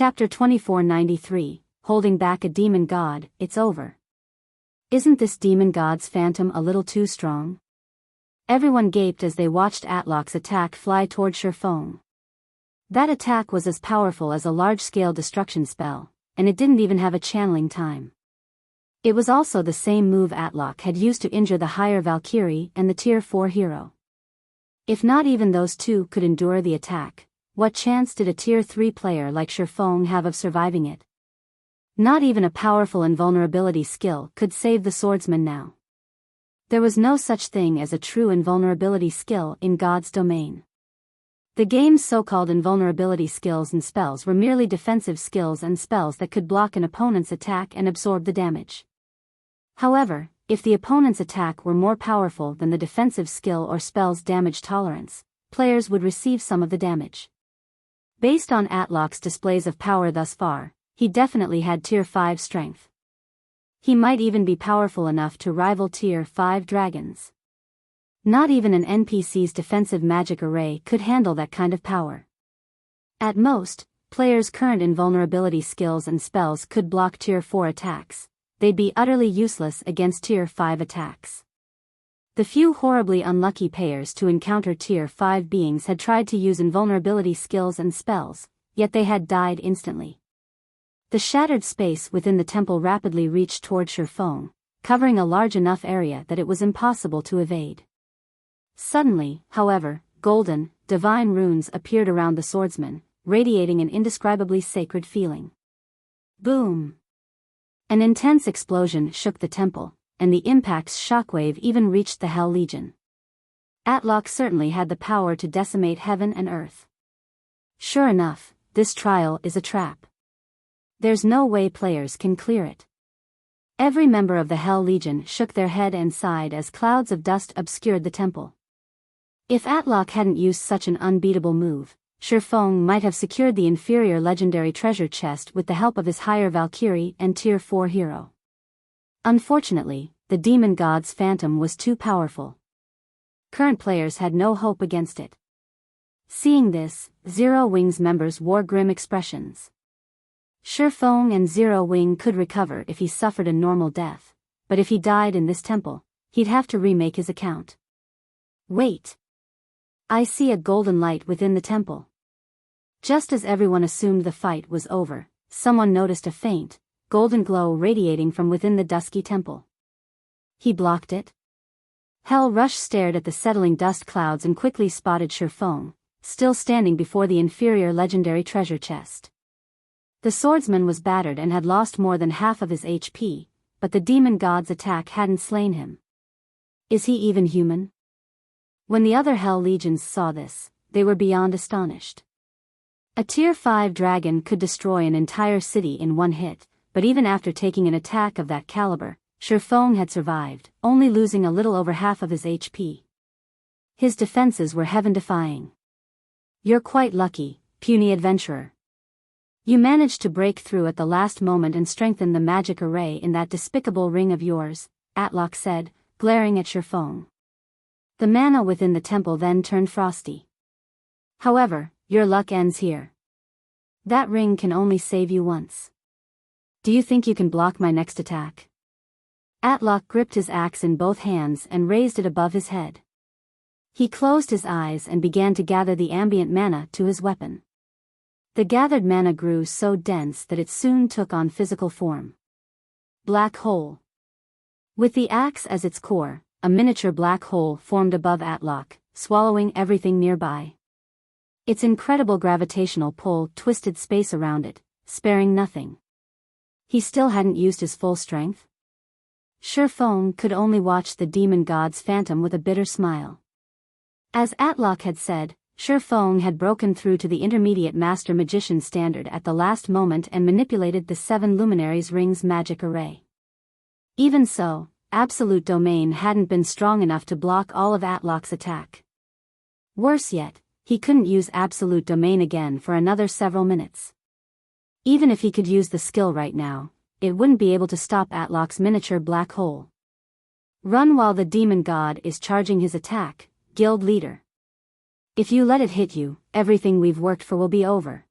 Chapter 2493, Holding Back a Demon God, It's Over. Isn't this demon god's phantom a little too strong? Everyone gaped as they watched Atlok's attack fly toward Shurfong. That attack was as powerful as a large-scale destruction spell, and it didn't even have a channeling time. It was also the same move Atlok had used to injure the higher Valkyrie and the Tier 4 hero. If not even those two could endure the attack, what chance did a Tier 3 player like Shurfong have of surviving it? Not even a powerful invulnerability skill could save the swordsman now. There was no such thing as a true invulnerability skill in God's domain. The game's so-called invulnerability skills and spells were merely defensive skills and spells that could block an opponent's attack and absorb the damage. However, if the opponent's attack were more powerful than the defensive skill or spell's damage tolerance, players would receive some of the damage. Based on Atlok's displays of power thus far, he definitely had Tier 5 strength. He might even be powerful enough to rival Tier 5 dragons. Not even an NPC's defensive magic array could handle that kind of power. At most, players' current invulnerability skills and spells could block Tier 4 attacks. They'd be utterly useless against Tier 5 attacks. The few horribly unlucky players to encounter Tier 5 beings had tried to use invulnerability skills and spells, yet they had died instantly. The shattered space within the temple rapidly reached toward Shurfong, covering a large enough area that it was impossible to evade. Suddenly, however, golden, divine runes appeared around the swordsman, radiating an indescribably sacred feeling. Boom! An intense explosion shook the temple, and the impact's shockwave even reached the Hell Legion. Atlok certainly had the power to decimate heaven and earth. Sure enough, this trial is a trap. There's no way players can clear it. Every member of the Hell Legion shook their head and sighed as clouds of dust obscured the temple. If Atlok hadn't used such an unbeatable move, Shurfong might have secured the inferior legendary treasure chest with the help of his higher Valkyrie and Tier 4 hero. Unfortunately, the demon god's phantom was too powerful. Current players had no hope against it. Seeing this, Zero Wing's members wore grim expressions. Shurfong and Zero Wing could recover if he suffered a normal death, but if he died in this temple, he'd have to remake his account. Wait! I see a golden light within the temple. Just as everyone assumed the fight was over, someone noticed a faint, golden glow radiating from within the dusky temple. He blocked it? Hell Rush stared at the settling dust clouds and quickly spotted Shurfong, still standing before the inferior legendary treasure chest. The swordsman was battered and had lost more than half of his HP, but the demon god's attack hadn't slain him. Is he even human? When the other Hell Legions saw this, they were beyond astonished. A Tier 5 dragon could destroy an entire city in one hit, but even after taking an attack of that caliber, Shurfong had survived, only losing a little over half of his HP. His defenses were heaven-defying. You're quite lucky, puny adventurer. You managed to break through at the last moment and strengthen the magic array in that despicable ring of yours, Atlok said, glaring at Shurfong. The mana within the temple then turned frosty. However, your luck ends here. That ring can only save you once. Do you think you can block my next attack? Atlok gripped his axe in both hands and raised it above his head. He closed his eyes and began to gather the ambient mana to his weapon. The gathered mana grew so dense that it soon took on physical form. Black hole. With the axe as its core, a miniature black hole formed above Atlok, swallowing everything nearby. Its incredible gravitational pull twisted space around it, sparing nothing. He still hadn't used his full strength? Shurfong could only watch the demon god's phantom with a bitter smile. As Atlok had said, Shurfong had broken through to the intermediate master magician standard at the last moment and manipulated the 7 luminaries ring's magic array. Even so, absolute domain hadn't been strong enough to block all of Atlok's attack. Worse yet, he couldn't use absolute domain again for another several minutes. Even if he could use the skill right now, it wouldn't be able to stop Atlok's miniature black hole. Run while the demon god is charging his attack, guild leader. If you let it hit you, everything we've worked for will be over.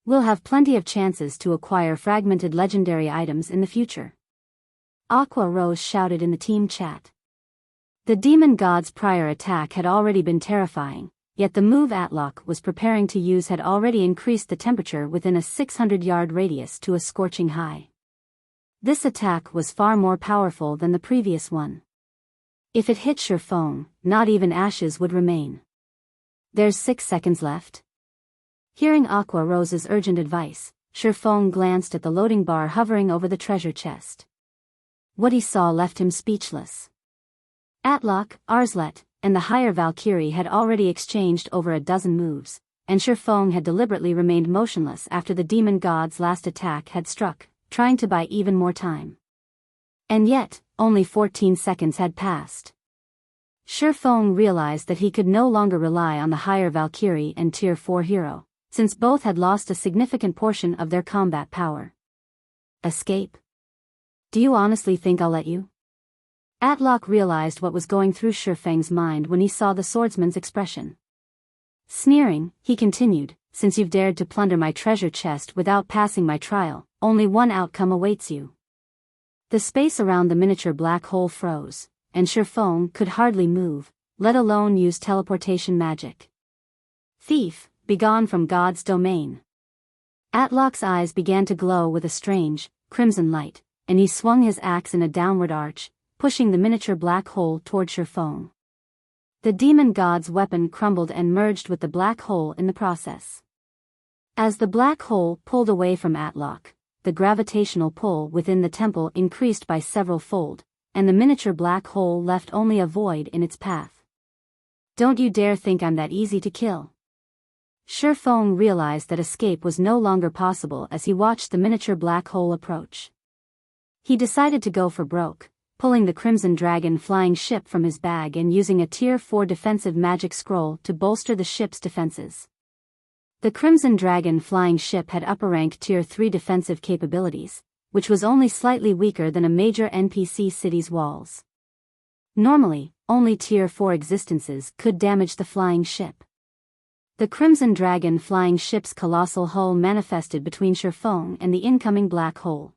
We'll have plenty of chances to acquire fragmented legendary items in the future. Aqua Rose shouted in the team chat. The demon god's prior attack had already been terrifying, yet the move Atlock was preparing to use had already increased the temperature within a 600-yard radius to a scorching high. This attack was far more powerful than the previous one. If it hit Shifeng, not even ashes would remain. There's 6 seconds left. Hearing Aqua Rose's urgent advice, Shifeng glanced at the loading bar hovering over the treasure chest. What he saw left him speechless. Atlock, Arslet, and the higher Valkyrie had already exchanged over a dozen moves, and Shifeng had deliberately remained motionless after the demon god's last attack had struck, trying to buy even more time. And yet, only 14 seconds had passed. Shifeng realized that he could no longer rely on the higher Valkyrie and Tier 4 hero, since both had lost a significant portion of their combat power. Escape? Do you honestly think I'll let you? Atlock realized what was going through Shifeng's mind when he saw the swordsman's expression. Sneering, he continued, since you've dared to plunder my treasure chest without passing my trial, only one outcome awaits you. The space around the miniature black hole froze, and Shifeng could hardly move, let alone use teleportation magic. Thief, begone from God's domain. Atlock's eyes began to glow with a strange, crimson light, and he swung his axe in a downward arch, pushing the miniature black hole toward Shifeng. The demon god's weapon crumbled and merged with the black hole in the process. As the black hole pulled away from Atlock, the gravitational pull within the temple increased by several fold, and the miniature black hole left only a void in its path. Don't you dare think I'm that easy to kill. Shifeng realized that escape was no longer possible as he watched the miniature black hole approach. He decided to go for broke, pulling the Crimson Dragon flying ship from his bag and using a Tier 4 defensive magic scroll to bolster the ship's defenses. The Crimson Dragon flying ship had upper-ranked Tier 3 defensive capabilities, which was only slightly weaker than a major NPC city's walls. Normally, only Tier 4 existences could damage the flying ship. The Crimson Dragon flying ship's colossal hull manifested between Shifeng and the incoming black hole.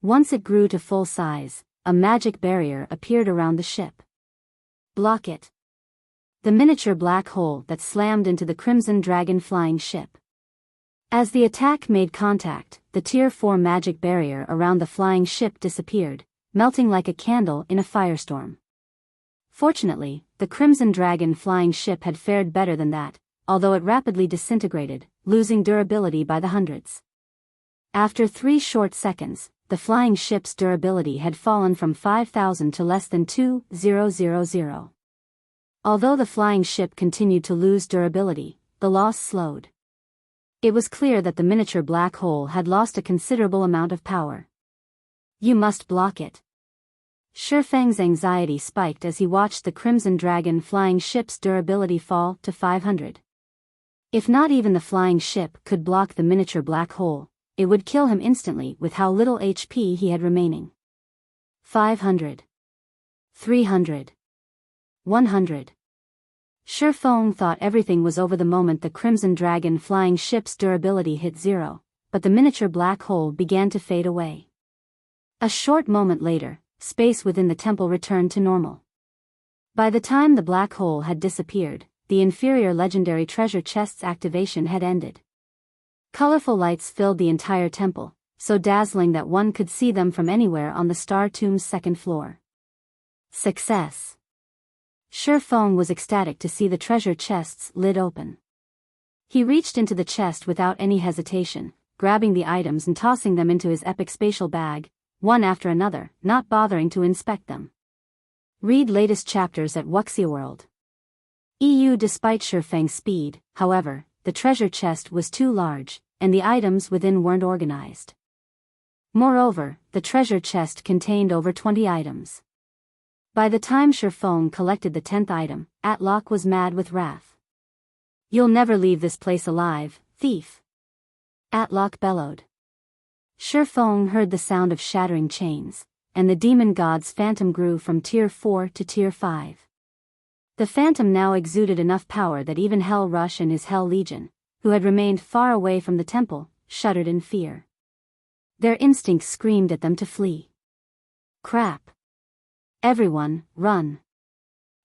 Once it grew to full size, a magic barrier appeared around the ship. Block it. The miniature black hole that slammed into the Crimson Dragon flying ship. As the attack made contact, the Tier 4 magic barrier around the flying ship disappeared, melting like a candle in a firestorm. Fortunately, the Crimson Dragon flying ship had fared better than that, although it rapidly disintegrated, losing durability by the hundreds. After 3 short seconds, the flying ship's durability had fallen from 5,000 to less than 2,000. Although the flying ship continued to lose durability, the loss slowed. It was clear that the miniature black hole had lost a considerable amount of power. You must block it. Shifeng's anxiety spiked as he watched the Crimson Dragon flying ship's durability fall to 500. If not even the flying ship could block the miniature black hole, it would kill him instantly with how little HP he had remaining. 500. 300. 100. Shifeng thought everything was over the moment the Crimson Dragon flying ship's durability hit 0, but the miniature black hole began to fade away. A short moment later, space within the temple returned to normal. By the time the black hole had disappeared, the inferior legendary treasure chest's activation had ended. Colorful lights filled the entire temple, so dazzling that one could see them from anywhere on the Star Tomb's 2nd floor. Success! Shifeng was ecstatic to see the treasure chest's lid open. He reached into the chest without any hesitation, grabbing the items and tossing them into his epic spatial bag, one after another, not bothering to inspect them. Read latest chapters at Wuxia World. EU. Despite Shifeng's speed, however, the treasure chest was too large, and the items within weren't organized. Moreover, the treasure chest contained over 20 items. By the time Shifeng collected the 10th item, Atlock was mad with wrath. You'll never leave this place alive, thief! Atlock bellowed. Shifeng heard the sound of shattering chains, and the demon god's phantom grew from Tier 4 to Tier 5. The phantom now exuded enough power that even Hell Rush and his Hell Legion, who had remained far away from the temple, shuddered in fear. Their instincts screamed at them to flee. Crap! Everyone, run!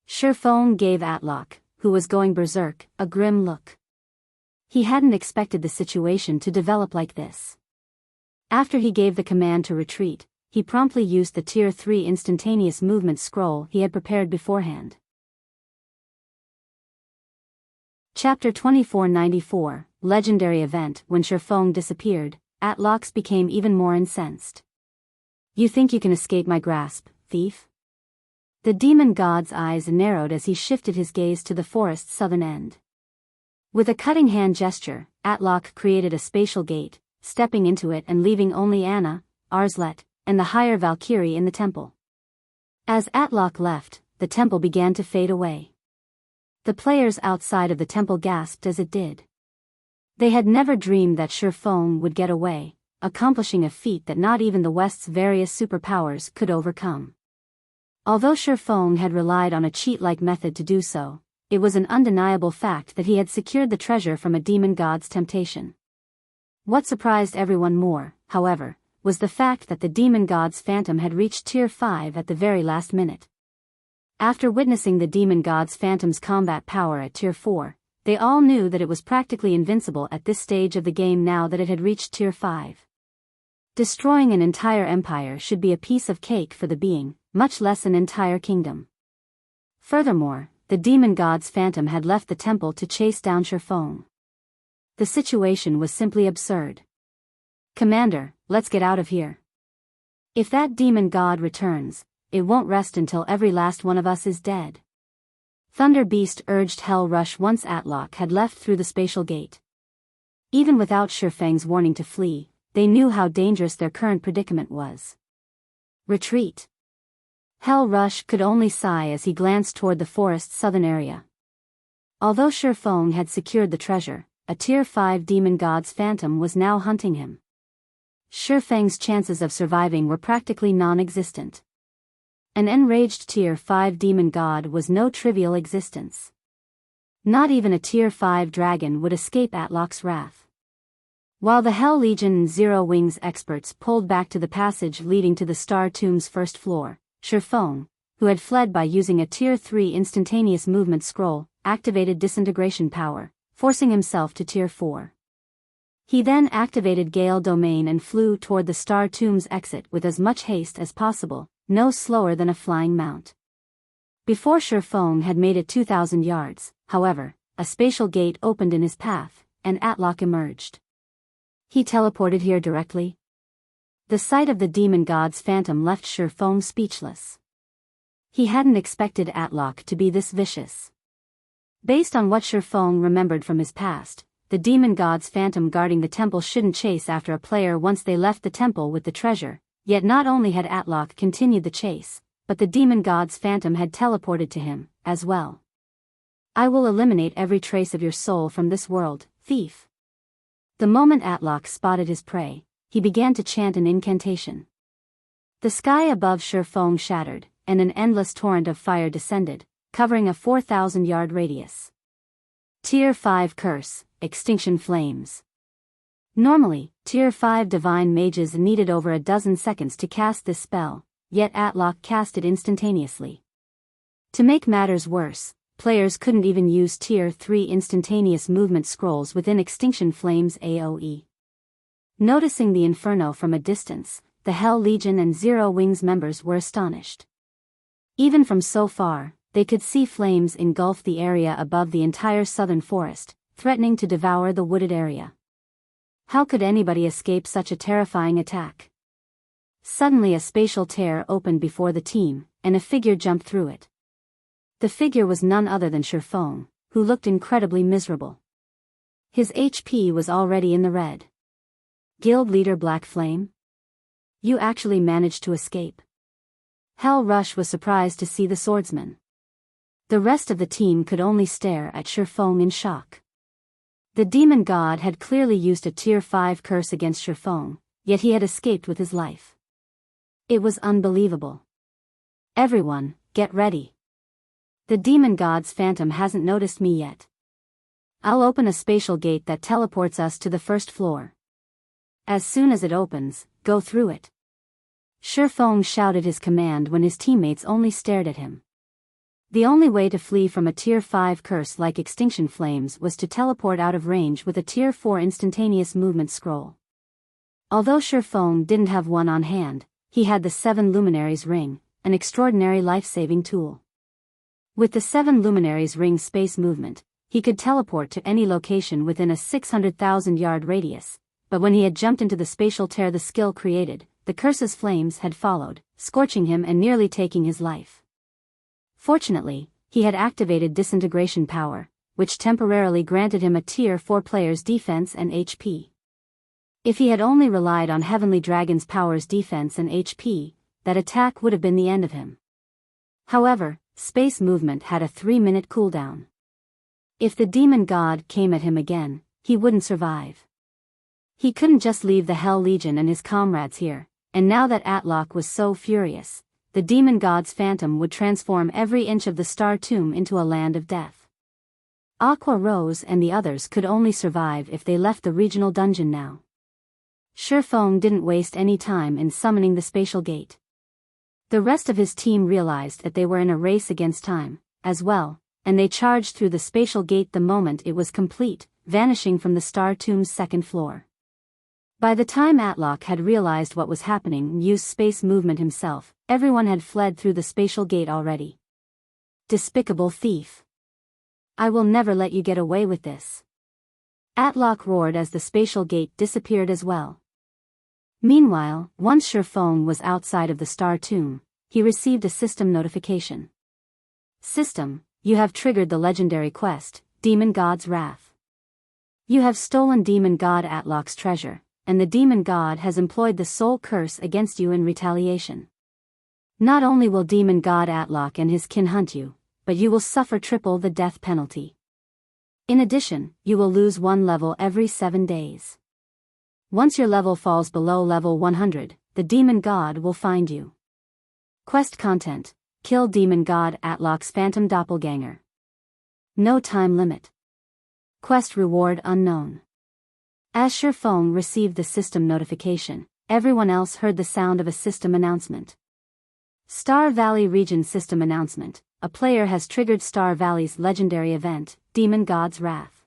Shifeng gave Atlok, who was going berserk, a grim look. He hadn't expected the situation to develop like this. After he gave the command to retreat, he promptly used the Tier 3 instantaneous movement scroll he had prepared beforehand. Chapter 2494, Legendary Event. When Shifeng disappeared, Atlok became even more incensed. You think you can escape my grasp, thief? The demon god's eyes narrowed as he shifted his gaze to the forest's southern end. With a cutting hand gesture, Atlok created a spatial gate, stepping into it and leaving only Anna, Arslet, and the higher Valkyrie in the temple. As Atlok left, the temple began to fade away. The players outside of the temple gasped as it did. They had never dreamed that Shifeng would get away, accomplishing a feat that not even the West's various superpowers could overcome. Although Shifeng had relied on a cheat-like method to do so, it was an undeniable fact that he had secured the treasure from a demon god's temptation. What surprised everyone more, however, was the fact that the demon god's phantom had reached Tier 5 at the very last minute. After witnessing the demon god's phantom's combat power at Tier 4, they all knew that it was practically invincible at this stage of the game now that it had reached Tier 5. Destroying an entire empire should be a piece of cake for the being, much less an entire kingdom. Furthermore, the demon god's phantom had left the temple to chase down Shifeng. The situation was simply absurd. Commander, let's get out of here. If that demon god returns, it won't rest until every last one of us is dead. Thunder Beast urged Hell Rush once Atlok had left through the spatial gate. Even without Shifeng's warning to flee, they knew how dangerous their current predicament was. Retreat. Hell Rush could only sigh as he glanced toward the forest's southern area. Although Shifeng had secured the treasure, a Tier 5 demon god's phantom was now hunting him. Shifeng's chances of surviving were practically non-existent. An enraged Tier 5 demon god was no trivial existence. Not even a Tier 5 dragon would escape Atlok's wrath. While the Hell Legion and Zero Wings experts pulled back to the passage leading to the Star Tomb's first floor, Shifeng, who had fled by using a Tier 3 instantaneous movement scroll, activated disintegration power, forcing himself to Tier 4. He then activated Gale Domain and flew toward the Star Tomb's exit with as much haste as possible, no slower than a flying mount. Before Shifeng had made it 2,000 yards, however, a spatial gate opened in his path, and Atlok emerged. He teleported here directly? The sight of the demon god's phantom left Shifeng speechless. He hadn't expected Atlok to be this vicious. Based on what Shifeng remembered from his past, the demon god's phantom guarding the temple shouldn't chase after a player once they left the temple with the treasure, yet not only had Atlok continued the chase, but the demon god's phantom had teleported to him, as well. I will eliminate every trace of your soul from this world, thief. The moment Atlok spotted his prey, he began to chant an incantation. The sky above Shifeng shattered, and an endless torrent of fire descended, covering a 4,000-yard radius. Tier 5 Curse, Extinction Flames. Normally, Tier 5 Divine Mages needed over a dozen seconds to cast this spell, yet Atlok cast it instantaneously. To make matters worse, players couldn't even use Tier 3 instantaneous movement scrolls within Extinction Flames AoE. Noticing the inferno from a distance, the Hell Legion and Zero Wings members were astonished. Even from so far, they could see flames engulf the area above the entire southern forest, threatening to devour the wooded area. How could anybody escape such a terrifying attack? Suddenly a spatial tear opened before the team, and a figure jumped through it. The figure was none other than Shifeng, who looked incredibly miserable. His HP was already in the red. Guild leader Black Flame? You actually managed to escape. Hell Rush was surprised to see the swordsman. The rest of the team could only stare at Shifeng in shock. The demon god had clearly used a Tier 5 curse against Shifeng, yet he had escaped with his life. It was unbelievable. Everyone, get ready. The demon god's phantom hasn't noticed me yet. I'll open a spatial gate that teleports us to the first floor. As soon as it opens, go through it. Shifeng shouted his command when his teammates only stared at him. The only way to flee from a Tier 5 curse like Extinction Flames was to teleport out of range with a Tier 4 instantaneous movement scroll. Although Shifeng didn't have one on hand, he had the 7 Luminaries Ring, an extraordinary life-saving tool. With the 7 Luminaries Ring space movement, he could teleport to any location within a 600,000-yard radius, but when he had jumped into the spatial tear the skill created, the curse's flames had followed, scorching him and nearly taking his life. Fortunately, he had activated disintegration power, which temporarily granted him a Tier 4 player's defense and HP. If he had only relied on Heavenly Dragon's power's defense and HP, that attack would have been the end of him. However, space movement had a 3-minute cooldown. If the demon god came at him again, he wouldn't survive. He couldn't just leave the Hell Legion and his comrades here, and now that Atlok was so furious, the demon god's phantom would transform every inch of the Star Tomb into a land of death. Aqua Rose and the others could only survive if they left the regional dungeon now. Shifeng didn't waste any time in summoning the spatial gate. The rest of his team realized that they were in a race against time, as well, and they charged through the spatial gate the moment it was complete, vanishing from the Star Tomb's second floor. By the time Atlok had realized what was happening and used space movement himself, everyone had fled through the spatial gate already. Despicable thief! I will never let you get away with this! Atlok roared as the spatial gate disappeared as well. Meanwhile, once Shifeng was outside of the Star Tomb, he received a system notification. System, you have triggered the legendary quest, Demon God's Wrath. You have stolen Demon God Atlok's treasure, and the Demon God has employed the Soul Curse against you in retaliation. Not only will Demon God Atlok and his kin hunt you, but you will suffer triple the death penalty. In addition, you will lose 1 level every 7 days. Once your level falls below level 100, the Demon God will find you. Quest content: kill Demon God Atlok's phantom doppelganger. No time limit. Quest reward unknown. As Shifeng received the system notification, everyone else heard the sound of a system announcement. Star Valley Region System Announcement: a player has triggered Star Valley's legendary event, Demon God's Wrath.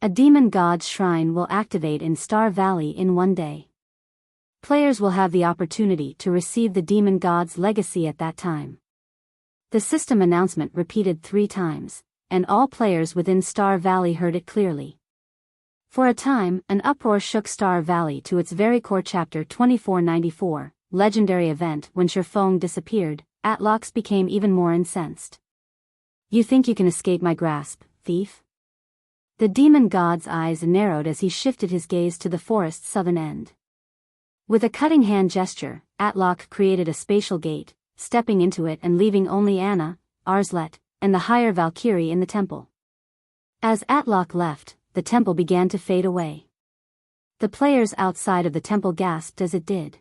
A Demon God's Shrine will activate in Star Valley in 1 day. Players will have the opportunity to receive the Demon God's legacy at that time. The system announcement repeated 3 times, and all players within Star Valley heard it clearly. For a time, an uproar shook Star Valley to its very core. Chapter 2494, Legendary Event. When Shifeng disappeared, Atlox became even more incensed. You think you can escape my grasp, thief? The demon god's eyes narrowed as he shifted his gaze to the forest's southern end. With a cutting hand gesture, Atlok created a spatial gate, stepping into it and leaving only Anna, Arslet, and the higher Valkyrie in the temple. As Atlok left, the temple began to fade away. The players outside of the temple gasped as it did.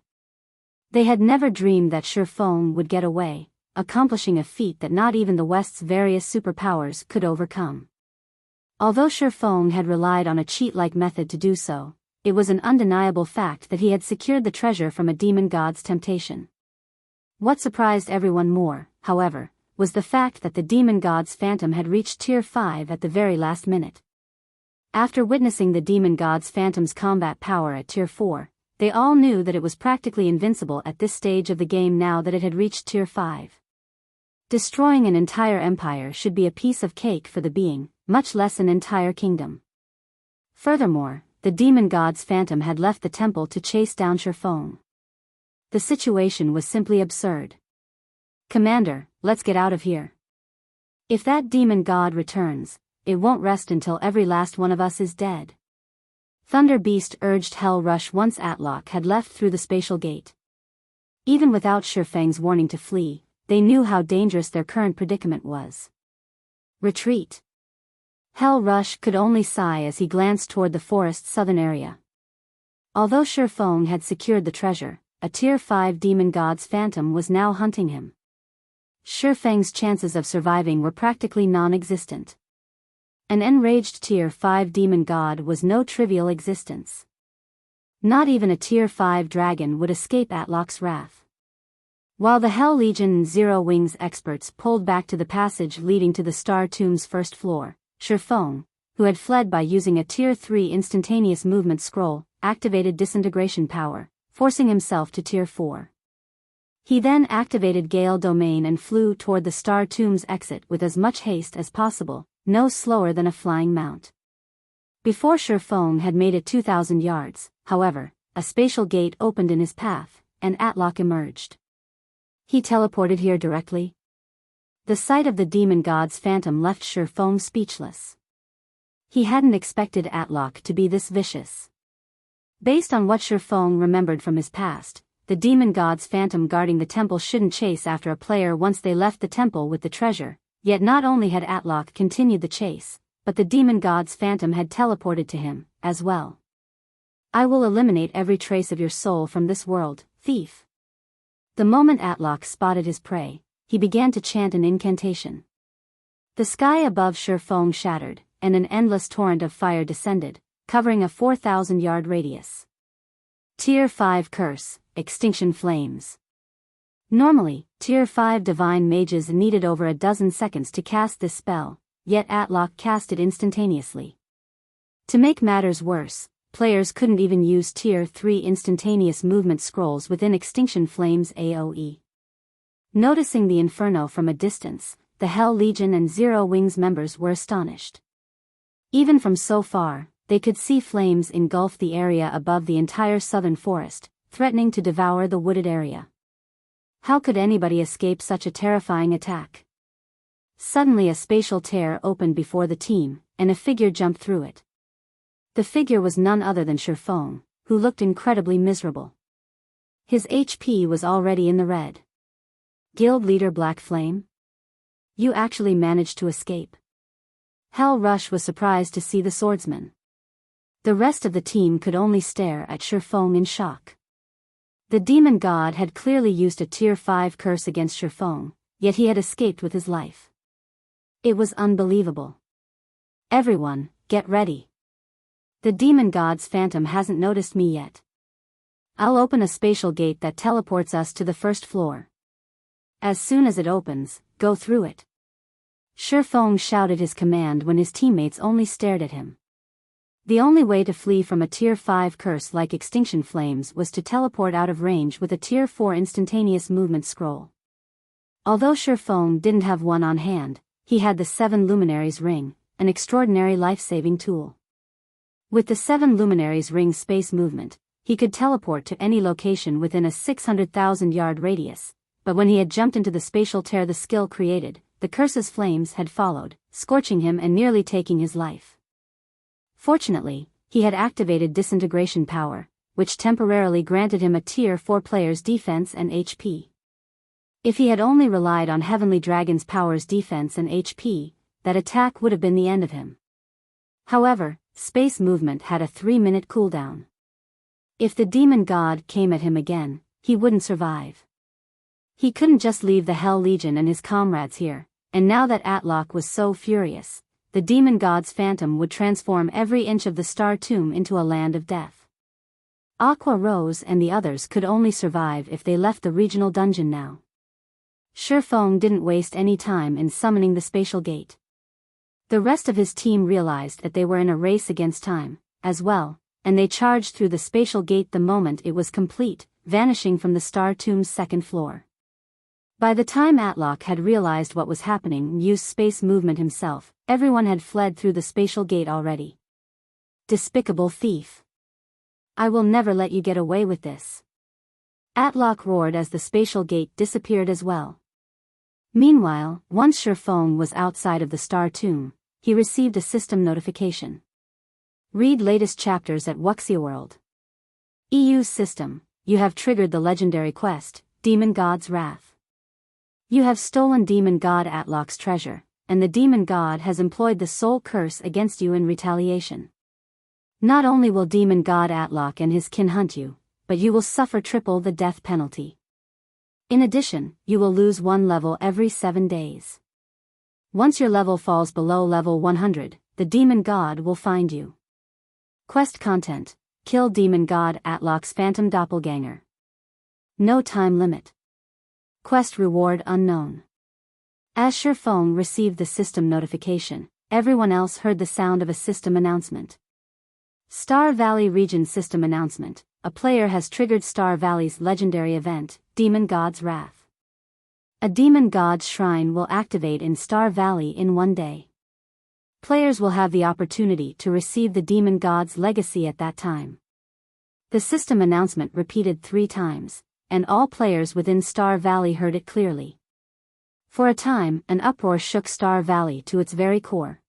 They had never dreamed that Shifeng would get away, accomplishing a feat that not even the West's various superpowers could overcome. Although Shifeng had relied on a cheat-like method to do so, it was an undeniable fact that he had secured the treasure from a demon god's temptation. What surprised everyone more, however, was the fact that the demon god's phantom had reached Tier 5 at the very last minute. After witnessing the demon god's phantom's combat power at Tier 4, they all knew that it was practically invincible at this stage of the game now that it had reached Tier 5. Destroying an entire empire should be a piece of cake for the being, much less an entire kingdom. Furthermore, the demon god's phantom had left the temple to chase down Shifeng. The situation was simply absurd. Commander, let's get out of here. If that demon god returns, it won't rest until every last one of us is dead. Thunder Beast urged Hell Rush once Atlok had left through the spatial gate. Even without Shifeng's warning to flee, they knew how dangerous their current predicament was. Retreat. Hell Rush could only sigh as he glanced toward the forest's southern area. Although Shifeng had secured the treasure, a Tier 5 demon god's phantom was now hunting him. Shifeng's chances of surviving were practically non-existent. An enraged Tier 5 demon god was no trivial existence. Not even a Tier 5 dragon would escape Atlok's wrath. While the Hell Legion and Zero Wings experts pulled back to the passage leading to the Star Tomb's first floor, Shifeng, who had fled by using a Tier 3 instantaneous movement scroll, activated disintegration power, forcing himself to Tier 4. He then activated Gale Domain and flew toward the Star Tomb's exit with as much haste as possible, no slower than a flying mount. Before Shifeng had made it 2,000 yards, however, a spatial gate opened in his path, and Atlok emerged. He teleported here directly? The sight of the demon god's phantom left Shifeng speechless. He hadn't expected Atlok to be this vicious. Based on what Shifeng remembered from his past, the demon god's phantom guarding the temple shouldn't chase after a player once they left the temple with the treasure, yet not only had Atlok continued the chase, but the demon god's phantom had teleported to him, as well. I will eliminate every trace of your soul from this world, thief. The moment Atlok spotted his prey, he began to chant an incantation. The sky above Shifeng shattered, and an endless torrent of fire descended, covering a 4,000-yard radius. Tier 5 Curse, Extinction Flames. Normally, Tier 5 Divine Mages needed over a dozen seconds to cast this spell, yet Atlok cast it instantaneously. To make matters worse, players couldn't even use Tier 3 instantaneous movement scrolls within Extinction Flames AoE. Noticing the inferno from a distance, the Hell Legion and Zero Wings members were astonished. Even from so far, they could see flames engulf the area above the entire southern forest, threatening to devour the wooded area. How could anybody escape such a terrifying attack? Suddenly a spatial tear opened before the team, and a figure jumped through it. The figure was none other than Shifeng, who looked incredibly miserable. His HP was already in the red. Guild Leader Black Flame? You actually managed to escape. Hell Rush was surprised to see the swordsman. The rest of the team could only stare at Shifeng in shock. The demon god had clearly used a Tier 5 curse against Shifeng, yet he had escaped with his life. It was unbelievable. Everyone, get ready. The demon god's phantom hasn't noticed me yet. I'll open a spatial gate that teleports us to the first floor. As soon as it opens, go through it. Shifeng shouted his command when his teammates only stared at him. The only way to flee from a Tier 5 curse like Extinction Flames was to teleport out of range with a Tier 4 instantaneous movement scroll. Although Shifeng didn't have one on hand, he had the 7 Luminaries Ring, an extraordinary life-saving tool. With the 7 Luminaries Ring space movement, he could teleport to any location within a 600,000-yard radius, but when he had jumped into the spatial tear the skill created, the curse's flames had followed, scorching him and nearly taking his life. Fortunately, he had activated disintegration power, which temporarily granted him a Tier 4 player's defense and HP. If he had only relied on Heavenly Dragon's power's defense and HP, that attack would have been the end of him. However, space movement had a 3-minute cooldown. If the demon god came at him again, he wouldn't survive. He couldn't just leave the Hell Legion and his comrades here, and now that Atlok was so furious, the demon god's phantom would transform every inch of the Star Tomb into a land of death. Aqua Rose and the others could only survive if they left the regional dungeon now. Shifeng didn't waste any time in summoning the spatial gate. The rest of his team realized that they were in a race against time, as well, and they charged through the spatial gate the moment it was complete, vanishing from the Star Tomb's second floor. By the time Atlok had realized what was happening and used space movement himself, everyone had fled through the spatial gate already. Despicable thief. I will never let you get away with this. Atlok roared as the spatial gate disappeared as well. Meanwhile, once Shifeng was outside of the Star Tomb, he received a system notification. Read latest chapters at Wuxia World. EU system, you have triggered the legendary quest, Demon God's Wrath. You have stolen Demon God Atlok's treasure, and the Demon God has employed the soul curse against you in retaliation. Not only will Demon God Atlok and his kin hunt you, but you will suffer triple the death penalty. In addition, you will lose 1 level every 7 days. Once your level falls below level 100, the demon god will find you. Quest content: kill demon god Atlok's phantom doppelganger. No time limit. Quest reward unknown. As Shifeng received the system notification, everyone else heard the sound of a system announcement. Star Valley Region System Announcement: a player has triggered Star Valley's legendary event, Demon God's Wrath. A Demon God's Shrine will activate in Star Valley in one day. Players will have the opportunity to receive the Demon God's legacy at that time. The system announcement repeated 3 times, and all players within Star Valley heard it clearly. For a time, an uproar shook Star Valley to its very core.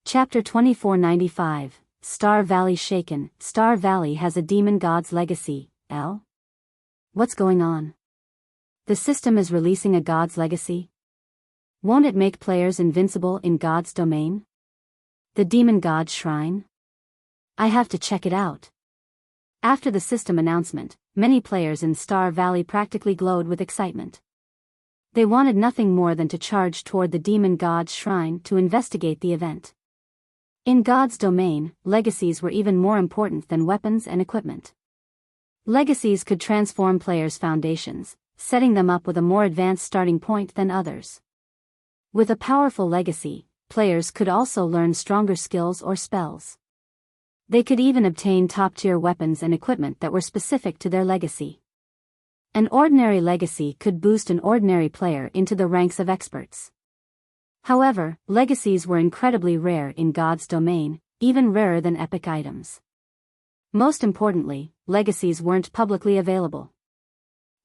Chapter 2495, Star Valley Shaken. Star Valley has a Demon God's legacy, L? What's going on? The system is releasing a God's legacy? Won't it make players invincible in God's domain? The Demon God's Shrine? I have to check it out. After the system announcement, many players in Star Valley practically glowed with excitement. They wanted nothing more than to charge toward the Demon God's Shrine to investigate the event. In God's domain, legacies were even more important than weapons and equipment. Legacies could transform players' foundations, setting them up with a more advanced starting point than others. With a powerful legacy, players could also learn stronger skills or spells. They could even obtain top-tier weapons and equipment that were specific to their legacy. An ordinary legacy could boost an ordinary player into the ranks of experts. However, legacies were incredibly rare in God's domain, even rarer than epic items. Most importantly, legacies weren't publicly available.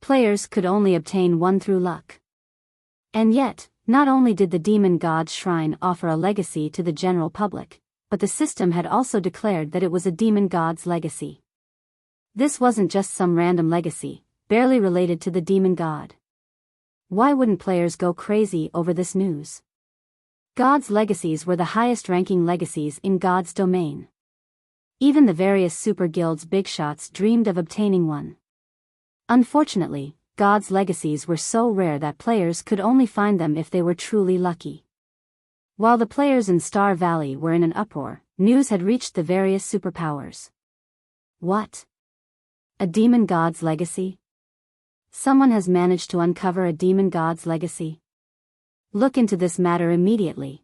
Players could only obtain one through luck. And yet, not only did the Demon God's Shrine offer a legacy to the general public, but the system had also declared that it was a Demon God's legacy. This wasn't just some random legacy, barely related to the Demon God. Why wouldn't players go crazy over this news? God's legacies were the highest-ranking legacies in God's domain. Even the various super guilds' big shots dreamed of obtaining one. Unfortunately, God's legacies were so rare that players could only find them if they were truly lucky. While the players in Star Valley were in an uproar, news had reached the various superpowers. What? A Demon God's legacy? Someone has managed to uncover a Demon God's legacy. Look into this matter immediately.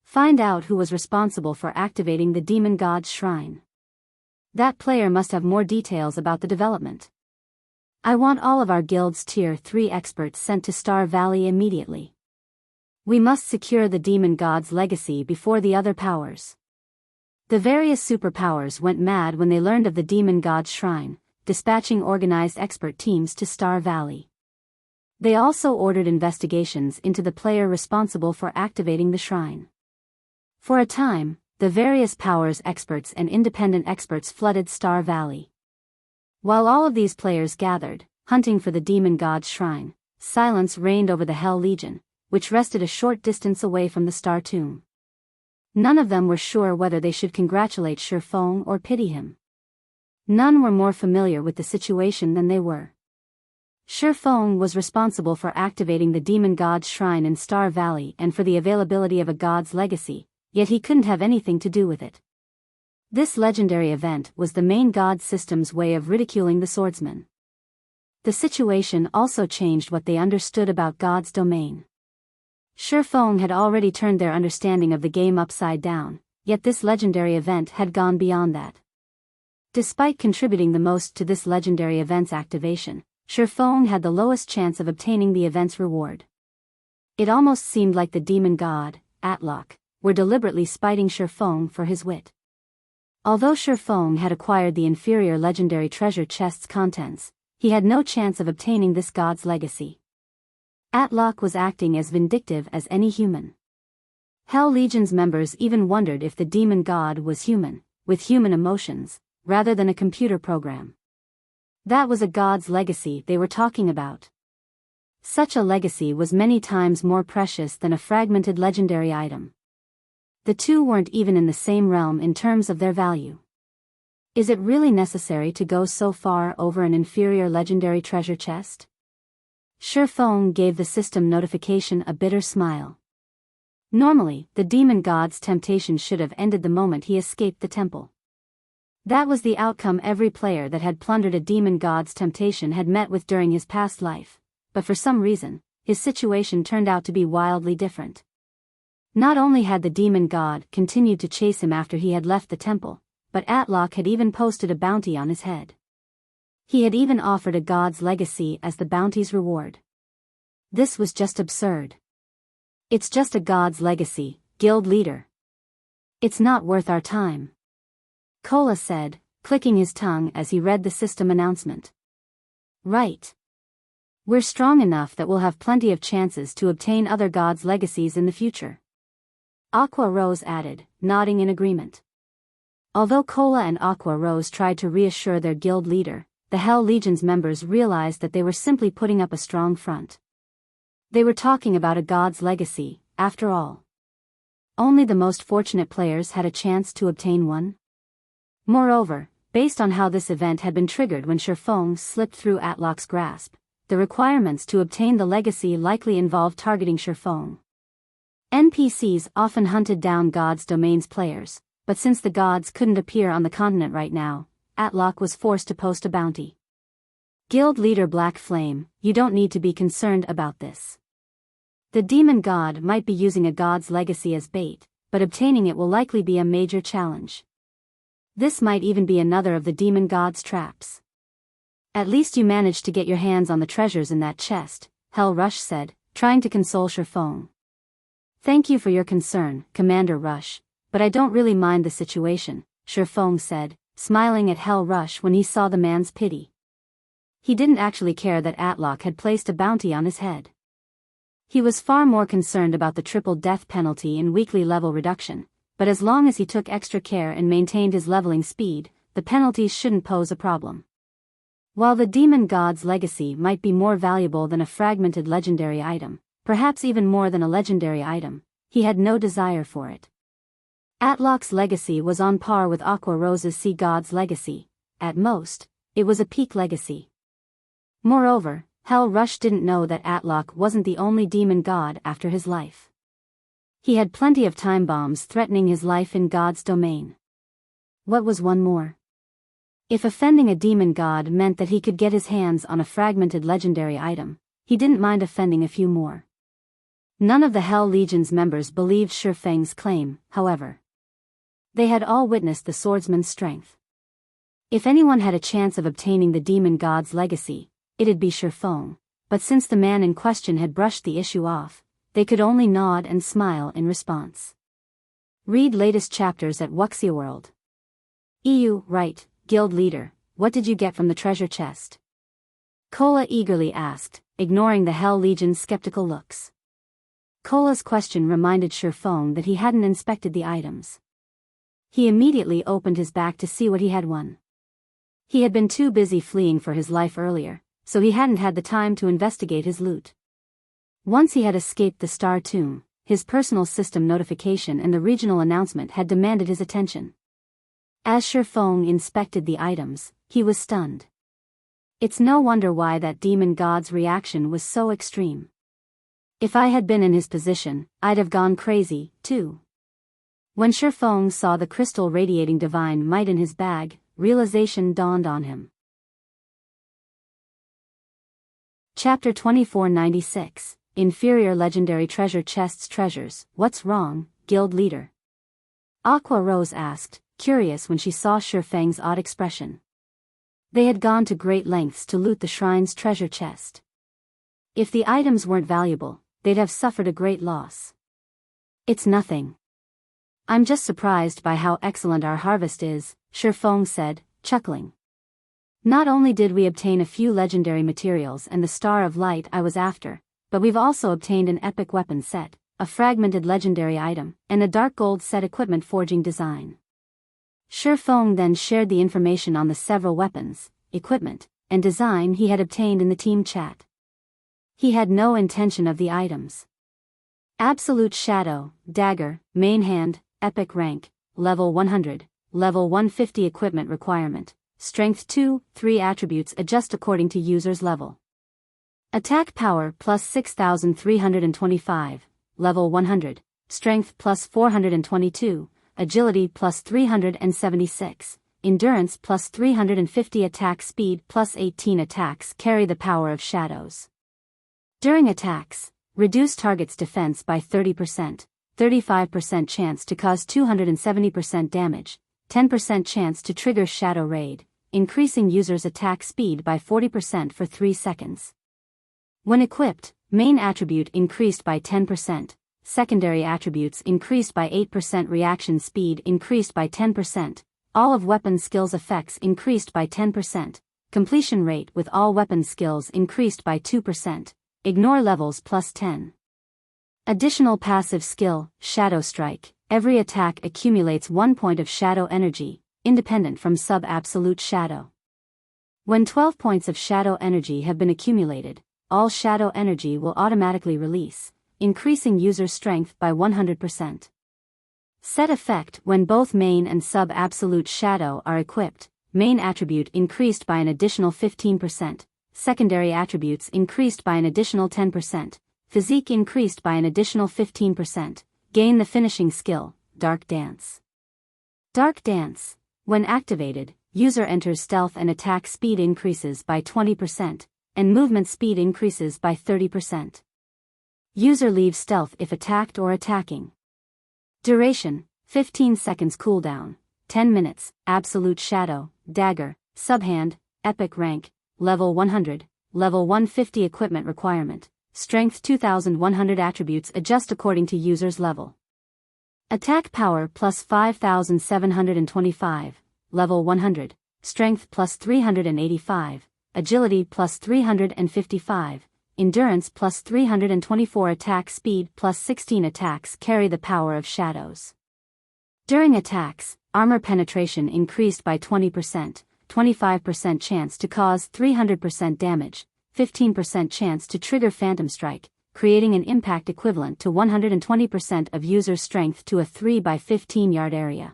Find out who was responsible for activating the Demon God's Shrine. That player must have more details about the development. I want all of our guild's Tier 3 experts sent to Star Valley immediately. We must secure the Demon God's legacy before the other powers. The various superpowers went mad when they learned of the Demon God's Shrine, dispatching organized expert teams to Star Valley. They also ordered investigations into the player responsible for activating the shrine. For a time, the various powers experts and independent experts flooded Star Valley. While all of these players gathered, hunting for the Demon God's Shrine, silence reigned over the Hell Legion, which rested a short distance away from the Star Tomb. None of them were sure whether they should congratulate Shifeng or pity him. None were more familiar with the situation than they were. Shifeng was responsible for activating the Demon God's Shrine in Star Valley and for the availability of a God's legacy, yet he couldn't have anything to do with it. This legendary event was the main God system's way of ridiculing the swordsman. The situation also changed what they understood about God's domain. Shifeng had already turned their understanding of the game upside down, yet this legendary event had gone beyond that. Despite contributing the most to this legendary event's activation, Shifeng had the lowest chance of obtaining the event's reward. It almost seemed like the demon god, Atlok, were deliberately spiting Shifeng for his wit. Although Shifeng had acquired the inferior legendary treasure chest's contents, he had no chance of obtaining this god's legacy. Atlok was acting as vindictive as any human. Hell Legion's members even wondered if the demon god was human, with human emotions, rather than a computer program. That was a god's legacy they were talking about. Such a legacy was many times more precious than a fragmented legendary item. The two weren't even in the same realm in terms of their value. Is it really necessary to go so far over an inferior legendary treasure chest? Shifeng gave the system notification a bitter smile. Normally, the demon god's temptation should have ended the moment he escaped the temple. That was the outcome every player that had plundered a demon god's temptation had met with during his past life, but for some reason, his situation turned out to be wildly different. Not only had the demon god continued to chase him after he had left the temple, but Atlock had even posted a bounty on his head. He had even offered a god's legacy as the bounty's reward. This was just absurd. It's just a god's legacy, guild leader. It's not worth our time. Kola said, clicking his tongue as he read the system announcement. Right. We're strong enough that we'll have plenty of chances to obtain other gods' legacies in the future. Aqua Rose added, nodding in agreement. Although Kola and Aqua Rose tried to reassure their guild leader, the Hell Legion's members realized that they were simply putting up a strong front. They were talking about a god's legacy, after all. Only the most fortunate players had a chance to obtain one. Moreover, based on how this event had been triggered when Shifeng slipped through Atlock's grasp, the requirements to obtain the legacy likely involved targeting Shifeng. NPCs often hunted down gods' domains players, but since the gods couldn't appear on the continent right now, Atlock was forced to post a bounty. Guild leader Black Flame, you don't need to be concerned about this. The demon god might be using a god's legacy as bait, but obtaining it will likely be a major challenge. This might even be another of the demon god's traps. At least you managed to get your hands on the treasures in that chest, Hell Rush said, trying to console Shifeng. Thank you for your concern, Commander Rush, but I don't really mind the situation, Shifeng said, smiling at Hell Rush when he saw the man's pity. He didn't actually care that Atlock had placed a bounty on his head. He was far more concerned about the triple death penalty and weekly level reduction, but as long as he took extra care and maintained his leveling speed, the penalties shouldn't pose a problem. While the demon god's legacy might be more valuable than a fragmented legendary item, perhaps even more than a legendary item, he had no desire for it. Atlock's legacy was on par with Aqua Rose's Sea God's legacy. At most, it was a peak legacy. Moreover, Hell Rush didn't know that Atlock wasn't the only demon god after his life. He had plenty of time bombs threatening his life in God's domain. What was one more? If offending a demon god meant that he could get his hands on a fragmented legendary item, he didn't mind offending a few more. None of the Hell Legion's members believed Shifeng's claim, however. They had all witnessed the swordsman's strength. If anyone had a chance of obtaining the demon god's legacy, it'd be Shifeng, but since the man in question had brushed the issue off, they could only nod and smile in response. Read latest chapters at Wuxia World. EU, right, guild leader, what did you get from the treasure chest? Kola eagerly asked, ignoring the Hell Legion's skeptical looks. Kola's question reminded Shifeng that he hadn't inspected the items. He immediately opened his back to see what he had won. He had been too busy fleeing for his life earlier, so he hadn't had the time to investigate his loot. Once he had escaped the Star Tomb, his personal system notification and the regional announcement had demanded his attention. As Shifeng inspected the items, he was stunned. It's no wonder why that demon god's reaction was so extreme. If I had been in his position, I'd have gone crazy, too. When Shifeng saw the crystal radiating divine might in his bag, realization dawned on him. Chapter 2496, Inferior Legendary Treasure Chests Treasures, What's Wrong, Guild Leader? Aqua Rose asked, curious when she saw Shifeng's odd expression. They had gone to great lengths to loot the shrine's treasure chest. If the items weren't valuable, they'd have suffered a great loss. It's nothing. I'm just surprised by how excellent our harvest is, Shifeng said, chuckling. Not only did we obtain a few legendary materials and the Star of Light I was after, but we've also obtained an epic weapon set, a fragmented legendary item, and a dark gold set equipment forging design. Shifeng then shared the information on the several weapons, equipment, and design he had obtained in the team chat. He had no intention of the items. Absolute Shadow, Dagger, Main Hand, Epic Rank, Level 100, Level 150 Equipment Requirement, Strength 2, 3 attributes adjust according to user's level. Attack Power plus 6,325, Level 100, strength plus 422, agility plus 376, endurance plus 350, attack speed plus 18. Attacks carry the power of shadows. During attacks, reduce target's defense by 30%, 35% chance to cause 270% damage, 10% chance to trigger Shadow Raid, increasing user's attack speed by 40% for 3 seconds. When equipped, main attribute increased by 10%, secondary attributes increased by 8%, reaction speed increased by 10%, all of weapon skills effects increased by 10%, completion rate with all weapon skills increased by 2%, ignore levels plus 10. Additional passive skill, Shadow Strike. Every attack accumulates 1 point of shadow energy, independent from sub-absolute shadow. When 12 points of shadow energy have been accumulated, all shadow energy will automatically release, increasing user strength by 100%. Set effect: when both main and sub-absolute shadow are equipped, main attribute increased by an additional 15%, secondary attributes increased by an additional 10%, physique increased by an additional 15%, gain the finishing skill, Dark Dance. Dark Dance. When activated, user enters stealth and attack speed increases by 20%, and movement speed increases by 30%. User leaves stealth if attacked or attacking. Duration, 15 seconds cooldown, 10 minutes, absolute shadow, dagger, subhand, epic rank, level 100, level 150. Equipment requirement, strength 2100. Attributes adjust according to user's level. Attack power plus 5725, level 100, strength plus 385, agility plus 355, endurance plus 324. Attack speed plus 16. Attacks carry the power of shadows. During attacks, armor penetration increased by 20%, 25% chance to cause 300% damage, 15% chance to trigger Phantom Strike, creating an impact equivalent to 120% of user strength to a 3 by 15 yard area.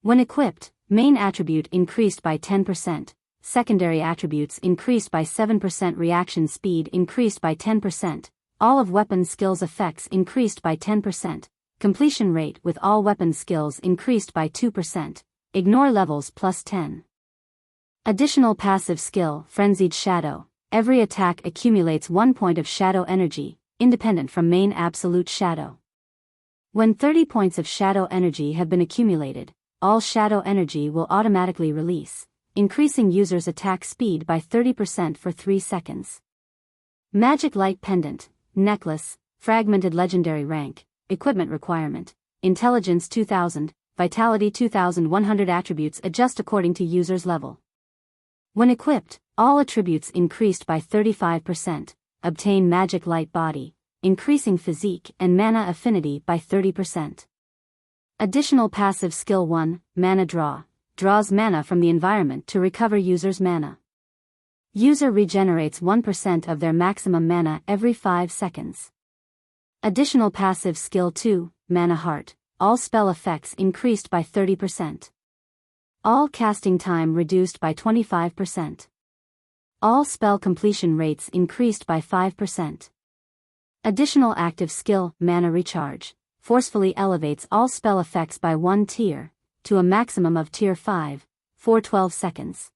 When equipped, main attribute increased by 10%, secondary attributes increased by 7%, reaction speed increased by 10%, all of weapon skills effects increased by 10%, completion rate with all weapon skills increased by 2%, ignore levels plus 10. Additional passive skill, Frenzied Shadow. Every attack accumulates 1 point of shadow energy, independent from main absolute shadow. When 30 points of shadow energy have been accumulated, all shadow energy will automatically release, increasing user's attack speed by 30% for 3 seconds. Magic Light Pendant, Necklace, Fragmented Legendary Rank, Equipment Requirement, Intelligence 2000, Vitality 2100. Attributes adjust according to user's level. When equipped, all attributes increased by 35%, obtain Magic Light Body, increasing physique and mana affinity by 30%. Additional passive skill 1, Mana Draw, draws mana from the environment to recover user's mana. User regenerates 1% of their maximum mana every 5 seconds. Additional passive skill 2, Mana Heart, all spell effects increased by 30%. All casting time reduced by 25%. All spell completion rates increased by 5%. Additional active skill, Mana Recharge, forcefully elevates all spell effects by 1 tier, to a maximum of tier 5, for 12 seconds.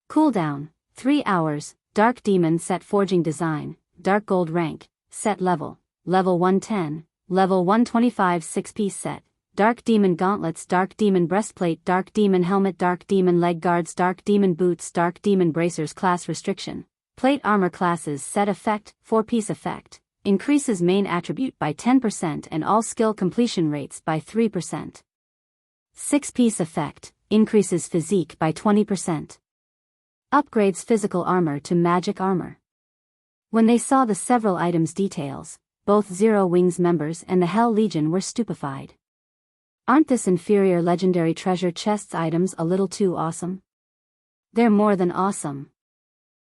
Cooldown, 3 hours, Dark Demon Set Forging Design, Dark Gold Rank, Set Level, Level 110, Level 125 6-piece set. Dark Demon Gauntlets, Dark Demon Breastplate, Dark Demon Helmet, Dark Demon Leg Guards, Dark Demon Boots, Dark Demon Bracers. Class restriction. Plate Armor classes. Set effect, 4-piece effect, increases main attribute by 10% and all skill completion rates by 3%. 6-piece effect, increases physique by 20%. Upgrades physical armor to magic armor. When they saw the several items details, both Zero Wings members and the Hell Legion were stupefied. Aren't this inferior legendary treasure chests items a little too awesome? They're more than awesome.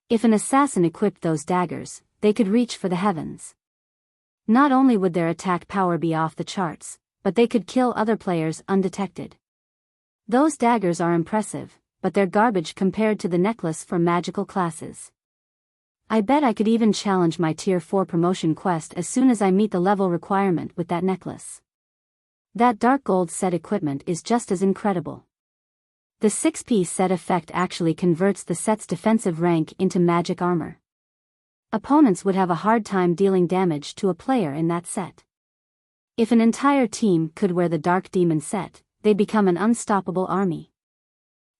If an assassin equipped those daggers, they could reach for the heavens. Not only would their attack power be off the charts, but they could kill other players undetected. Those daggers are impressive, but they're garbage compared to the necklace for magical classes. I bet I could even challenge my Tier 4 promotion quest as soon as I meet the level requirement with that necklace. That dark gold set equipment is just as incredible. The 6-piece set effect actually converts the set's defensive rank into magic armor. Opponents would have a hard time dealing damage to a player in that set. If an entire team could wear the Dark Demon set, they'd become an unstoppable army.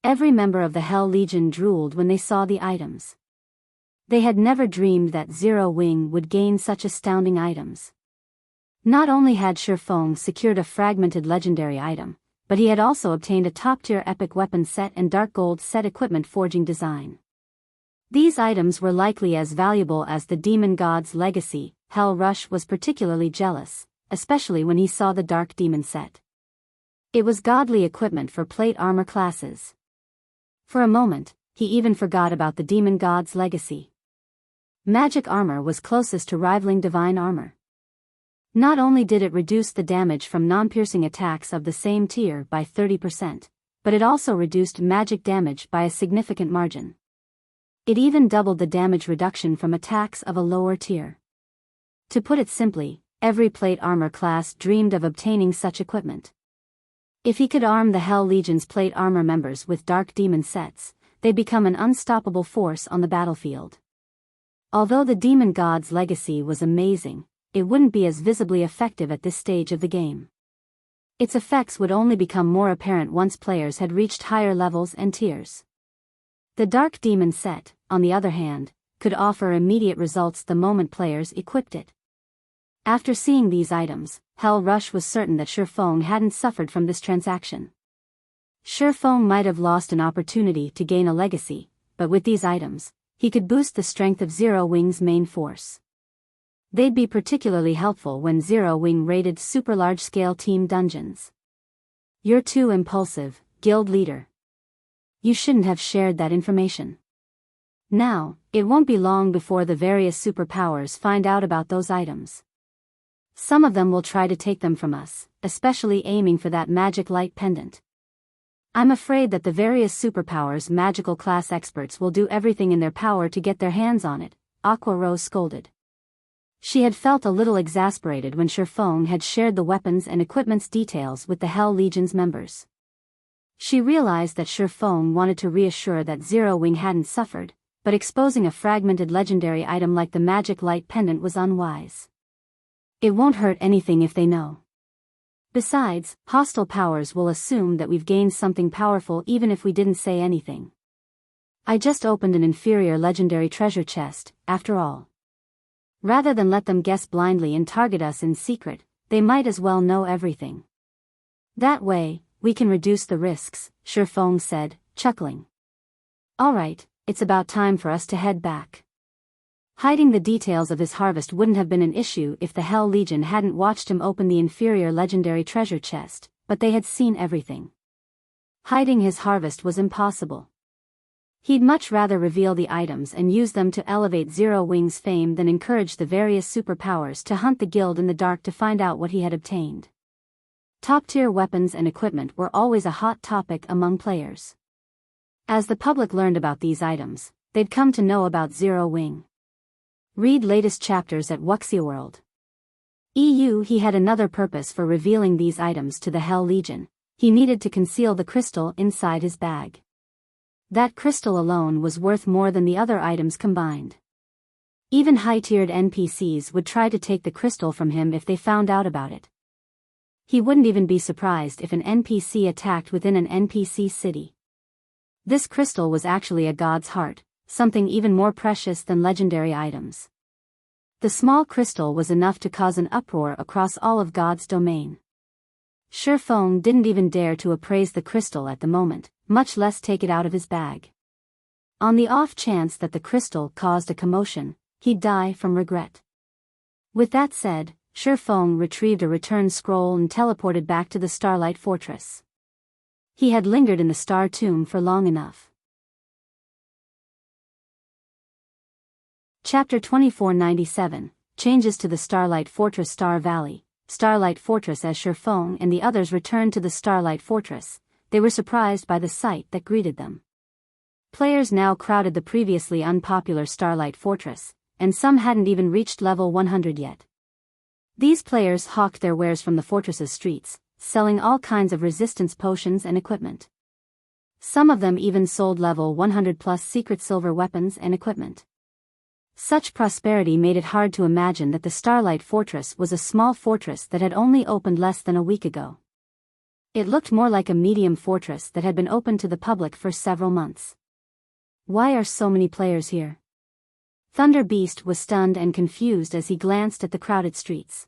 Every member of the Hell Legion drooled when they saw the items. They had never dreamed that Zero Wing would gain such astounding items. Not only had Shifeng secured a fragmented legendary item, but he had also obtained a top-tier epic weapon set and dark gold set equipment forging design. These items were likely as valuable as the demon god's legacy. Hell Rush was particularly jealous, especially when he saw the Dark Demon set. It was godly equipment for plate armor classes. For a moment, he even forgot about the demon god's legacy. Magic armor was closest to rivaling divine armor. Not only did it reduce the damage from non-piercing attacks of the same tier by 30%, but it also reduced magic damage by a significant margin. It even doubled the damage reduction from attacks of a lower tier. To put it simply, every plate armor class dreamed of obtaining such equipment. If he could arm the Hell Legion's plate armor members with Dark Demon sets, they'd become an unstoppable force on the battlefield. Although the demon god's legacy was amazing, it wouldn't be as visibly effective at this stage of the game. Its effects would only become more apparent once players had reached higher levels and tiers. The Dark Demon set, on the other hand, could offer immediate results the moment players equipped it. After seeing these items, Hell Rush was certain that Shifeng hadn't suffered from this transaction. Shifeng might have lost an opportunity to gain a legacy, but with these items, he could boost the strength of Zero Wing's main force. They'd be particularly helpful when Zero Wing raided super large-scale team dungeons. You're too impulsive, guild leader. You shouldn't have shared that information. Now, it won't be long before the various superpowers find out about those items. Some of them will try to take them from us, especially aiming for that magic light pendant. I'm afraid that the various superpowers' magical class experts will do everything in their power to get their hands on it, Aqua Rose scolded. She had felt a little exasperated when Shifeng had shared the weapons and equipment's details with the Hell Legion's members. She realized that Shifeng wanted to reassure that Zero Wing hadn't suffered, but exposing a fragmented legendary item like the magic light pendant was unwise. It won't hurt anything if they know. Besides, hostile powers will assume that we've gained something powerful even if we didn't say anything. I just opened an inferior legendary treasure chest, after all. Rather than let them guess blindly and target us in secret, they might as well know everything. That way, we can reduce the risks, Shifeng said, chuckling. Alright, it's about time for us to head back. Hiding the details of his harvest wouldn't have been an issue if the Hell Legion hadn't watched him open the inferior legendary treasure chest, but they had seen everything. Hiding his harvest was impossible. He'd much rather reveal the items and use them to elevate Zero Wing's fame than encourage the various superpowers to hunt the guild in the dark to find out what he had obtained. Top-tier weapons and equipment were always a hot topic among players. As the public learned about these items, they'd come to know about Zero Wing. Read latest chapters at Wuxia World. He had another purpose for revealing these items to the Hell Legion. He needed to conceal the crystal inside his bag. That crystal alone was worth more than the other items combined. Even high-tiered NPCs would try to take the crystal from him if they found out about it. He wouldn't even be surprised if an NPC attacked within an NPC city. This crystal was actually a god's heart, something even more precious than legendary items. The small crystal was enough to cause an uproar across all of God's domain. Shifeng didn't even dare to appraise the crystal at the moment, much less take it out of his bag. On the off chance that the crystal caused a commotion, he'd die from regret. With that said, Shifeng retrieved a return scroll and teleported back to the Starlight Fortress. He had lingered in the Star Tomb for long enough. Chapter 2497, Changes to the Starlight Fortress. Star Valley, Starlight Fortress. As Shifeng and the others returned to the Starlight Fortress, they were surprised by the sight that greeted them. Players now crowded the previously unpopular Starlight Fortress, and some hadn't even reached level 100 yet. These players hawked their wares from the fortress's streets, selling all kinds of resistance potions and equipment. Some of them even sold level 100 plus secret silver weapons and equipment. Such prosperity made it hard to imagine that the Starlight Fortress was a small fortress that had only opened less than a week ago. It looked more like a medium fortress that had been open to the public for several months. Why are so many players here? Thunder Beast was stunned and confused as he glanced at the crowded streets.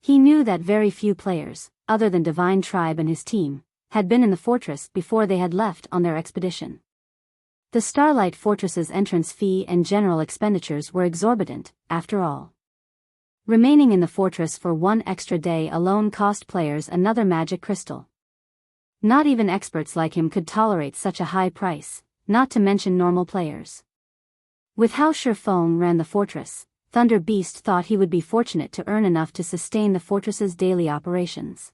He knew that very few players, other than Divine Tribe and his team, had been in the fortress before they had left on their expedition. The Starlight Fortress's entrance fee and general expenditures were exorbitant, after all. Remaining in the fortress for one extra day alone cost players another magic crystal. Not even experts like him could tolerate such a high price, not to mention normal players. With how Shurfeng ran the fortress, Thunder Beast thought he would be fortunate to earn enough to sustain the fortress's daily operations.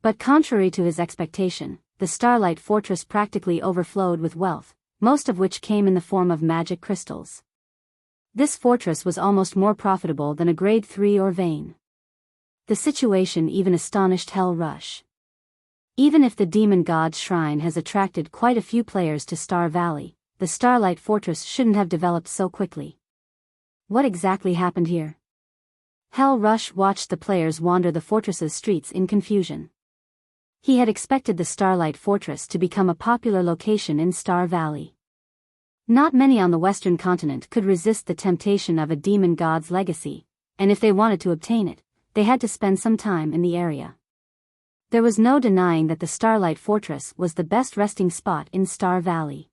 But contrary to his expectation, the Starlight Fortress practically overflowed with wealth, most of which came in the form of magic crystals. This fortress was almost more profitable than a grade 3 or vein. The situation even astonished Hell Rush. Even if the Demon God's Shrine has attracted quite a few players to Star Valley, the Starlight Fortress shouldn't have developed so quickly. What exactly happened here? Hell Rush watched the players wander the fortress's streets in confusion. He had expected the Starlight Fortress to become a popular location in Star Valley. Not many on the Western continent could resist the temptation of a demon god's legacy, and if they wanted to obtain it, they had to spend some time in the area. There was no denying that the Starlight Fortress was the best resting spot in Star Valley.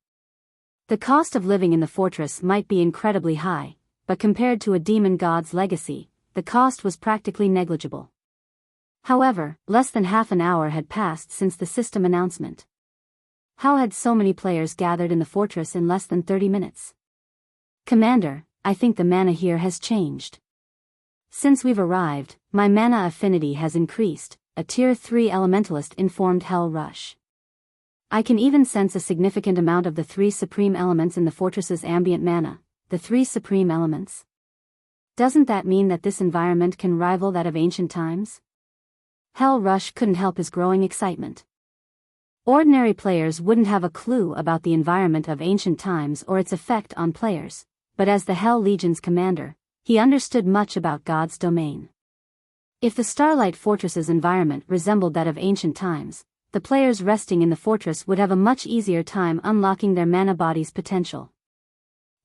The cost of living in the fortress might be incredibly high, but compared to a demon god's legacy, the cost was practically negligible. However, less than half an hour had passed since the system announcement. How had so many players gathered in the fortress in less than 30 minutes? Commander, I think the mana here has changed. Since we've arrived, my mana affinity has increased, a Tier 3 Elementalist informed Hell Rush. I can even sense a significant amount of the 3 supreme elements in the fortress's ambient mana, the 3 supreme elements. Doesn't that mean that this environment can rival that of ancient times? Hell Rush couldn't help his growing excitement. Ordinary players wouldn't have a clue about the environment of ancient times or its effect on players, but as the Hell Legion's commander, he understood much about God's domain. If the Starlight Fortress's environment resembled that of ancient times, the players resting in the fortress would have a much easier time unlocking their mana body's potential.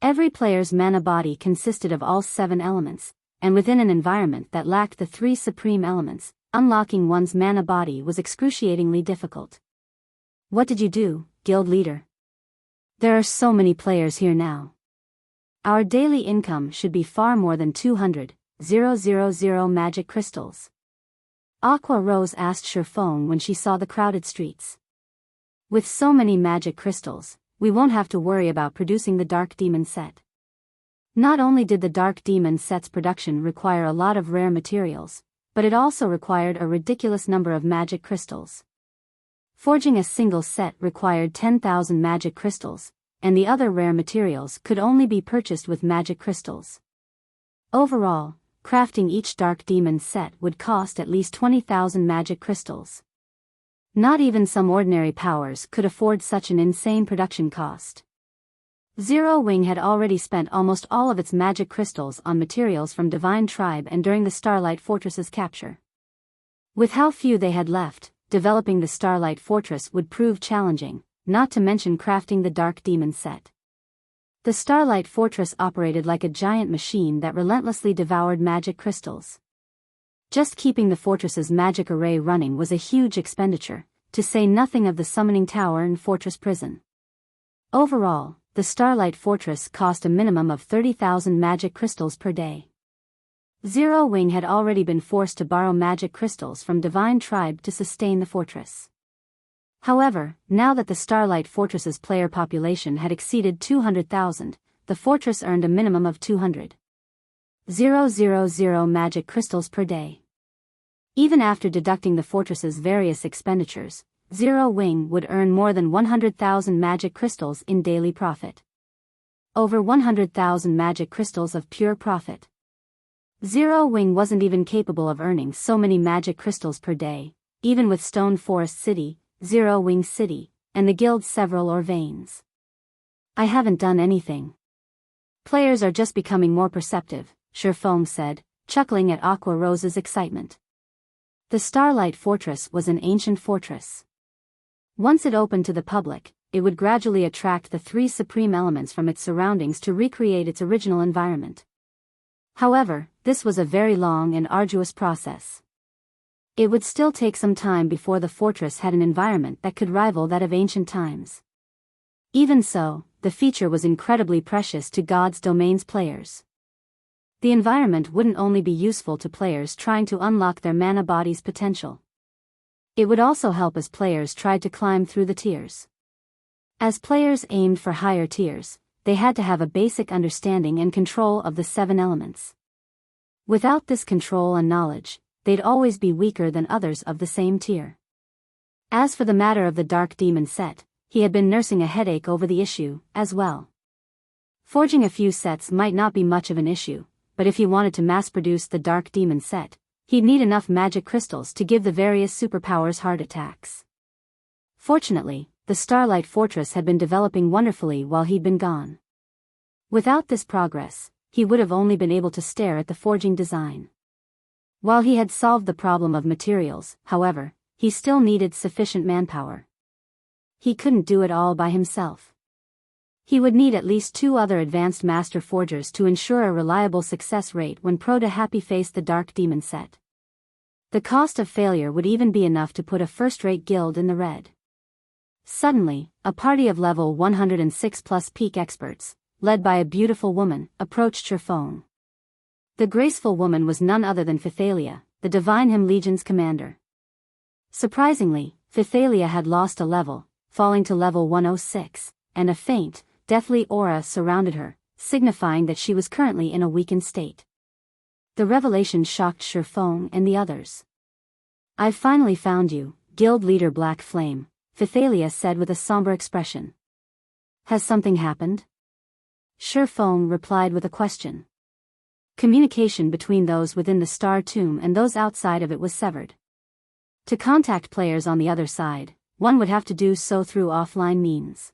Every player's mana body consisted of all 7 elements, and within an environment that lacked the 3 supreme elements, unlocking one's mana body was excruciatingly difficult. What did you do, guild leader? There are so many players here now. Our daily income should be far more than 200,000 magic crystals. Aqua Rose asked Shurfeng when she saw the crowded streets. With so many magic crystals, we won't have to worry about producing the Dark Demon set. Not only did the Dark Demon set's production require a lot of rare materials, but it also required a ridiculous number of magic crystals. Forging a single set required 10,000 magic crystals, and the other rare materials could only be purchased with magic crystals. Overall, crafting each Dark Demon set would cost at least 20,000 magic crystals. Not even some ordinary powers could afford such an insane production cost. Zero Wing had already spent almost all of its magic crystals on materials from Divine Tribe and during the Starlight Fortress's capture. With how few they had left, developing the Starlight Fortress would prove challenging, not to mention crafting the Dark Demon set. The Starlight Fortress operated like a giant machine that relentlessly devoured magic crystals. Just keeping the fortress's magic array running was a huge expenditure, to say nothing of the summoning tower and fortress prison. Overall, the Starlight Fortress cost a minimum of 30,000 magic crystals per day. Zero Wing had already been forced to borrow magic crystals from Divine Tribe to sustain the fortress. However, now that the Starlight Fortress's player population had exceeded 200,000, the fortress earned a minimum of 200,000 magic crystals per day. Even after deducting the fortress's various expenditures, Zero Wing would earn more than 100,000 magic crystals in daily profit. Over 100,000 magic crystals of pure profit. Zero Wing wasn't even capable of earning so many magic crystals per day, even with Stone Forest City, Zero Wing City, and the guild's several veins. I haven't done anything. Players are just becoming more perceptive, Shifeng said, chuckling at Aqua Rose's excitement. The Starlight Fortress was an ancient fortress. Once it opened to the public, it would gradually attract the three supreme elements from its surroundings to recreate its original environment. However, this was a very long and arduous process. It would still take some time before the fortress had an environment that could rival that of ancient times. Even so, the feature was incredibly precious to God's Domain's players. The environment wouldn't only be useful to players trying to unlock their mana body's potential. It would also help as players tried to climb through the tiers. As players aimed for higher tiers, they had to have a basic understanding and control of the 7 elements. Without this control and knowledge, they'd always be weaker than others of the same tier. As for the matter of the Dark Demon set, he had been nursing a headache over the issue, as well. Forging a few sets might not be much of an issue, but if he wanted to mass-produce the Dark Demon set, he'd need enough magic crystals to give the various superpowers heart attacks. Fortunately, the Starlight Fortress had been developing wonderfully while he'd been gone. Without this progress, he would have only been able to stare at the forging design. While he had solved the problem of materials, however, he still needed sufficient manpower. He couldn't do it all by himself. He would need at least 2 other advanced master forgers to ensure a reliable success rate when Happy faced the Dark Demon set. The cost of failure would even be enough to put a first-rate guild in the red. Suddenly, a party of level 106 plus peak experts, led by a beautiful woman, approached Shifeng. The graceful woman was none other than Pythalia, the Divine Hymn Legion's commander. Surprisingly, Pythalia had lost a level, falling to level 106, and a faint, deathly aura surrounded her, signifying that she was currently in a weakened state. The revelation shocked Shifeng and the others. "I've finally found you, Guild Leader Black Flame," Pythalia said with a somber expression. "Has something happened?" Shifeng replied with a question. Communication between those within the Star Tomb and those outside of it was severed. To contact players on the other side, one would have to do so through offline means.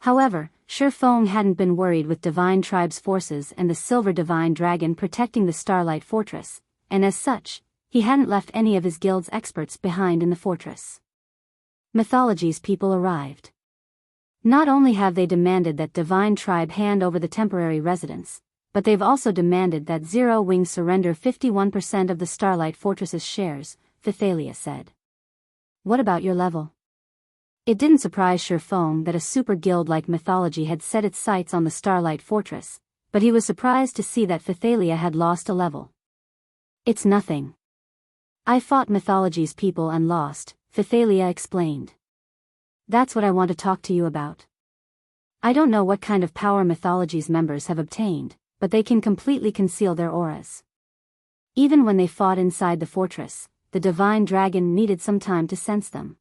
However, Shifeng hadn't been worried with Divine Tribe's forces and the Silver Divine Dragon protecting the Starlight Fortress, and as such, he hadn't left any of his guild's experts behind in the fortress. Mythology's people arrived. Not only have they demanded that Divine Tribe hand over the temporary residence, but they've also demanded that Zero Wing surrender 51% of the Starlight Fortress's shares, Pythalia said. "What about your level?" It didn't surprise Shifeng that a super guild like Mythology had set its sights on the Starlight Fortress, but he was surprised to see that Pythalia had lost a level. "It's nothing. I fought Mythology's people and lost," Pythalia explained. "That's what I want to talk to you about. I don't know what kind of power Mythology's members have obtained, but they can completely conceal their auras. Even when they fought inside the fortress, the Divine Dragon needed some time to sense them.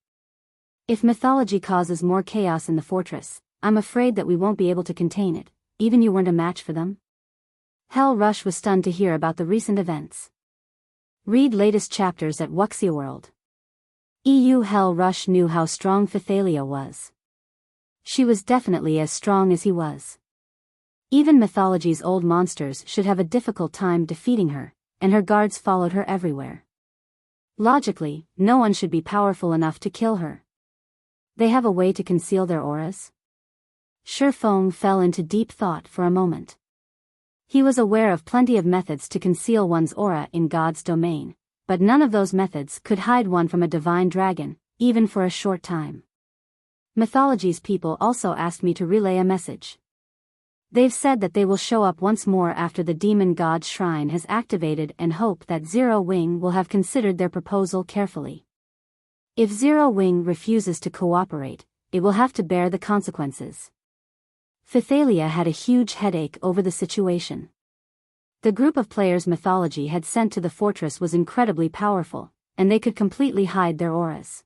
If Mythology causes more chaos in the fortress, I'm afraid that we won't be able to contain it. Even you weren't a match for them?" Hell Rush was stunned to hear about the recent events. Read latest chapters at Wuxia World. Hell Rush knew how strong Pythalia was. She was definitely as strong as he was. Even Mythology's old monsters should have a difficult time defeating her, and her guards followed her everywhere. Logically, no one should be powerful enough to kill her. They have a way to conceal their auras? Shifeng fell into deep thought for a moment. He was aware of plenty of methods to conceal one's aura in God's domain, but none of those methods could hide one from a divine dragon, even for a short time. Mythology's people also asked me to relay a message. They've said that they will show up once more after the demon god's shrine has activated and hope that Zero Wing will have considered their proposal carefully. If Zero Wing refuses to cooperate, it will have to bear the consequences. Pythalia had a huge headache over the situation. The group of players Mythology had sent to the fortress was incredibly powerful, and they could completely hide their auras.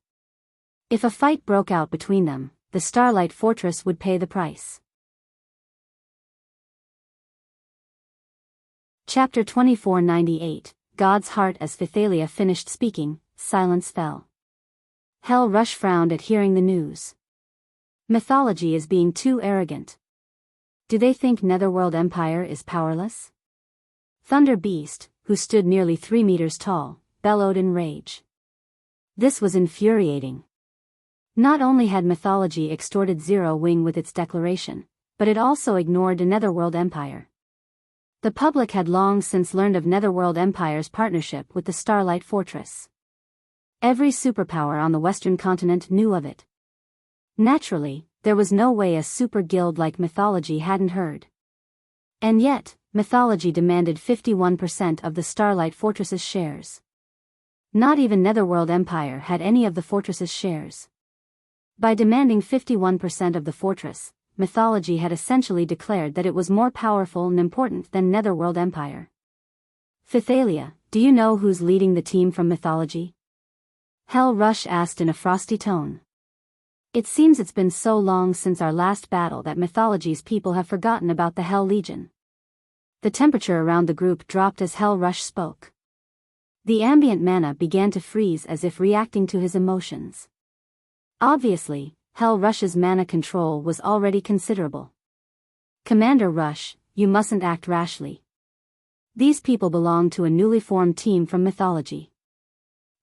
If a fight broke out between them, the Starlight Fortress would pay the price. Chapter 2498, God's Heart. As Pythalia finished speaking, silence fell. Hell Rush frowned at hearing the news. Mythology is being too arrogant. Do they think Netherworld Empire is powerless? Thunder Beast, who stood nearly 3 meters tall, bellowed in rage. This was infuriating. Not only had Mythology extorted Zero Wing with its declaration, but it also ignored a Netherworld Empire. The public had long since learned of Netherworld Empire's partnership with the Starlight Fortress. Every superpower on the Western continent knew of it. Naturally, there was no way a super guild like Mythology hadn't heard. And yet, Mythology demanded 51% of the Starlight Fortress's shares. Not even Netherworld Empire had any of the fortress's shares. By demanding 51% of the fortress, Mythology had essentially declared that it was more powerful and important than Netherworld Empire. Pythalia, do you know who's leading the team from Mythology? Hell Rush asked in a frosty tone. It seems it's been so long since our last battle that Mythology's people have forgotten about the Hell Legion. The temperature around the group dropped as Hell Rush spoke. The ambient mana began to freeze as if reacting to his emotions. Obviously, Hell Rush's mana control was already considerable. Commander Rush, you mustn't act rashly. These people belong to a newly formed team from Mythology.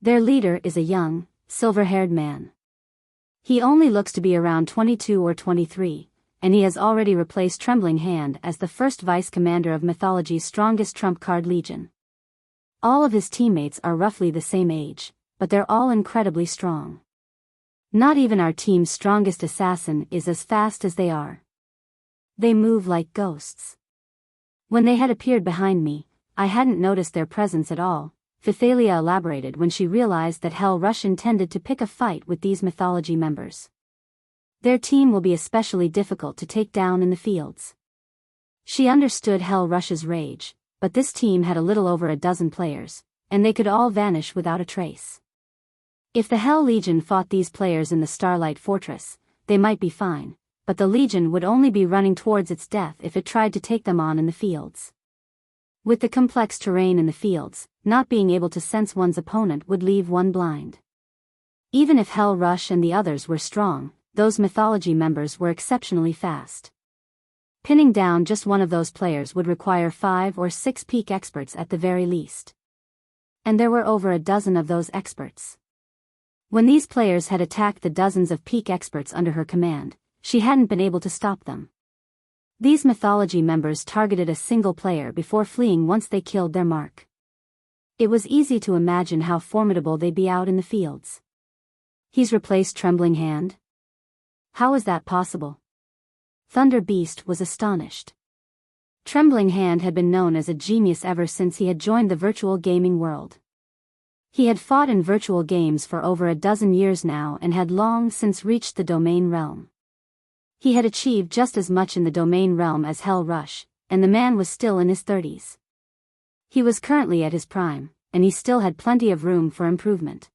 Their leader is a young, silver-haired man. He only looks to be around 22 or 23, and he has already replaced Trembling Hand as the first vice-commander of Mythology's strongest trump card legion. All of his teammates are roughly the same age, but they're all incredibly strong. Not even our team's strongest assassin is as fast as they are. They move like ghosts. When they had appeared behind me, I hadn't noticed their presence at all, Pythalia elaborated when she realized that Hell Rush intended to pick a fight with these Mythology members. Their team will be especially difficult to take down in the fields. She understood Hell Rush's rage, but this team had a little over a dozen players, and they could all vanish without a trace. If the Hell Legion fought these players in the Starlight Fortress, they might be fine, but the Legion would only be running towards its death if it tried to take them on in the fields. With the complex terrain in the fields, not being able to sense one's opponent would leave one blind. Even if Hell Rush and the others were strong, those Mythology members were exceptionally fast. Pinning down just one of those players would require 5 or 6 peak experts at the very least. And there were over a dozen of those experts. When these players had attacked the dozens of peak experts under her command, she hadn't been able to stop them. These Mythology members targeted a single player before fleeing once they killed their mark. It was easy to imagine how formidable they'd be out in the fields. He's replaced Trembling Hand? How is that possible? Thunder Beast was astonished. Trembling Hand had been known as a genius ever since he had joined the virtual gaming world. He had fought in virtual games for over a dozen years now and had long since reached the domain realm. He had achieved just as much in the domain realm as Hell Rush, and the man was still in his 30s. He was currently at his prime, and he still had plenty of room for improvement.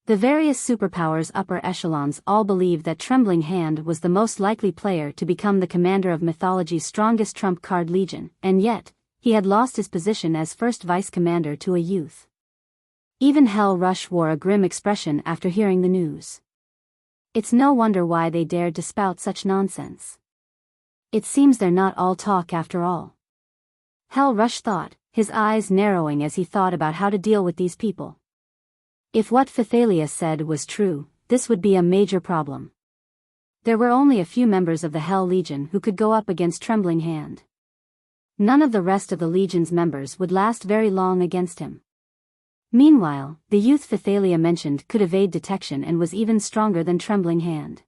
The various superpowers upper echelons all believed that Trembling Hand was the most likely player to become the commander of Mythology's strongest trump card legion, and yet, he had lost his position as first vice-commander to a youth. Even Hell Rush wore a grim expression after hearing the news. It's no wonder why they dared to spout such nonsense. It seems they're not all talk after all. Hell Rush thought, his eyes narrowing as he thought about how to deal with these people. If what Pythalia said was true, this would be a major problem. There were only a few members of the Hell Legion who could go up against Trembling Hand. None of the rest of the Legion's members would last very long against him. Meanwhile, the youth Pythalia mentioned could evade detection and was even stronger than Trembling Hand.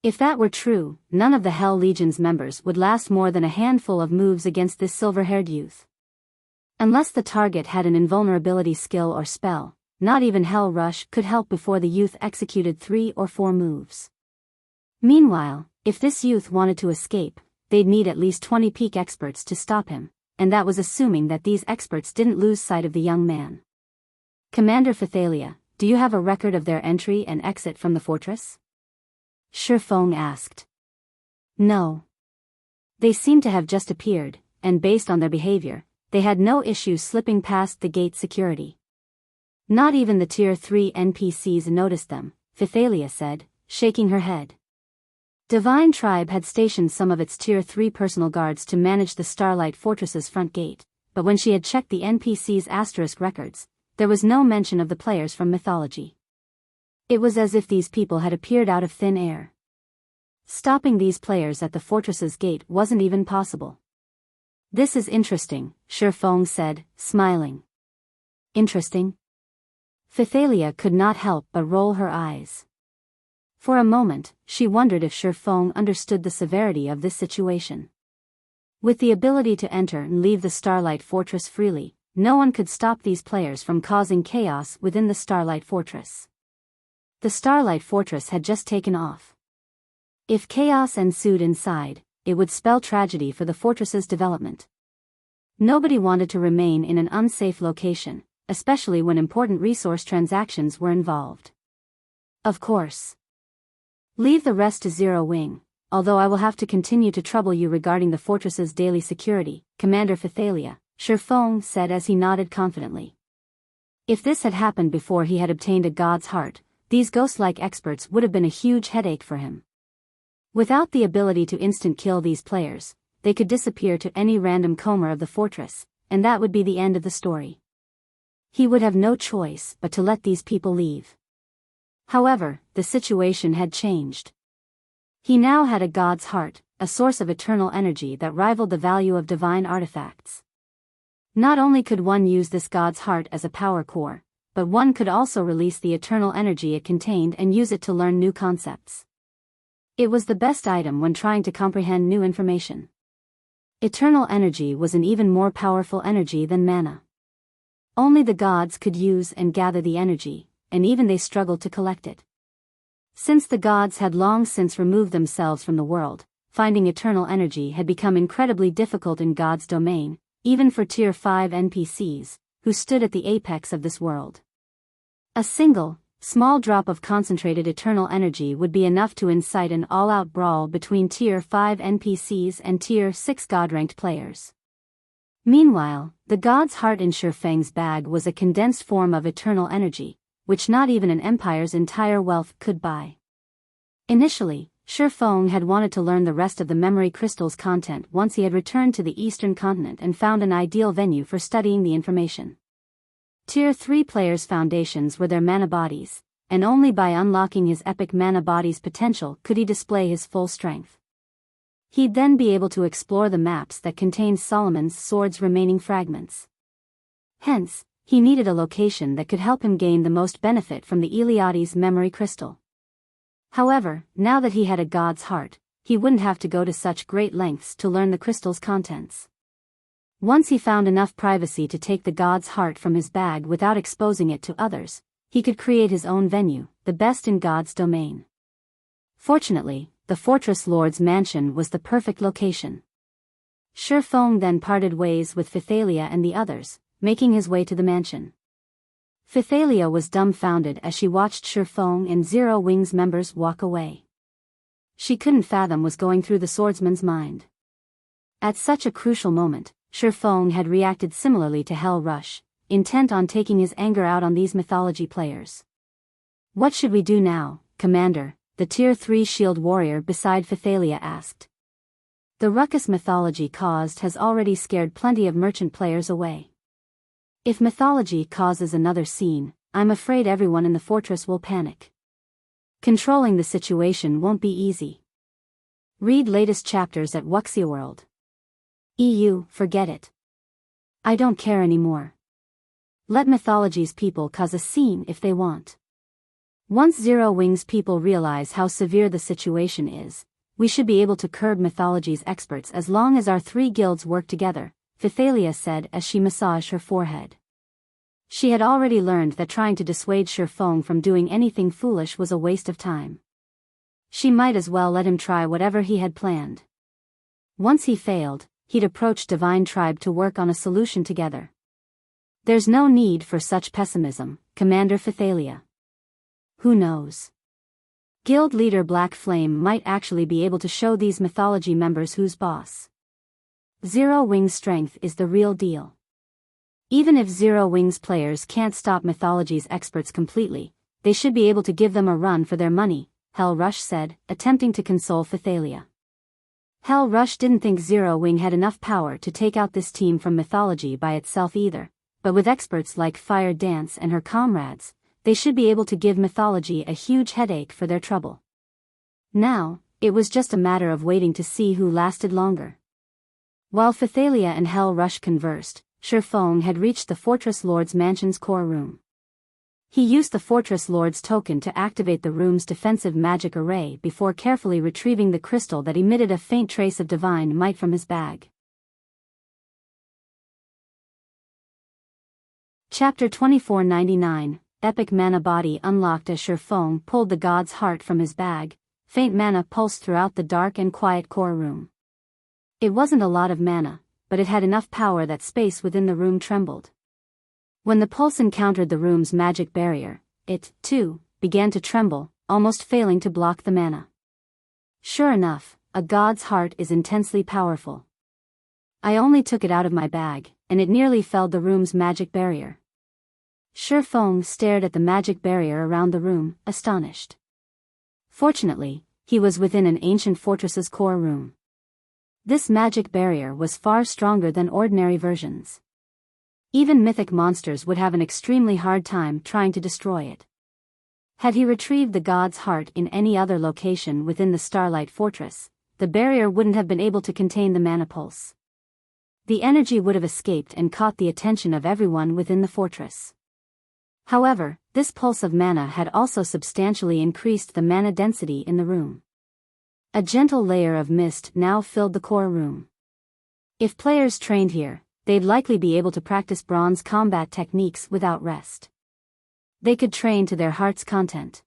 If that were true, none of the Hell Legion's members would last more than a handful of moves against this silver-haired youth. Unless the target had an invulnerability skill or spell, not even Hell Rush could help before the youth executed 3 or 4 moves. Meanwhile, if this youth wanted to escape, they'd need at least 20 peak experts to stop him, and that was assuming that these experts didn't lose sight of the young man. Commander Pythalia, do you have a record of their entry and exit from the fortress? Shi Feng asked. No. They seem to have just appeared, and based on their behavior, they had no issue slipping past the gate security. Not even the Tier 3 NPCs noticed them, Pythalia said, shaking her head. Divine Tribe had stationed some of its Tier 3 personal guards to manage the Starlight Fortress's front gate, but when she had checked the NPC's asterisk records, there was no mention of the players from Mythology. It was as if these people had appeared out of thin air. Stopping these players at the fortress's gate wasn't even possible. This is interesting, Shi Feng said, smiling. Interesting? Pythalia could not help but roll her eyes. For a moment, she wondered if Shi Feng understood the severity of this situation. With the ability to enter and leave the Starlight Fortress freely, no one could stop these players from causing chaos within the Starlight Fortress. The Starlight Fortress had just taken off. If chaos ensued inside, it would spell tragedy for the fortress's development. Nobody wanted to remain in an unsafe location, especially when important resource transactions were involved. Of course. Leave the rest to Zero Wing, although I will have to continue to trouble you regarding the fortress's daily security, Commander Pythalia, Shi Feng said as he nodded confidently. If this had happened before he had obtained a god's heart, these ghost-like experts would have been a huge headache for him. Without the ability to instant kill these players, they could disappear to any random comer of the fortress, and that would be the end of the story. He would have no choice but to let these people leave. However, the situation had changed. He now had a god's heart, a source of eternal energy that rivaled the value of divine artifacts. Not only could one use this god's heart as a power core, but one could also release the eternal energy it contained and use it to learn new concepts. It was the best item when trying to comprehend new information. Eternal energy was an even more powerful energy than mana. Only the gods could use and gather the energy, and even they struggled to collect it. Since the gods had long since removed themselves from the world, finding eternal energy had become incredibly difficult in God's domain, even for Tier 5 NPCs, who stood at the apex of this world. A single, small drop of concentrated eternal energy would be enough to incite an all-out brawl between Tier 5 NPCs and Tier 6 God-ranked players. Meanwhile, the god's heart in Shi Feng's bag was a condensed form of eternal energy, which not even an empire's entire wealth could buy. Initially, Shi Feng had wanted to learn the rest of the memory crystal's content once he had returned to the eastern continent and found an ideal venue for studying the information. Tier 3 players' foundations were their mana bodies, and only by unlocking his epic mana body's potential could he display his full strength. He'd then be able to explore the maps that contained Solomon's sword's remaining fragments. Hence, he needed a location that could help him gain the most benefit from the Eliade's memory crystal. However, now that he had a god's heart, he wouldn't have to go to such great lengths to learn the crystal's contents. Once he found enough privacy to take the god's heart from his bag without exposing it to others, he could create his own venue, the best in God's domain. Fortunately, the Fortress Lord's mansion was the perfect location. Shi Feng then parted ways with Pythalia and the others, making his way to the mansion. Pythalia was dumbfounded as she watched Shi Feng and Zero Wing's members walk away. She couldn't fathom what was going through the swordsman's mind. At such a crucial moment, Shi Feng had reacted similarly to Hell Rush, intent on taking his anger out on these mythology players. What should we do now, Commander? The Tier 3 shield warrior beside Pythalia asked. The ruckus mythology caused has already scared plenty of merchant players away. If mythology causes another scene, I'm afraid everyone in the fortress will panic. Controlling the situation won't be easy. Read latest chapters at Wuxia World. EU, forget it. I don't care anymore. Let mythology's people cause a scene if they want. Once Zero Wing's people realize how severe the situation is, we should be able to curb mythology's experts as long as our 3 guilds work together, Pythalia said as she massaged her forehead. She had already learned that trying to dissuade Shi Feng from doing anything foolish was a waste of time. She might as well let him try whatever he had planned. Once he failed, he'd approach Divine Tribe to work on a solution together. There's no need for such pessimism, Commander Pythalia. Who knows? Guild leader Black Flame might actually be able to show these Mythology members who's boss. Zero Wing's strength is the real deal. Even if Zero Wing's players can't stop Mythology's experts completely, they should be able to give them a run for their money, Hell Rush said, attempting to console Phythalia. Hell Rush didn't think Zero Wing had enough power to take out this team from Mythology by itself either, but with experts like Fire Dance and her comrades, they should be able to give Mythology a huge headache for their trouble. Now, it was just a matter of waiting to see who lasted longer. While Phythalia and Hell Rush conversed, Shifeng had reached the Fortress Lord's mansion's core room. He used the Fortress Lord's token to activate the room's defensive magic array before carefully retrieving the crystal that emitted a faint trace of divine might from his bag. Chapter 2499, Epic Mana Body unlocked as Shifeng pulled the god's heart from his bag. Faint mana pulsed throughout the dark and quiet core room. It wasn't a lot of mana, but it had enough power that space within the room trembled. When the pulse encountered the room's magic barrier, it, too, began to tremble, almost failing to block the mana. Sure enough, a god's heart is intensely powerful. I only took it out of my bag, and it nearly felled the room's magic barrier. Shifeng stared at the magic barrier around the room, astonished. Fortunately, he was within an ancient fortress's core room. This magic barrier was far stronger than ordinary versions. Even mythic monsters would have an extremely hard time trying to destroy it. Had he retrieved the god's heart in any other location within the Starlight Fortress, the barrier wouldn't have been able to contain the mana pulse. The energy would have escaped and caught the attention of everyone within the fortress. However, this pulse of mana had also substantially increased the mana density in the room. A gentle layer of mist now filled the core room. If players trained here, they'd likely be able to practice bronze combat techniques without rest. They could train to their heart's content.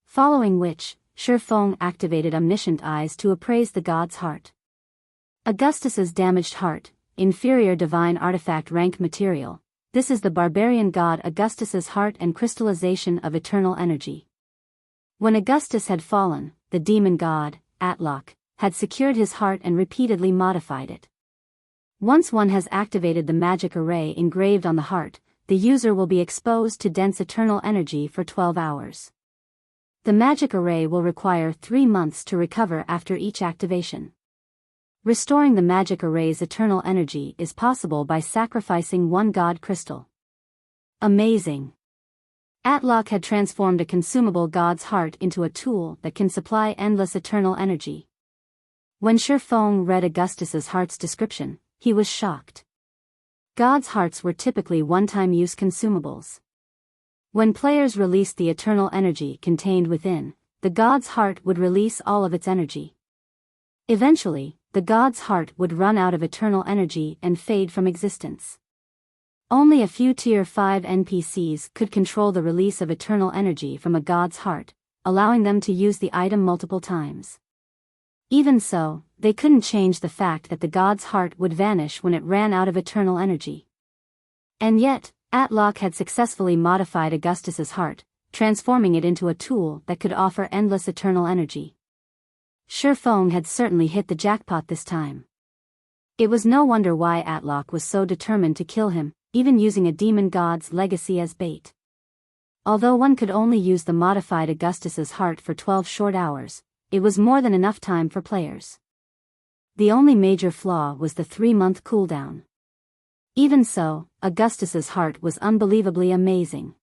Following which, Shifeng activated omniscient eyes to appraise the god's heart. Augustus's damaged heart, inferior divine artifact rank material. This is the barbarian god Augustus's heart and crystallization of eternal energy. When Augustus had fallen, the demon god, Atlok, had secured his heart and repeatedly modified it. Once one has activated the magic array engraved on the heart, the user will be exposed to dense eternal energy for 12 hours. The magic array will require 3 months to recover after each activation. Restoring the magic array's eternal energy is possible by sacrificing one god crystal. Amazing! Atlok had transformed a consumable god's heart into a tool that can supply endless eternal energy. When Shifeng read Augustus's heart's description, he was shocked. God's hearts were typically one-time use consumables. When players released the eternal energy contained within, the god's heart would release all of its energy. Eventually, the god's heart would run out of eternal energy and fade from existence. Only a few Tier 5 NPCs could control the release of eternal energy from a god's heart, allowing them to use the item multiple times. Even so, they couldn't change the fact that the god's heart would vanish when it ran out of eternal energy. And yet, Atlok had successfully modified Augustus's heart, transforming it into a tool that could offer endless eternal energy. Shifeng had certainly hit the jackpot this time. It was no wonder why Atlok was so determined to kill him, even using a demon god's legacy as bait. Although one could only use the modified Augustus's heart for 12 short hours, it was more than enough time for players. The only major flaw was the 3-month cooldown. Even so, Augustus's heart was unbelievably amazing.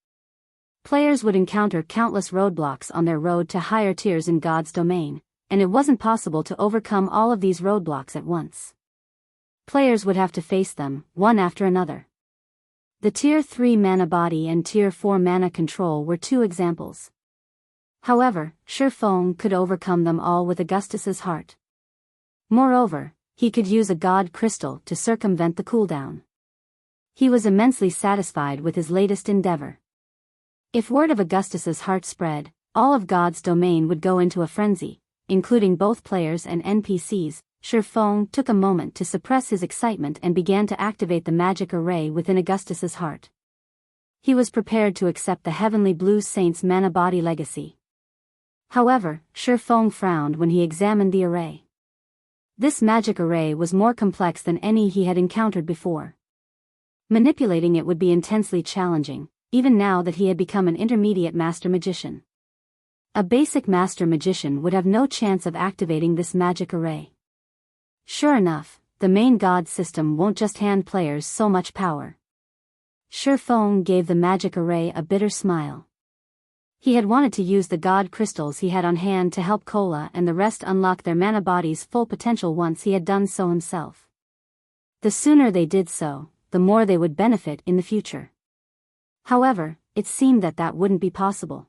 Players would encounter countless roadblocks on their road to higher tiers in God's domain, and it wasn't possible to overcome all of these roadblocks at once. Players would have to face them, one after another. The Tier 3 mana body and Tier 4 mana control were 2 examples. However, Shifeng could overcome them all with Augustus's heart. Moreover, he could use a god crystal to circumvent the cooldown. He was immensely satisfied with his latest endeavor. If word of Augustus's heart spread, all of God's domain would go into a frenzy, including both players and NPCs. Shifeng took a moment to suppress his excitement and began to activate the magic array within Augustus's heart. He was prepared to accept the Heavenly Blue Saint's mana body legacy. However, Shifeng frowned when he examined the array. This magic array was more complex than any he had encountered before. Manipulating it would be intensely challenging, even now that he had become an intermediate master magician. A basic master magician would have no chance of activating this magic array. Sure enough, the main god system won't just hand players so much power. Shifeng gave the magic array a bitter smile. He had wanted to use the god crystals he had on hand to help Kola and the rest unlock their mana body's full potential once he had done so himself. The sooner they did so, the more they would benefit in the future. However, it seemed that wouldn't be possible.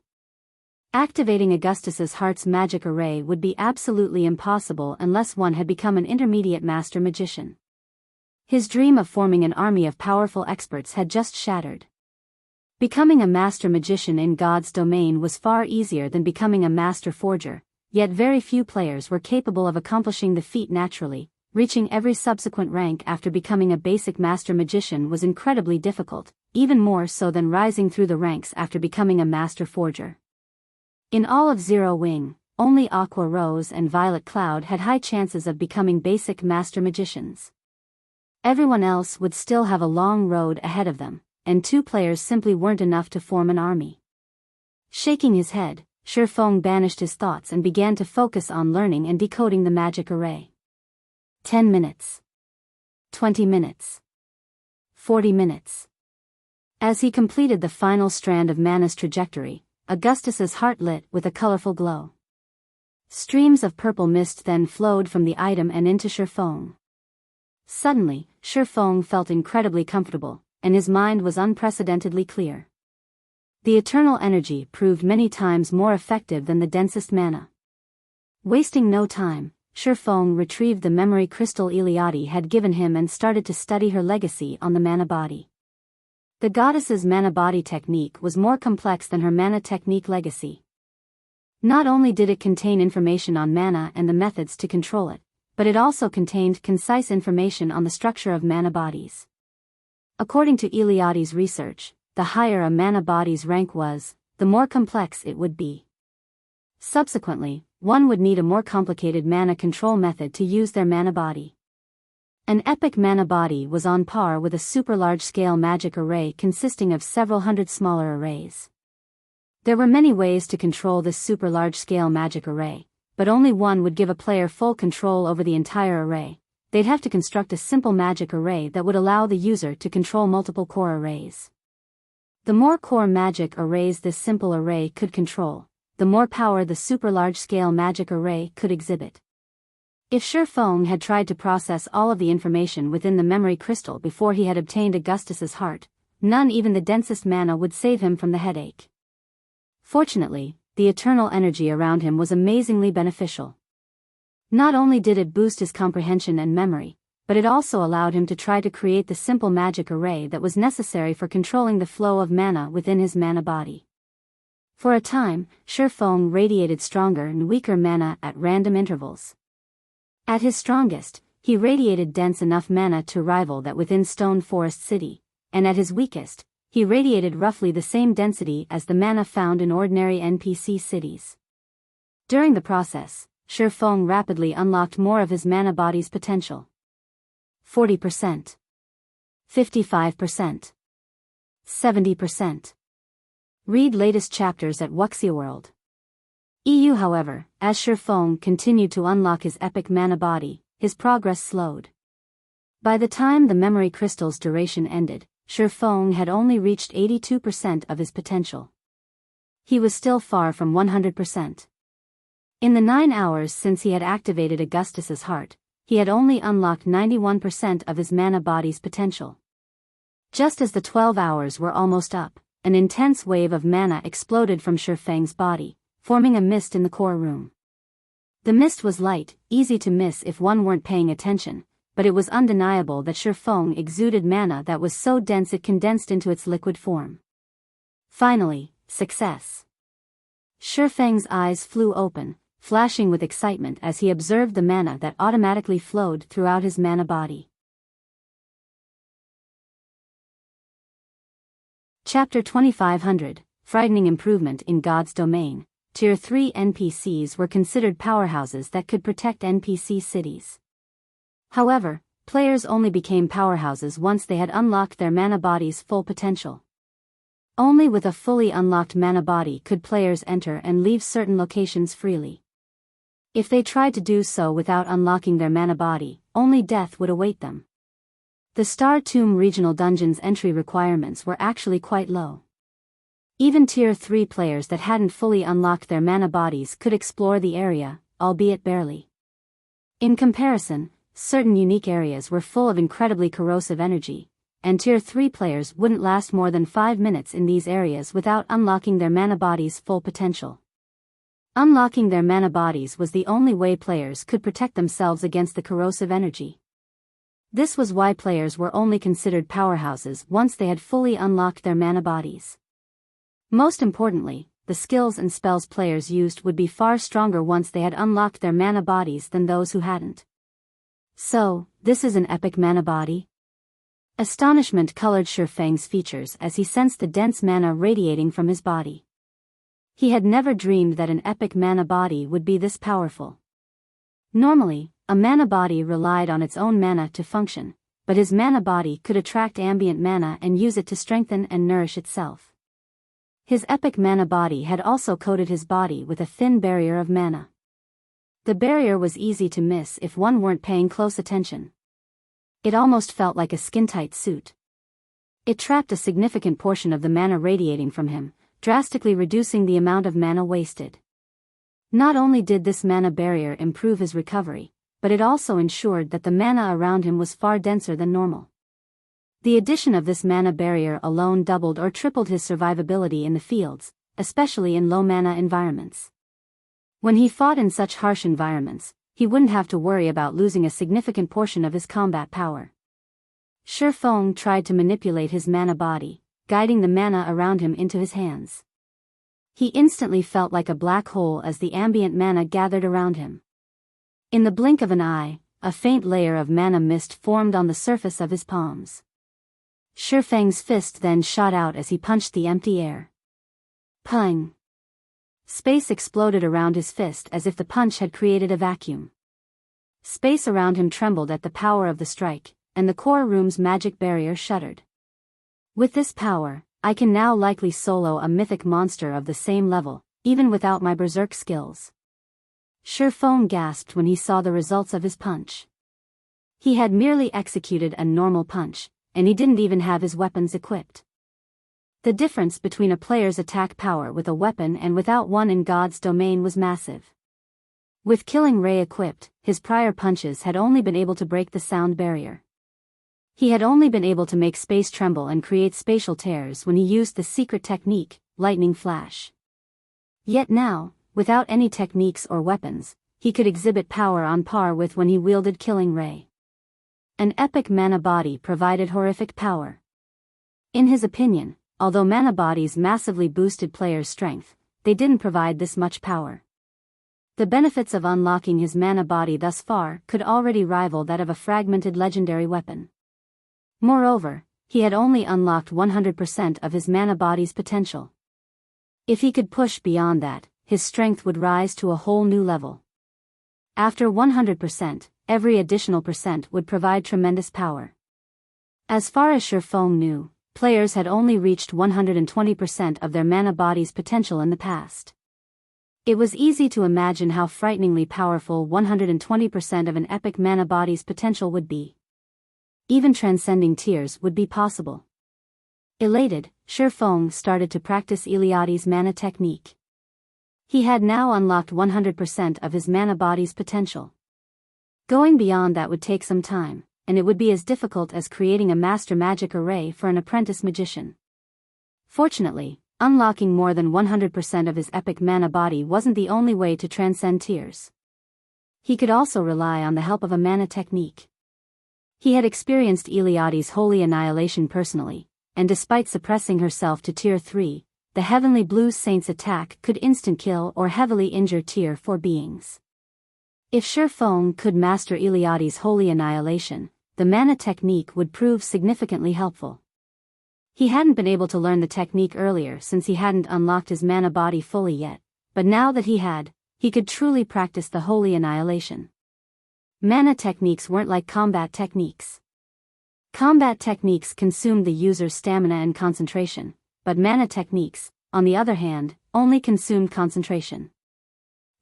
Activating Augustus's heart's magic array would be absolutely impossible unless one had become an intermediate master magician. His dream of forming an army of powerful experts had just shattered. Becoming a master magician in God's domain was far easier than becoming a master forger, yet very few players were capable of accomplishing the feat naturally. Reaching every subsequent rank after becoming a basic master magician was incredibly difficult, even more so than rising through the ranks after becoming a master forger. In all of Zero Wing, only Aqua Rose and Violet Cloud had high chances of becoming basic master magicians. Everyone else would still have a long road ahead of them, and 2 players simply weren't enough to form an army. Shaking his head, Shifeng banished his thoughts and began to focus on learning and decoding the magic array. 10 minutes. 20 minutes. 40 minutes. As he completed the final strand of mana's trajectory, Augustus's heart lit with a colorful glow. Streams of purple mist then flowed from the item and into Shifeng. Suddenly, Shifeng felt incredibly comfortable, and his mind was unprecedentedly clear. The eternal energy proved many times more effective than the densest mana. Wasting no time, Shifeng retrieved the memory crystal Eliade had given him and started to study her legacy on the mana body. The goddess's mana body technique was more complex than her mana technique legacy. Not only did it contain information on mana and the methods to control it, but it also contained concise information on the structure of mana bodies. According to Eliade's research, the higher a mana body's rank was, the more complex it would be. Subsequently, one would need a more complicated mana control method to use their mana body. An epic mana body was on par with a super large-scale magic array consisting of several hundred smaller arrays. There were many ways to control this super large-scale magic array, but only one would give a player full control over the entire array. They'd have to construct a simple magic array that would allow the user to control multiple core arrays. The more core magic arrays this simple array could control, the more power the super large-scale magic array could exhibit. If Shifeng had tried to process all of the information within the memory crystal before he had obtained Augustus's heart, none, even the densest mana, would save him from the headache. Fortunately, the eternal energy around him was amazingly beneficial. Not only did it boost his comprehension and memory, but it also allowed him to try to create the simple magic array that was necessary for controlling the flow of mana within his mana body. For a time, Shifeng radiated stronger and weaker mana at random intervals. At his strongest, he radiated dense enough mana to rival that within Stone Forest City, and at his weakest, he radiated roughly the same density as the mana found in ordinary NPC cities. During the process, Shifeng rapidly unlocked more of his mana body's potential. 40%. 55%. 70%. Read latest chapters at Wuxia World. EU. However, as Shifeng continued to unlock his epic mana body, his progress slowed. By the time the memory crystal's duration ended, Shifeng had only reached 82% of his potential. He was still far from 100%. In the 9 hours since he had activated Augustus's heart, he had only unlocked 91% of his mana body's potential. Just as the 12 hours were almost up, an intense wave of mana exploded from Shifeng's body, forming a mist in the core room. The mist was light, easy to miss if one weren't paying attention, but it was undeniable that Shifeng exuded mana that was so dense it condensed into its liquid form. Finally, success. Shifeng's eyes flew open, flashing with excitement as he observed the mana that automatically flowed throughout his mana body. Chapter 2500, Frightening Improvement in God's Domain. Tier 3 NPCs were considered powerhouses that could protect NPC cities. However, players only became powerhouses once they had unlocked their mana body's full potential. Only with a fully unlocked mana body could players enter and leave certain locations freely. If they tried to do so without unlocking their mana body, only death would await them. The Star Tomb regional dungeon's entry requirements were actually quite low. Even Tier 3 players that hadn't fully unlocked their mana bodies could explore the area, albeit barely. In comparison, certain unique areas were full of incredibly corrosive energy, and Tier 3 players wouldn't last more than 5 minutes in these areas without unlocking their mana body's full potential. Unlocking their mana bodies was the only way players could protect themselves against the corrosive energy. This was why players were only considered powerhouses once they had fully unlocked their mana bodies. Most importantly, the skills and spells players used would be far stronger once they had unlocked their mana bodies than those who hadn't. So, this is an epic mana body? Astonishment colored Shifeng's features as he sensed the dense mana radiating from his body. He had never dreamed that an epic mana body would be this powerful. Normally, a mana body relied on its own mana to function, but his mana body could attract ambient mana and use it to strengthen and nourish itself. His epic mana body had also coated his body with a thin barrier of mana. The barrier was easy to miss if one weren't paying close attention. It almost felt like a skin-tight suit. It trapped a significant portion of the mana radiating from him, drastically reducing the amount of mana wasted. Not only did this mana barrier improve his recovery, but it also ensured that the mana around him was far denser than normal. The addition of this mana barrier alone doubled or tripled his survivability in the fields, especially in low mana environments. When he fought in such harsh environments, he wouldn't have to worry about losing a significant portion of his combat power. Shifeng tried to manipulate his mana body, guiding the mana around him into his hands. He instantly felt like a black hole as the ambient mana gathered around him. In the blink of an eye, a faint layer of mana mist formed on the surface of his palms. Shifeng's fist then shot out as he punched the empty air. Pung! Space exploded around his fist as if the punch had created a vacuum. Space around him trembled at the power of the strike, and the core room's magic barrier shuddered. With this power, I can now likely solo a mythic monster of the same level, even without my berserk skills. Shifeng gasped when he saw the results of his punch. He had merely executed a normal punch, and he didn't even have his weapons equipped. The difference between a player's attack power with a weapon and without one in God's domain was massive. With Killing Ray equipped, his prior punches had only been able to break the sound barrier. He had only been able to make space tremble and create spatial tears when he used the secret technique, Lightning Flash. Yet now, without any techniques or weapons, he could exhibit power on par with when he wielded Killing Ray. An epic mana body provided horrific power. In his opinion, although mana bodies massively boosted players' strength, they didn't provide this much power. The benefits of unlocking his mana body thus far could already rival that of a fragmented legendary weapon. Moreover, he had only unlocked 100% of his mana body's potential. If he could push beyond that, his strength would rise to a whole new level. After 100%, every additional percent would provide tremendous power. As far as Shifeng knew, players had only reached 120% of their mana body's potential in the past. It was easy to imagine how frighteningly powerful 120% of an epic mana body's potential would be. Even transcending tiers would be possible. Elated, Shifeng started to practice Eliade's mana technique. He had now unlocked 100% of his mana body's potential. Going beyond that would take some time, and it would be as difficult as creating a master magic array for an apprentice magician. Fortunately, unlocking more than 100% of his epic mana body wasn't the only way to transcend tiers. He could also rely on the help of a mana technique. He had experienced Eliade's holy annihilation personally, and despite suppressing herself to Tier 3, the Heavenly Blue Saint's attack could instant-kill or heavily injure Tier 4 beings. If Shifeng could master Eliade's holy annihilation, the mana technique would prove significantly helpful. He hadn't been able to learn the technique earlier since he hadn't unlocked his mana body fully yet, but now that he had, he could truly practice the holy annihilation. Mana techniques weren't like combat techniques. Combat techniques consumed the user's stamina and concentration, but mana techniques, on the other hand, only consumed concentration.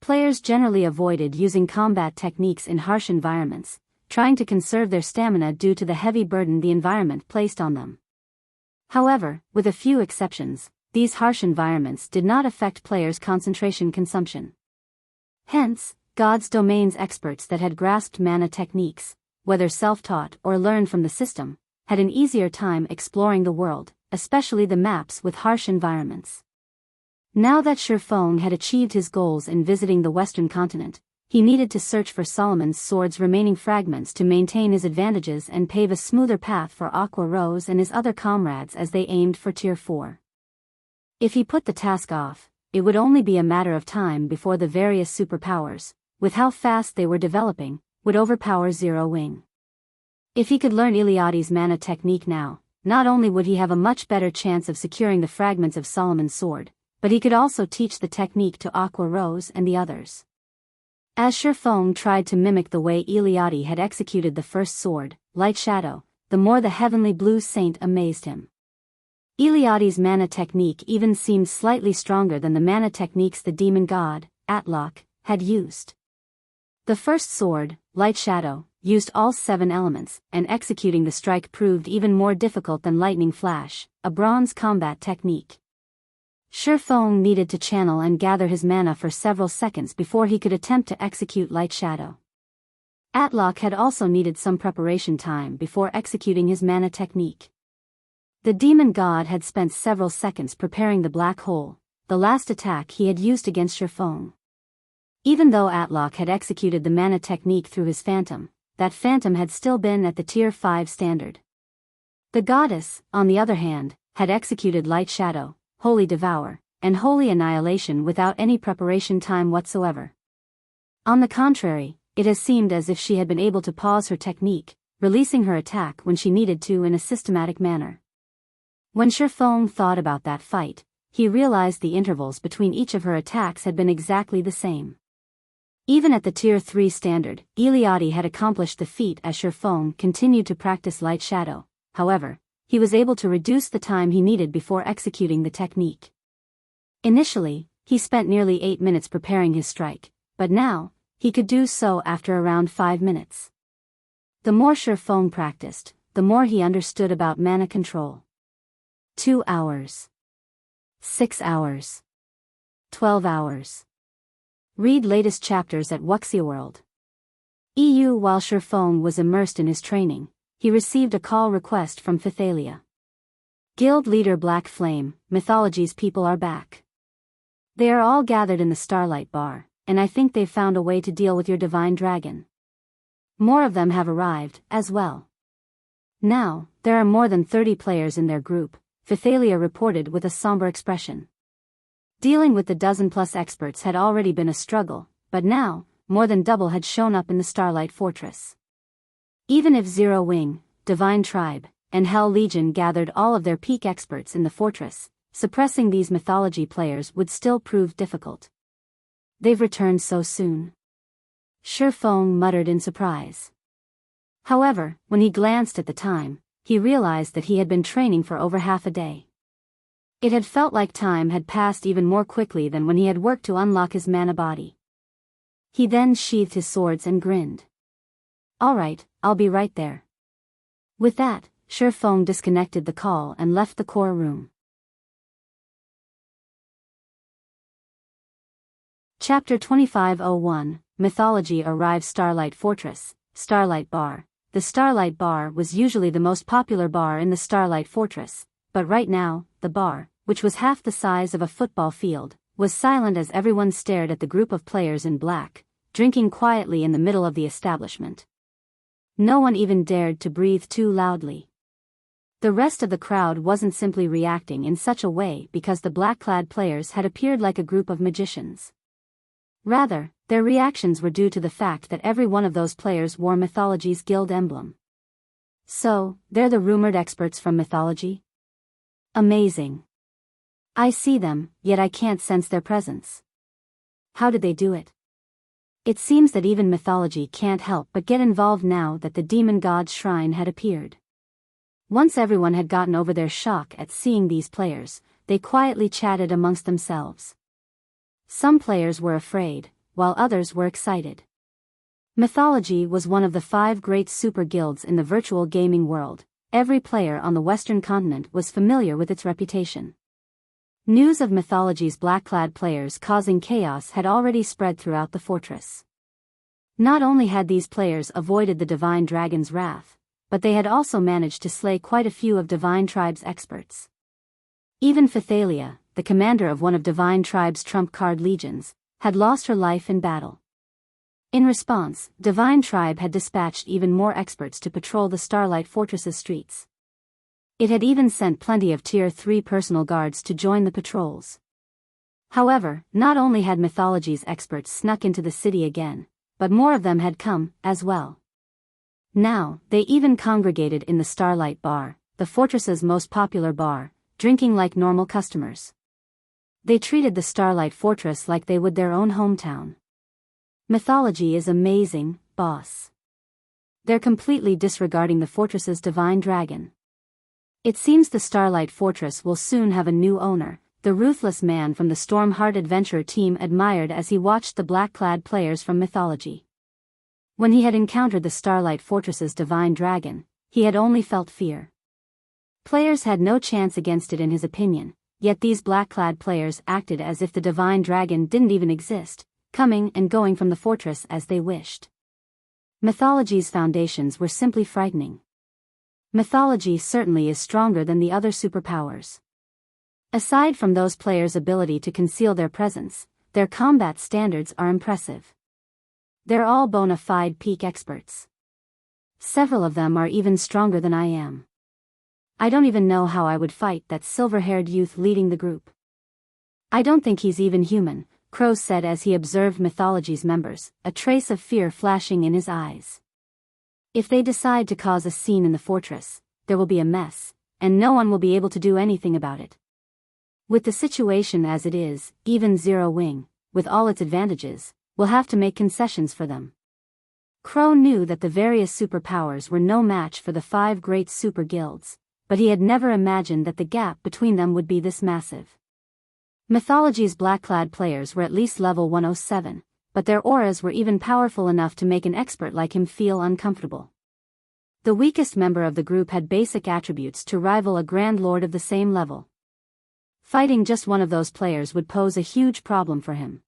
Players generally avoided using combat techniques in harsh environments, trying to conserve their stamina due to the heavy burden the environment placed on them. However, with a few exceptions, these harsh environments did not affect players' concentration consumption. Hence, God's domain's experts that had grasped mana techniques, whether self-taught or learned from the system, had an easier time exploring the world, especially the maps with harsh environments. Now that Shifeng had achieved his goals in visiting the Western continent, he needed to search for Solomon's sword's remaining fragments to maintain his advantages and pave a smoother path for Aqua Rose and his other comrades as they aimed for Tier 4. If he put the task off, it would only be a matter of time before the various superpowers, with how fast they were developing, would overpower Zero Wing. If he could learn Iliadi's mana technique now, not only would he have a much better chance of securing the fragments of Solomon's sword, but he could also teach the technique to Aqua Rose and the others. As Shifeng tried to mimic the way Iliadi had executed the first sword, Lightshadow, the more the heavenly blue saint amazed him. Iliadi's mana technique even seemed slightly stronger than the mana techniques the demon god, Atlok, had used. The first sword, Lightshadow, used all 7 elements, and executing the strike proved even more difficult than Lightning Flash, a bronze combat technique. Shifeng needed to channel and gather his mana for several seconds before he could attempt to execute Lightshadow. Atlok had also needed some preparation time before executing his mana technique. The demon god had spent several seconds preparing the black hole, the last attack he had used against Shifeng. Even though Atlok had executed the mana technique through his phantom, that phantom had still been at the Tier 5 standard. The goddess, on the other hand, had executed Lightshadow, Holy Devour, and Holy Annihilation without any preparation time whatsoever. On the contrary, it has seemed as if she had been able to pause her technique, releasing her attack when she needed to in a systematic manner. When Shifeng thought about that fight, he realized the intervals between each of her attacks had been exactly the same. Even at the Tier 3 standard, Iliadi had accomplished the feat as Shifeng continued to practice Lightshadow. However, he was able to reduce the time he needed before executing the technique. Initially, he spent nearly 8 minutes preparing his strike, but now, he could do so after around 5 minutes. The more Shifeng practiced, the more he understood about mana control. 2 hours. 6 hours. 12 hours. Read latest chapters at Wuxia World. EU. While Shifeng was immersed in his training, he received a call request from Mythology. Guild leader Black Flame, Mythology's people are back. They are all gathered in the Starlight bar, and I think they've found a way to deal with your divine dragon. More of them have arrived, as well. Now, there are more than 30 players in their group, Mythology reported with a somber expression. Dealing with the dozen-plus experts had already been a struggle, but now, more than double had shown up in the Starlight Fortress. Even if Zero Wing, Divine Tribe, and Hell Legion gathered all of their peak experts in the fortress, suppressing these mythology players would still prove difficult. They've returned so soon. Shifeng muttered in surprise. However, when he glanced at the time, he realized that he had been training for over half a day. It had felt like time had passed even more quickly than when he had worked to unlock his mana body. He then sheathed his swords and grinned. All right, I'll be right there. With that, Shifeng disconnected the call and left the core room. Chapter 2501, Mythology arrives. Starlight Fortress, Starlight Bar. The Starlight Bar was usually the most popular bar in the Starlight Fortress, but right now, the bar, which was half the size of a football field, was silent as everyone stared at the group of players in black, drinking quietly in the middle of the establishment. No one even dared to breathe too loudly. The rest of the crowd wasn't simply reacting in such a way because the black-clad players had appeared like a group of magicians. Rather, their reactions were due to the fact that every one of those players wore Mythology's guild emblem. So, they're the rumored experts from Mythology? Amazing. I see them, yet I can't sense their presence. How did they do it? It seems that even mythology can't help but get involved now that the demon god's shrine had appeared. Once everyone had gotten over their shock at seeing these players, they quietly chatted amongst themselves. Some players were afraid, while others were excited. Mythology was one of the 5 great super guilds in the virtual gaming world. Every player on the Western continent was familiar with its reputation. News of Mythology's black-clad players causing chaos had already spread throughout the fortress. Not only had these players avoided the Divine Dragon's wrath, but they had also managed to slay quite a few of Divine Tribe's experts. Even Phythalia, the commander of one of Divine Tribe's trump card legions, had lost her life in battle. In response, Divine Tribe had dispatched even more experts to patrol the Starlight Fortress's streets. It had even sent plenty of Tier 3 personal guards to join the patrols. However, not only had Mythology's experts snuck into the city again, but more of them had come, as well. Now, they even congregated in the Starlight Bar, the fortress's most popular bar, drinking like normal customers. They treated the Starlight Fortress like they would their own hometown. Mythology is amazing, boss. They're completely disregarding the fortress's divine dragon. It seems the Starlight Fortress will soon have a new owner, the ruthless man from the Stormheart Adventure team admired as he watched the black-clad players from Mythology. When he had encountered the Starlight Fortress's divine dragon, he had only felt fear. Players had no chance against it in his opinion, yet these black-clad players acted as if the divine dragon didn't even exist, coming and going from the fortress as they wished. Mythology's foundations were simply frightening. Mythology certainly is stronger than the other superpowers. Aside from those players' ability to conceal their presence, their combat standards are impressive. They're all bona fide peak experts. Several of them are even stronger than I am. I don't even know how I would fight that silver-haired youth leading the group. I don't think he's even human, Crow said as he observed Mythology's members, a trace of fear flashing in his eyes. If they decide to cause a scene in the fortress, there will be a mess, and no one will be able to do anything about it. With the situation as it is, even Zero Wing, with all its advantages, will have to make concessions for them. Crow knew that the various superpowers were no match for the 5 great super guilds, but he had never imagined that the gap between them would be this massive. Mythology's black-clad players were at least level 107, but their auras were even powerful enough to make an expert like him feel uncomfortable. The weakest member of the group had basic attributes to rival a Grand Lord of the same level. Fighting just one of those players would pose a huge problem for him.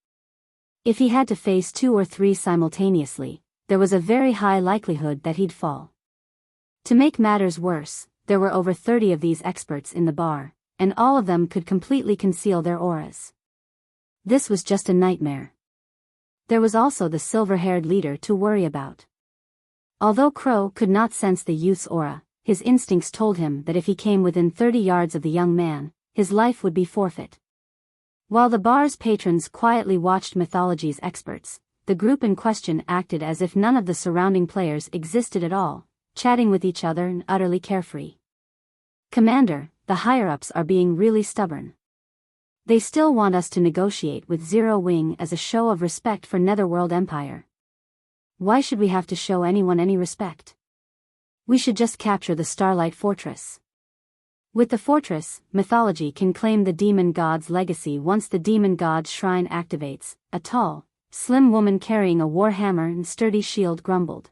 If he had to face 2 or 3 simultaneously, there was a very high likelihood that he'd fall. To make matters worse, there were over 30 of these experts in the bar, and all of them could completely conceal their auras. This was just a nightmare. There was also the silver-haired leader to worry about. Although Crow could not sense the youth's aura, his instincts told him that if he came within 30 yards of the young man, his life would be forfeit. While the bar's patrons quietly watched Mythology's experts, the group in question acted as if none of the surrounding players existed at all, chatting with each other and utterly carefree. Commander, the higher-ups are being really stubborn. They still want us to negotiate with Zero Wing as a show of respect for Netherworld Empire. Why should we have to show anyone any respect? We should just capture the Starlight Fortress. With the fortress, Mythology can claim the demon god's legacy once the demon god's shrine activates, a tall, slim woman carrying a warhammer and sturdy shield grumbled.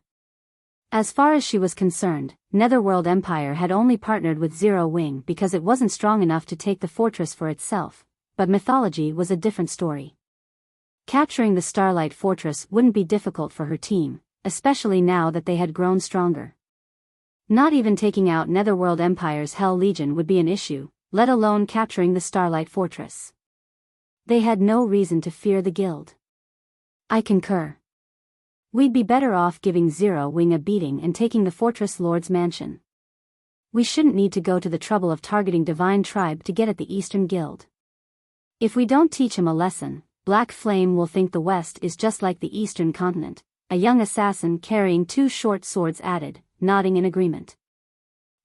As far as she was concerned, Netherworld Empire had only partnered with Zero Wing because it wasn't strong enough to take the fortress for itself, but Mythology was a different story. Capturing the Starlight Fortress wouldn't be difficult for her team, especially now that they had grown stronger. Not even taking out Netherworld Empire's Hell Legion would be an issue, let alone capturing the Starlight Fortress. They had no reason to fear the guild. I concur. We'd be better off giving Zero Wing a beating and taking the Fortress Lord's mansion. We shouldn't need to go to the trouble of targeting Divine Tribe to get at the Eastern Guild. If we don't teach him a lesson, Black Flame will think the West is just like the Eastern continent, a young assassin carrying 2 short swords added, nodding in agreement.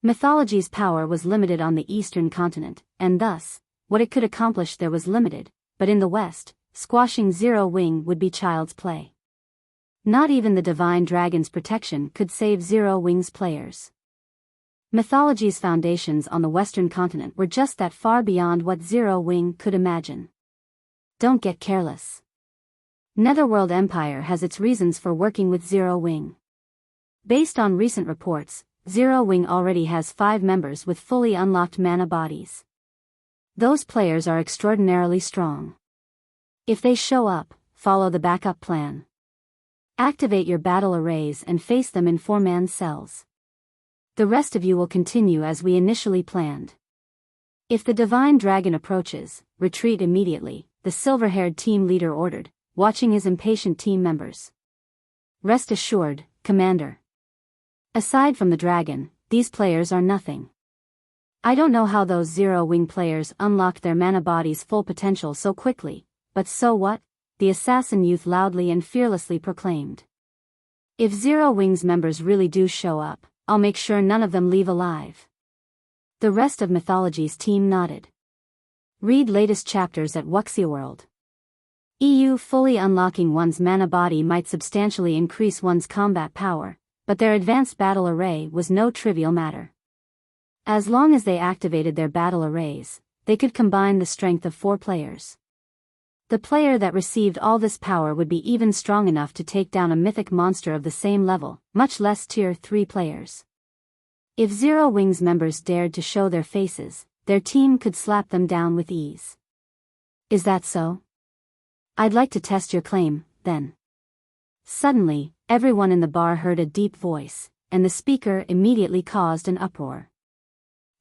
Mythology's power was limited on the eastern continent, and thus, what it could accomplish there was limited, but in the west, squashing Zero Wing would be child's play. Not even the divine dragon's protection could save Zero Wing's players. Mythology's foundations on the western continent were just that far beyond what Zero Wing could imagine. Don't get careless. Netherworld Empire has its reasons for working with Zero Wing. Based on recent reports, Zero Wing already has 5 members with fully unlocked mana bodies. Those players are extraordinarily strong. If they show up, follow the backup plan. Activate your battle arrays and face them in 4-man cells. The rest of you will continue as we initially planned. If the divine dragon approaches, retreat immediately, the silver-haired team leader ordered, watching his impatient team members. Rest assured, Commander. Aside from the dragon, these players are nothing. I don't know how those Zero Wing players unlocked their mana body's full potential so quickly, but so what? The assassin youth loudly and fearlessly proclaimed. If Zero Wing's members really do show up, I'll make sure none of them leave alive. The rest of Mythology's team nodded. Read latest chapters at Wuxia World. EU fully unlocking one's mana body might substantially increase one's combat power, but their advanced battle array was no trivial matter. As long as they activated their battle arrays, they could combine the strength of 4 players. The player that received all this power would be even strong enough to take down a mythic monster of the same level, much less tier 3 players. If Zero Wing's members dared to show their faces, their team could slap them down with ease. Is that so? I'd like to test your claim, then. Suddenly, everyone in the bar heard a deep voice, and the speaker immediately caused an uproar.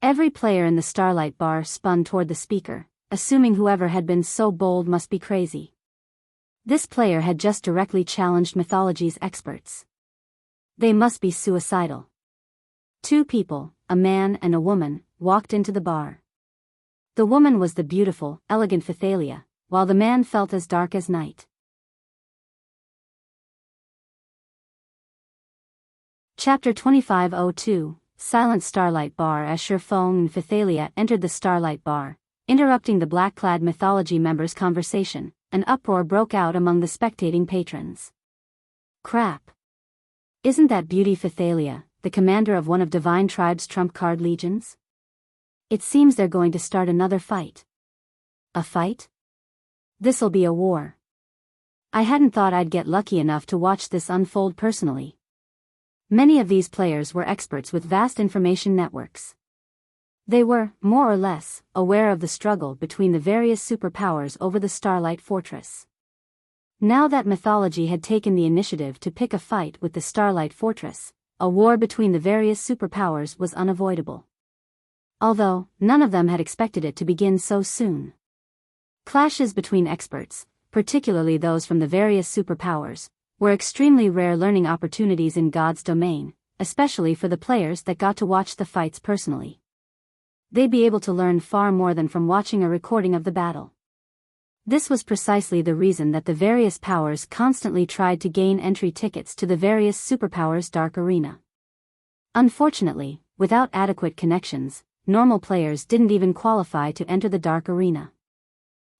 Every player in the Starlight bar spun toward the speaker, assuming whoever had been so bold must be crazy. This player had just directly challenged Mythology's experts. They must be suicidal. 2 people, a man and a woman, walked into the bar. The woman was the beautiful, elegant Pythalia, while the man felt as dark as night. Chapter 2502, Silent Starlight Bar. As Shurfeng and Pythalia entered the Starlight Bar, interrupting the black-clad Mythology members' conversation, an uproar broke out among the spectating patrons. Crap! Isn't that beauty Pythalia, the commander of one of Divine Tribe's trump card legions? It seems they're going to start another fight. A fight? This'll be a war. I hadn't thought I'd get lucky enough to watch this unfold personally. Many of these players were experts with vast information networks. They were, more or less, aware of the struggle between the various superpowers over the Starlight Fortress. Now that Mythology had taken the initiative to pick a fight with the Starlight Fortress, a war between the various superpowers was unavoidable. Although, none of them had expected it to begin so soon. Clashes between experts, particularly those from the various superpowers, were extremely rare learning opportunities in God's domain, especially for the players that got to watch the fights personally. They'd be able to learn far more than from watching a recording of the battle. This was precisely the reason that the various powers constantly tried to gain entry tickets to the various superpowers' Dark Arena. Unfortunately, without adequate connections, normal players didn't even qualify to enter the Dark Arena.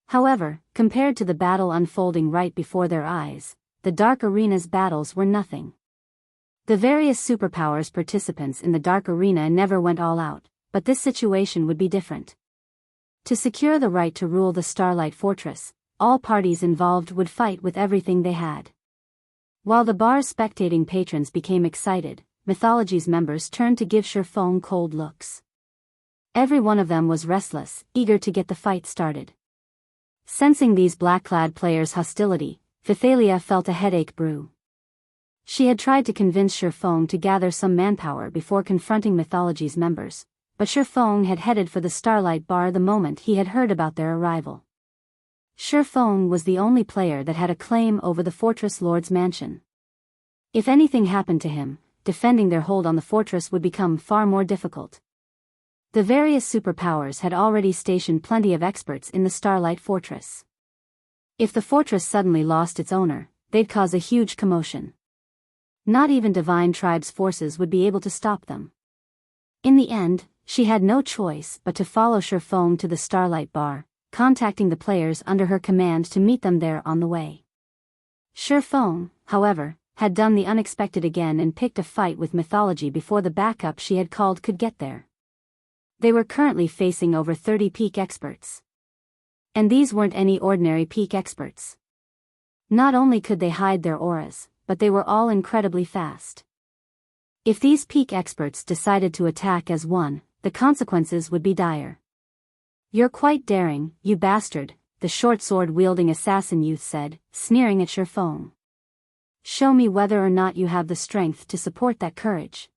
However, compared to the battle unfolding right before their eyes, the Dark Arena's battles were nothing. The various superpowers participants in the Dark Arena never went all out, but this situation would be different. To secure the right to rule the Starlight Fortress, all parties involved would fight with everything they had. While the bar's spectating patrons became excited, Mythology's members turned to give Shurfeng cold looks. Every one of them was restless, eager to get the fight started. Sensing these black-clad players' hostility, Pythalia felt a headache brew. She had tried to convince Shurfeng to gather some manpower before confronting Mythology's members, but Shurfeng had headed for the Starlight Bar the moment he had heard about their arrival. Shurfeng was the only player that had a claim over the Fortress Lord's mansion. If anything happened to him, defending their hold on the fortress would become far more difficult. The various superpowers had already stationed plenty of experts in the Starlight Fortress. If the fortress suddenly lost its owner, they'd cause a huge commotion. Not even Divine Tribe's forces would be able to stop them. In the end, she had no choice but to follow Shifeng to the Starlight bar, contacting the players under her command to meet them there on the way. Shifeng, however, had done the unexpected again and picked a fight with Mythology before the backup she had called could get there. They were currently facing over 30 peak experts. And these weren't any ordinary peak experts. Not only could they hide their auras, but they were all incredibly fast. If these peak experts decided to attack as one, the consequences would be dire. "You're quite daring, you bastard," the short sword-wielding assassin youth said, sneering at Shifeng. "Show me whether or not you have the strength to support that courage."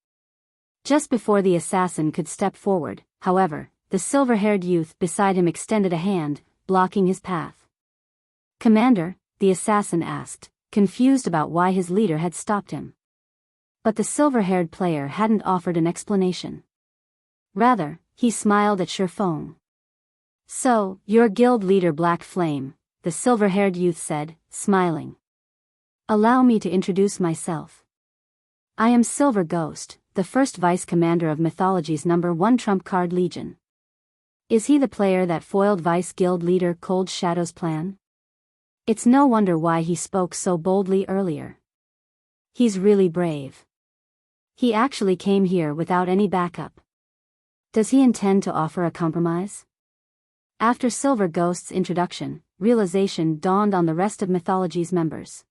Just before the assassin could step forward, however, the silver-haired youth beside him extended a hand, blocking his path. "Commander," the assassin asked, confused about why his leader had stopped him. But the silver-haired player hadn't offered an explanation. Rather, he smiled at Shifeng. "So, you're guild leader Black Flame," the silver-haired youth said, smiling. "Allow me to introduce myself. I am Silver Ghost, the first vice-commander of Mythology's #1 trump card Legion." Is he the player that foiled vice-guild leader Cold Shadow's plan? It's no wonder why he spoke so boldly earlier. He's really brave. He actually came here without any backup. Does he intend to offer a compromise? After Silver Ghost's introduction, realization dawned on the rest of Mythology's members.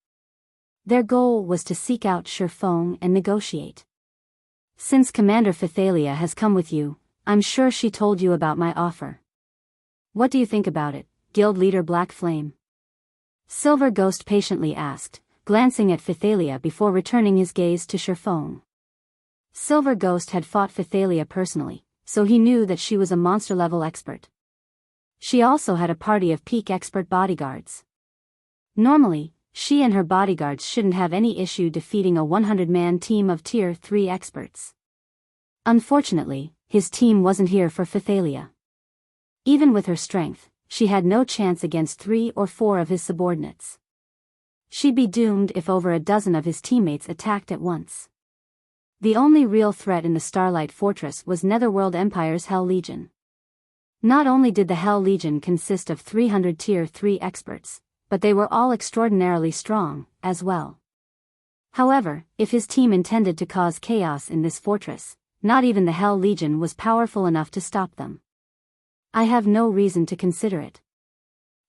Their goal was to seek out Shifeng and negotiate. "Since Commander Phythalia has come with you, I'm sure she told you about my offer. What do you think about it, Guild Leader Black Flame?" Silver Ghost patiently asked, glancing at Phythalia before returning his gaze to Shifeng. Silver Ghost had fought Phythalia personally, so he knew that she was a monster-level expert. She also had a party of peak expert bodyguards. Normally, she and her bodyguards shouldn't have any issue defeating a 100-man team of Tier 3 experts. Unfortunately, his team wasn't here for Phythalia. Even with her strength, she had no chance against 3 or 4 of his subordinates. She'd be doomed if over a dozen of his teammates attacked at once. The only real threat in the Starlight Fortress was Netherworld Empire's Hell Legion. Not only did the Hell Legion consist of 300 Tier 3 experts, but they were all extraordinarily strong, as well. However, if his team intended to cause chaos in this fortress, not even the Hell Legion was powerful enough to stop them. I have no reason to consider it.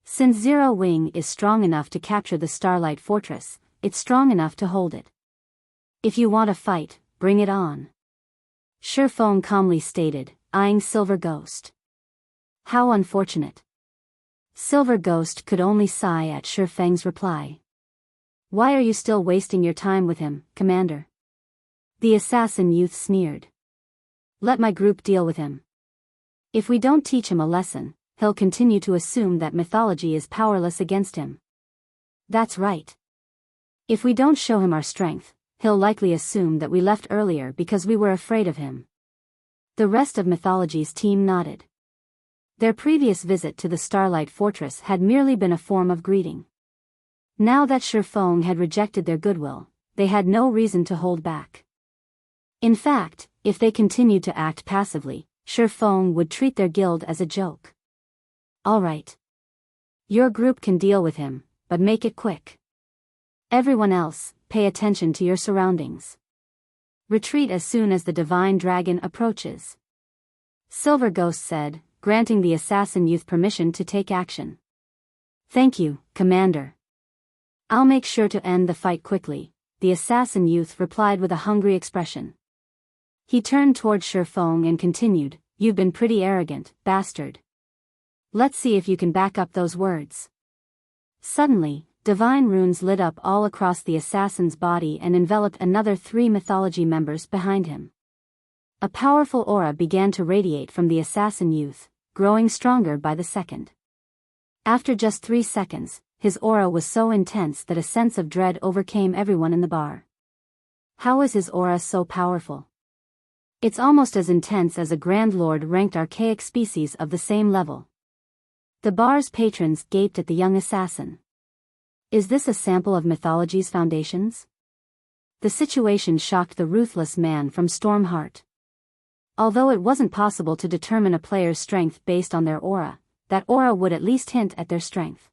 Since Zero Wing is strong enough to capture the Starlight Fortress, it's strong enough to hold it. If you want a fight, bring it on. Shifeng calmly stated, eyeing Silver Ghost. How unfortunate. Silver Ghost could only sigh at Shifeng's reply. Why are you still wasting your time with him, Commander? The assassin youth sneered. Let my group deal with him. If we don't teach him a lesson, he'll continue to assume that Mythology is powerless against him. That's right. If we don't show him our strength, he'll likely assume that we left earlier because we were afraid of him. The rest of Mythology's team nodded. Their previous visit to the Starlight Fortress had merely been a form of greeting. Now that Shifeng had rejected their goodwill, they had no reason to hold back. In fact, if they continued to act passively, Shifeng would treat their guild as a joke. All right. Your group can deal with him, but make it quick. Everyone else, pay attention to your surroundings. Retreat as soon as the Divine Dragon approaches. Silver Ghost said, granting the assassin youth permission to take action. Thank you, Commander. I'll make sure to end the fight quickly, the assassin youth replied with a hungry expression. He turned toward Shifeng and continued, You've been pretty arrogant, bastard. Let's see if you can back up those words. Suddenly, divine runes lit up all across the assassin's body and enveloped another 3 Mythology members behind him. A powerful aura began to radiate from the assassin youth, growing stronger by the second. After just 3 seconds, his aura was so intense that a sense of dread overcame everyone in the bar. How is his aura so powerful? It's almost as intense as a Grand Lord ranked archaic species of the same level. The bar's patrons gaped at the young assassin. Is this a sample of Mythology's foundations? The situation shocked the ruthless man from Stormheart. Although it wasn't possible to determine a player's strength based on their aura, that aura would at least hint at their strength.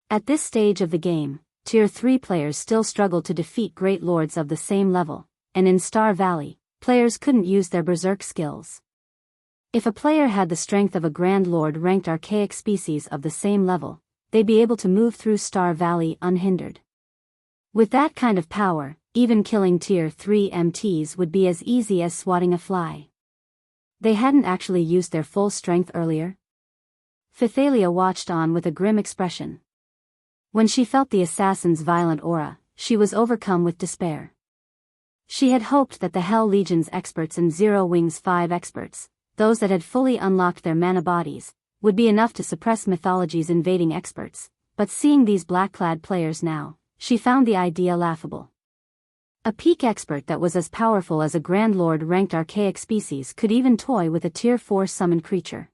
At this stage of the game, Tier 3 players still struggled to defeat great lords of the same level, and in Star Valley, players couldn't use their berserk skills. If a player had the strength of a Grand Lord ranked archaic species of the same level, they'd be able to move through Star Valley unhindered. With that kind of power, even killing Tier 3 MTs would be as easy as swatting a fly. They hadn't actually used their full strength earlier? Phythalia watched on with a grim expression. When she felt the assassin's violent aura, she was overcome with despair. She had hoped that the Hell Legion's experts and Zero Wing's 5 experts, those that had fully unlocked their mana bodies, would be enough to suppress Mythology's invading experts, but seeing these black-clad players now, she found the idea laughable. A peak expert that was as powerful as a Grand Lord ranked archaic species could even toy with a Tier 4 summoned creature.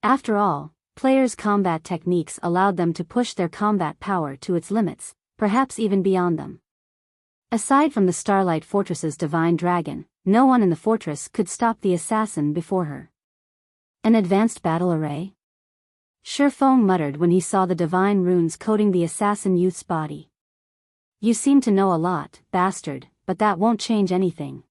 After all, players' combat techniques allowed them to push their combat power to its limits, perhaps even beyond them. Aside from the Starlight Fortress's divine dragon, no one in the fortress could stop the assassin before her. An advanced battle array? Shifeng muttered when he saw the divine runes coating the assassin youth's body. You seem to know a lot, bastard, but that won't change anything.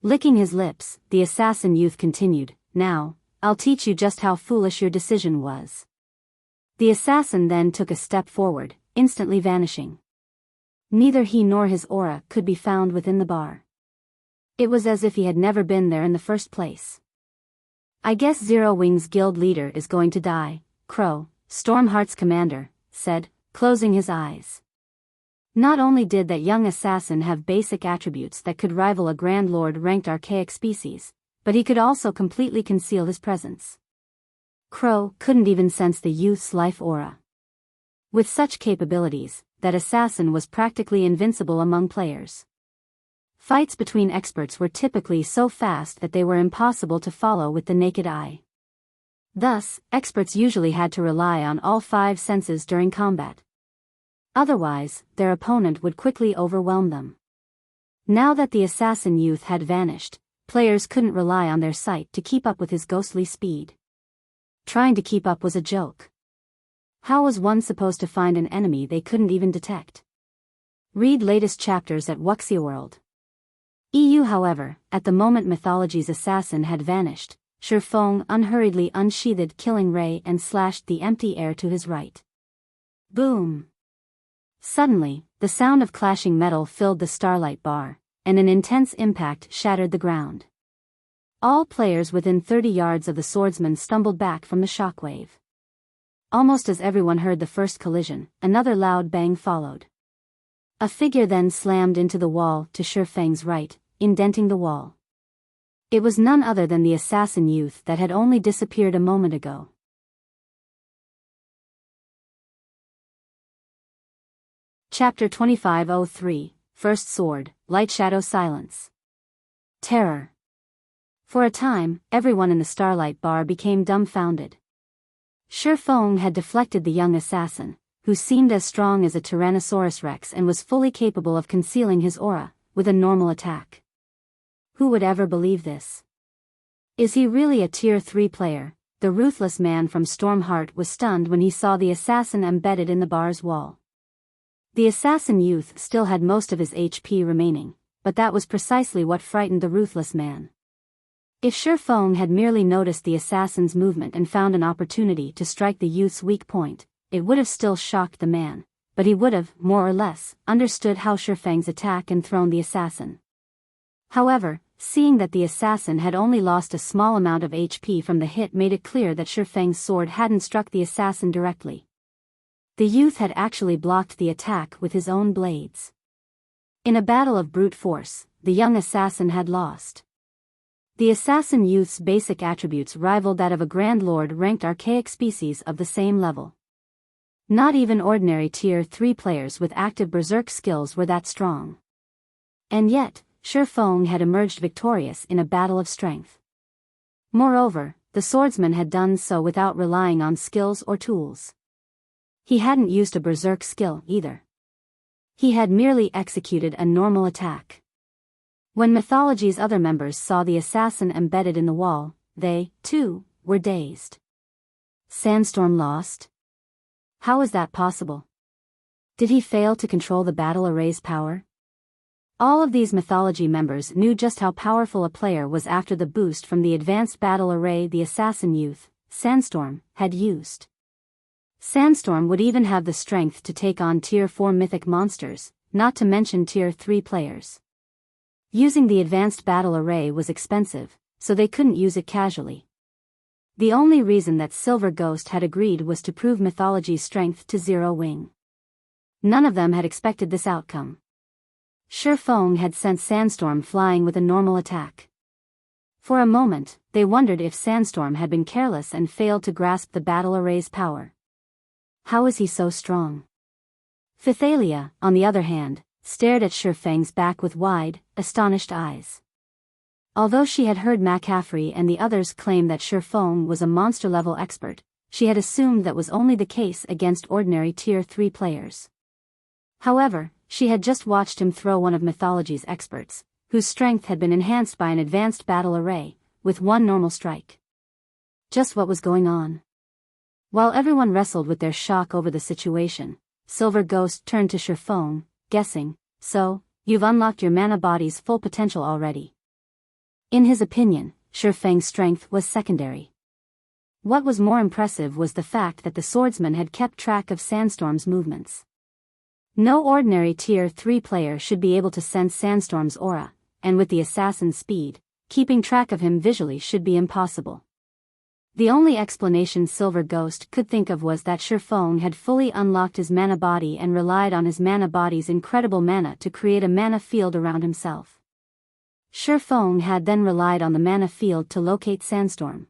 Licking his lips, the assassin youth continued, Now, I'll teach you just how foolish your decision was. The assassin then took a step forward, instantly vanishing. Neither he nor his aura could be found within the bar. It was as if he had never been there in the first place. I guess Zero Wing's guild leader is going to die, Crow, Stormheart's commander, said, closing his eyes. Not only did that young assassin have basic attributes that could rival a Grand Lord ranked archaic species, but he could also completely conceal his presence. Crow couldn't even sense the youth's life aura. With such capabilities, that assassin was practically invincible among players. Fights between experts were typically so fast that they were impossible to follow with the naked eye. Thus, experts usually had to rely on all 5 senses during combat. Otherwise, their opponent would quickly overwhelm them. Now that the assassin youth had vanished, players couldn't rely on their sight to keep up with his ghostly speed. Trying to keep up was a joke. How was one supposed to find an enemy they couldn't even detect? Read latest chapters at Wuxia World. However, at the moment Mythology's assassin had vanished, Shifeng unhurriedly unsheathed Killing Ray and slashed the empty air to his right. Boom! Suddenly, the sound of clashing metal filled the Starlight bar, and an intense impact shattered the ground. All players within 30 yards of the swordsman stumbled back from the shockwave. Almost as everyone heard the first collision, another loud bang followed. A figure then slammed into the wall to Shifeng's right, indenting the wall. It was none other than the assassin youth that had only disappeared a moment ago. Chapter 2503, First Sword, Lightshadow Silence. Terror. For a time, everyone in the Starlight bar became dumbfounded. Shifeng had deflected the young assassin, who seemed as strong as a Tyrannosaurus Rex and was fully capable of concealing his aura, with a normal attack. Who would ever believe this? Is he really a Tier 3 player? The ruthless man from Stormheart was stunned when he saw the assassin embedded in the bar's wall. The assassin youth still had most of his HP remaining, but that was precisely what frightened the ruthless man. If Shifeng had merely noticed the assassin's movement and found an opportunity to strike the youth's weak point, it would have still shocked the man, but he would have, more or less, understood how Shifeng's attack and thrown the assassin. However, seeing that the assassin had only lost a small amount of HP from the hit made it clear that Shifeng's sword hadn't struck the assassin directly. The youth had actually blocked the attack with his own blades. In a battle of brute force, the young assassin had lost. The assassin youth's basic attributes rivaled that of a Grand Lord ranked archaic species of the same level. Not even ordinary Tier 3 players with active berserk skills were that strong. And yet, Shifeng had emerged victorious in a battle of strength. Moreover, the swordsman had done so without relying on skills or tools. He hadn't used a berserk skill either. He had merely executed a normal attack. When Mythology's other members saw the assassin embedded in the wall, they, too, were dazed. Sandstorm lost? How is that possible? Did he fail to control the battle array's power? All of these Mythology members knew just how powerful a player was after the boost from the advanced battle array the assassin youth, Sandstorm, had used. Sandstorm would even have the strength to take on Tier 4 mythic monsters, not to mention Tier 3 players. Using the advanced battle array was expensive, so they couldn't use it casually. The only reason that Silver Ghost had agreed was to prove Mythology's strength to Zero Wing. None of them had expected this outcome. Feng had sent Sandstorm flying with a normal attack. For a moment, they wondered if Sandstorm had been careless and failed to grasp the battle array's power. How is he so strong? Phythalia, on the other hand, stared at Feng's back with wide, astonished eyes. Although she had heard McCaffrey and the others claim that Feng was a monster-level expert, she had assumed that was only the case against ordinary Tier 3 players. However, she had just watched him throw one of Mythology's experts, whose strength had been enhanced by an advanced battle array, with one normal strike. Just what was going on? While everyone wrestled with their shock over the situation, Silver Ghost turned to Feng, guessing, "So, you've unlocked your mana body's full potential already." In his opinion, Feng's strength was secondary. What was more impressive was the fact that the swordsman had kept track of Sandstorm's movements. No ordinary Tier 3 player should be able to sense Sandstorm's aura, and with the assassin's speed, keeping track of him visually should be impossible. The only explanation Silver Ghost could think of was that Feng had fully unlocked his mana body and relied on his mana body's incredible mana to create a mana field around himself. Feng had then relied on the mana field to locate Sandstorm.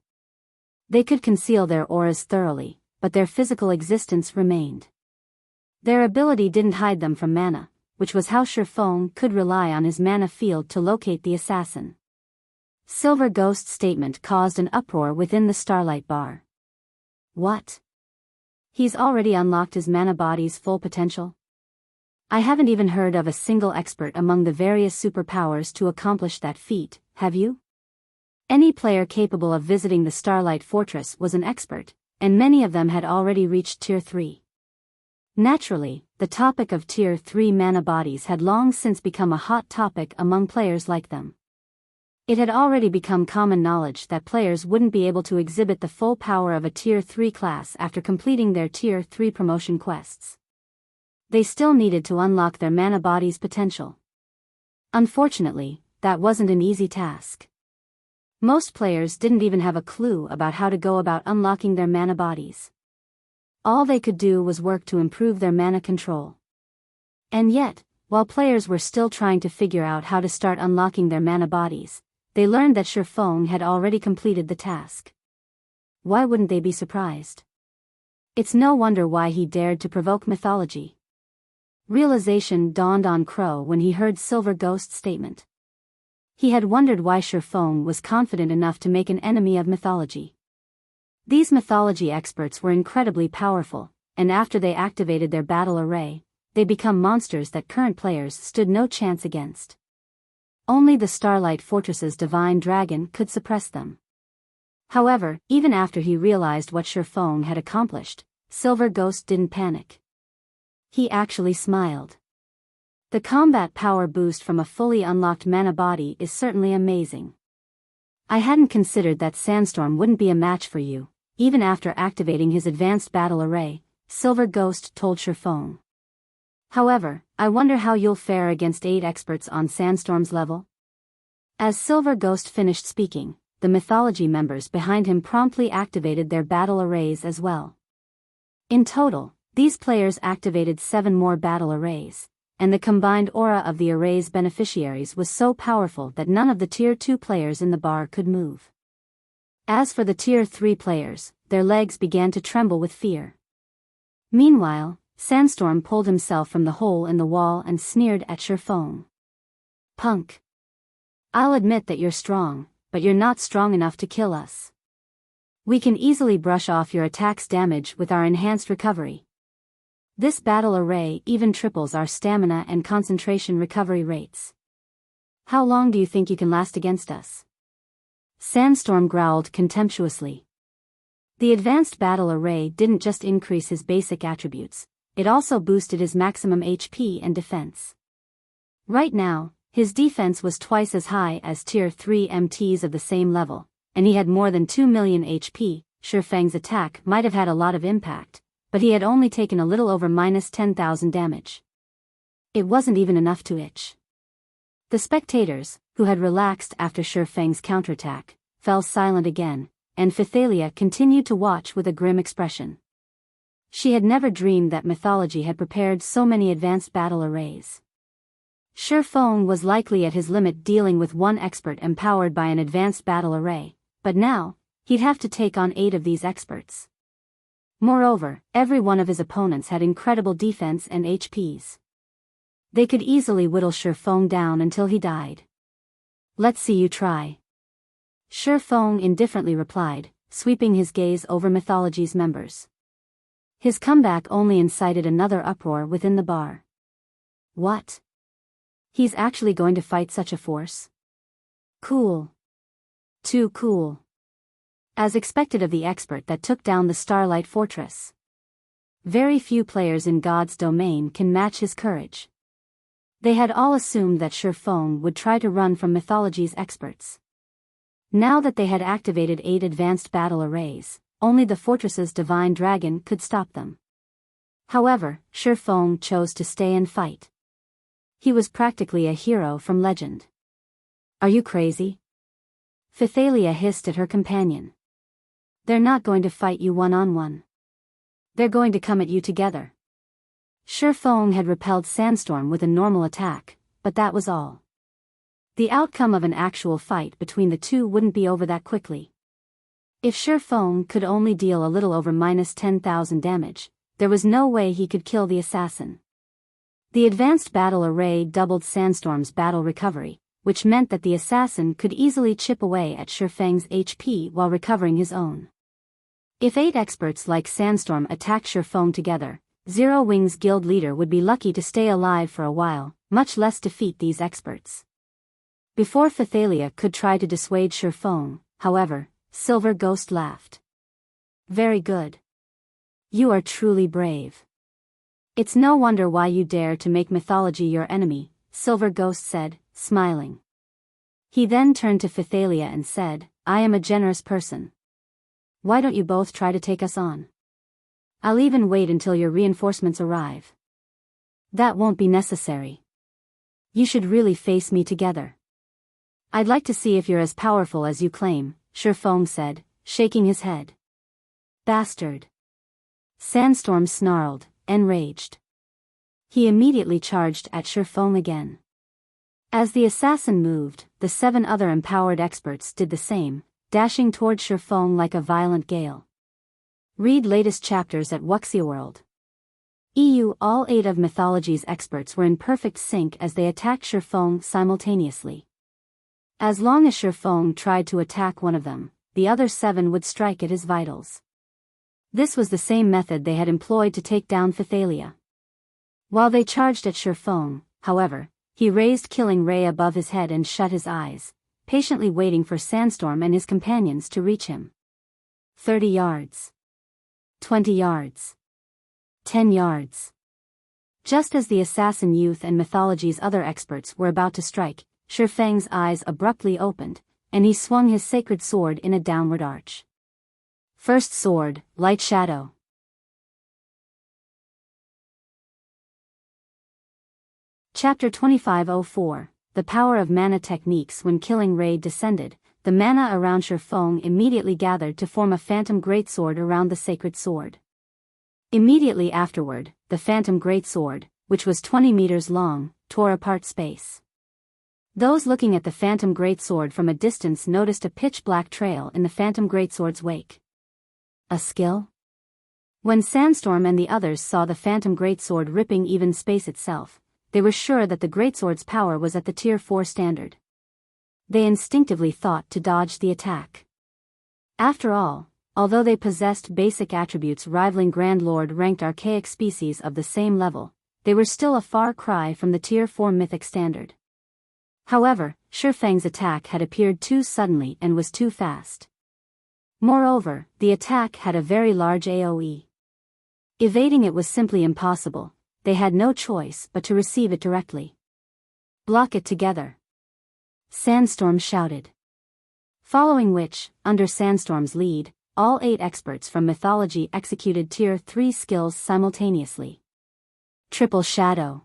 They could conceal their auras thoroughly, but their physical existence remained. Their ability didn't hide them from mana, which was how Feng could rely on his mana field to locate the assassin. Silver Ghost's statement caused an uproar within the Starlight bar. What? He's already unlocked his mana body's full potential? I haven't even heard of a single expert among the various superpowers to accomplish that feat, have you? Any player capable of visiting the Starlight Fortress was an expert, and many of them had already reached Tier 3. Naturally, the topic of Tier 3 mana bodies had long since become a hot topic among players like them. It had already become common knowledge that players wouldn't be able to exhibit the full power of a Tier 3 class after completing their Tier 3 promotion quests. They still needed to unlock their mana body's potential. Unfortunately, that wasn't an easy task. Most players didn't even have a clue about how to go about unlocking their mana bodies. All they could do was work to improve their mana control. And yet, while players were still trying to figure out how to start unlocking their mana bodies, they learned that Feng had already completed the task. Why wouldn't they be surprised? It's no wonder why he dared to provoke Mythology. Realization dawned on Crow when he heard Silver Ghost's statement. He had wondered why Feng was confident enough to make an enemy of Mythology. These Mythology experts were incredibly powerful, and after they activated their battle array, they become monsters that current players stood no chance against. Only the Starlight Fortress's divine dragon could suppress them. However, even after he realized what Feng had accomplished, Silver Ghost didn't panic. He actually smiled. The combat power boost from a fully unlocked mana body is certainly amazing. I hadn't considered that Sandstorm wouldn't be a match for you, even after activating his advanced battle array, Silver Ghost told Feng. However, I wonder how you'll fare against 8 experts on Sandstorm's level? As Silver Ghost finished speaking, the Mythology members behind him promptly activated their battle arrays as well. In total, these players activated 7 more battle arrays, and the combined aura of the array's beneficiaries was so powerful that none of the Tier 2 players in the bar could move. As for the Tier 3 players, their legs began to tremble with fear. Meanwhile, Sandstorm pulled himself from the hole in the wall and sneered at Feng. Punk. I'll admit that you're strong, but you're not strong enough to kill us. We can easily brush off your attack's damage with our enhanced recovery. This battle array even triples our stamina and concentration recovery rates. How long do you think you can last against us? Sandstorm growled contemptuously. The advanced battle array didn't just increase his basic attributes, it also boosted his maximum HP and defense. Right now, his defense was twice as high as tier 3 MTs of the same level, and he had more than 2 million HP. Shifeng's attack might have had a lot of impact, but he had only taken a little over minus 10,000 damage. It wasn't even enough to itch. The spectators, who had relaxed after Shifeng's counterattack, fell silent again, and Pythalia continued to watch with a grim expression. She had never dreamed that Mythology had prepared so many advanced battle arrays. Shifeng was likely at his limit dealing with one expert empowered by an advanced battle array, but now, he'd have to take on 8 of these experts. Moreover, every one of his opponents had incredible defense and HPs. They could easily whittle Shifeng down until he died. Let's see you try. Shifeng indifferently replied, sweeping his gaze over Mythology's members. His comeback only incited another uproar within the bar. What? He's actually going to fight such a force? Cool. Too cool. As expected of the expert that took down the Starlight Fortress. Very few players in God's domain can match his courage. They had all assumed that Shifeng would try to run from Mythology's experts. Now that they had activated 8 advanced battle arrays, only the fortress's divine dragon could stop them. However, Shifeng chose to stay and fight. He was practically a hero from legend. Are you crazy? Pythalia hissed at her companion. They're not going to fight you one-on-one. They're going to come at you together. Shifeng had repelled Sandstorm with a normal attack, but that was all. The outcome of an actual fight between the two wouldn't be over that quickly. If Shifeng could only deal a little over minus 10,000 damage, there was no way he could kill the assassin. The advanced battle array doubled Sandstorm's battle recovery, which meant that the assassin could easily chip away at Shifeng's HP while recovering his own. If 8 experts like Sandstorm attacked Shifeng together, Zero Wings Guild leader would be lucky to stay alive for a while, much less defeat these experts. Before Pythalia could try to dissuade Shifeng, however, Silver Ghost laughed. Very good. You are truly brave. It's no wonder why you dare to make Mythology your enemy, Silver Ghost said, smiling. He then turned to Pythalia and said, I am a generous person. Why don't you both try to take us on? I'll even wait until your reinforcements arrive. That won't be necessary. You should really face me together. I'd like to see if you're as powerful as you claim, Shifeng said, shaking his head. Bastard. Sandstorm snarled, enraged. He immediately charged at Shifeng again. As the assassin moved, the 7 other empowered experts did the same, dashing toward Shifeng like a violent gale. Read latest chapters at Wuxia World. All 8 of Mythology's experts were in perfect sync as they attacked Shifeng simultaneously. As long as Shifeng tried to attack one of them, the other 7 would strike at his vitals. This was the same method they had employed to take down Pythalia. While they charged at Shifeng, however, he raised Killing Ray above his head and shut his eyes, patiently waiting for Sandstorm and his companions to reach him. 30 yards. 20 yards. 10 yards. Just as the assassin youth and Mythology's other experts were about to strike, Shifeng's eyes abruptly opened, and he swung his sacred sword in a downward arch. First sword, Lightshadow. Chapter 2504, The Power of Mana Techniques. When Killing Ray descended, the mana around Shifeng immediately gathered to form a phantom greatsword around the sacred sword. Immediately afterward, the phantom greatsword, which was 20 meters long, tore apart space. Those looking at the phantom greatsword from a distance noticed a pitch-black trail in the phantom greatsword's wake. A skill? When Sandstorm and the others saw the phantom greatsword ripping even space itself, they were sure that the greatsword's power was at the tier 4 standard. They instinctively thought to dodge the attack. After all, although they possessed basic attributes rivaling Grand Lord-ranked archaic species of the same level, they were still a far cry from the tier 4 mythic standard. However, Shifeng's attack had appeared too suddenly and was too fast. Moreover, the attack had a very large AoE. Evading it was simply impossible. They had no choice but to receive it directly. Block it together. Sandstorm shouted. Following which, under Sandstorm's lead, all 8 experts from Mythology executed Tier 3 skills simultaneously. Triple Shadow.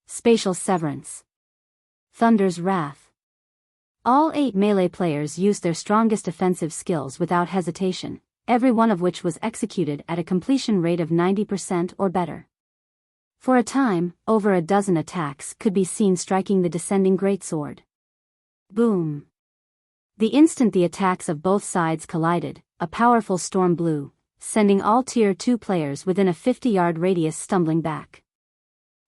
Spatial Severance. Thunder's Wrath. All 8 melee players used their strongest offensive skills without hesitation, every one of which was executed at a completion rate of 90% or better. For a time, over a dozen attacks could be seen striking the descending greatsword. Boom. The instant the attacks of both sides collided, a powerful storm blew, sending all Tier 2 players within a 50-yard radius stumbling back.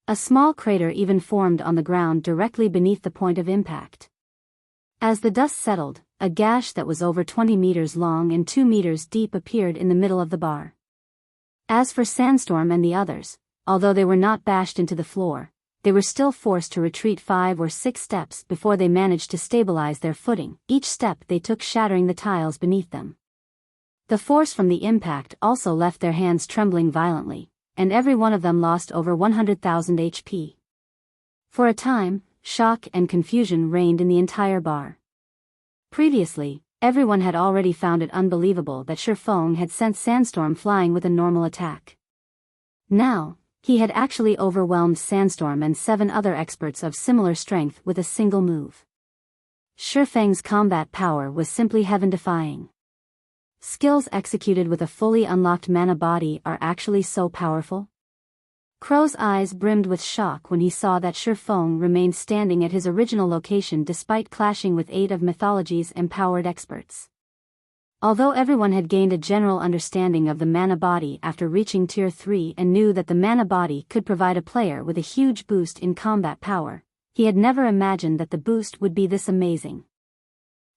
A small crater even formed on the ground directly beneath the point of impact. As the dust settled, a gash that was over 20 meters long and 2 meters deep appeared in the middle of the bar. As for Sandstorm and the others, although they were not bashed into the floor, they were still forced to retreat 5 or 6 steps before they managed to stabilize their footing, each step they took shattering the tiles beneath them. The force from the impact also left their hands trembling violently, and every one of them lost over 100,000 HP. For a time, shock and confusion reigned in the entire bar. Previously, everyone had already found it unbelievable that Shifeng had sent Sandstorm flying with a normal attack. Now, he had actually overwhelmed Sandstorm and 7 other experts of similar strength with a single move. Shifeng's combat power was simply heaven-defying. Skills executed with a fully unlocked mana body are actually so powerful? Crow's eyes brimmed with shock when he saw that Shifeng remained standing at his original location despite clashing with 8 of Mythology's empowered experts. Although everyone had gained a general understanding of the mana body after reaching Tier 3 and knew that the mana body could provide a player with a huge boost in combat power, he had never imagined that the boost would be this amazing.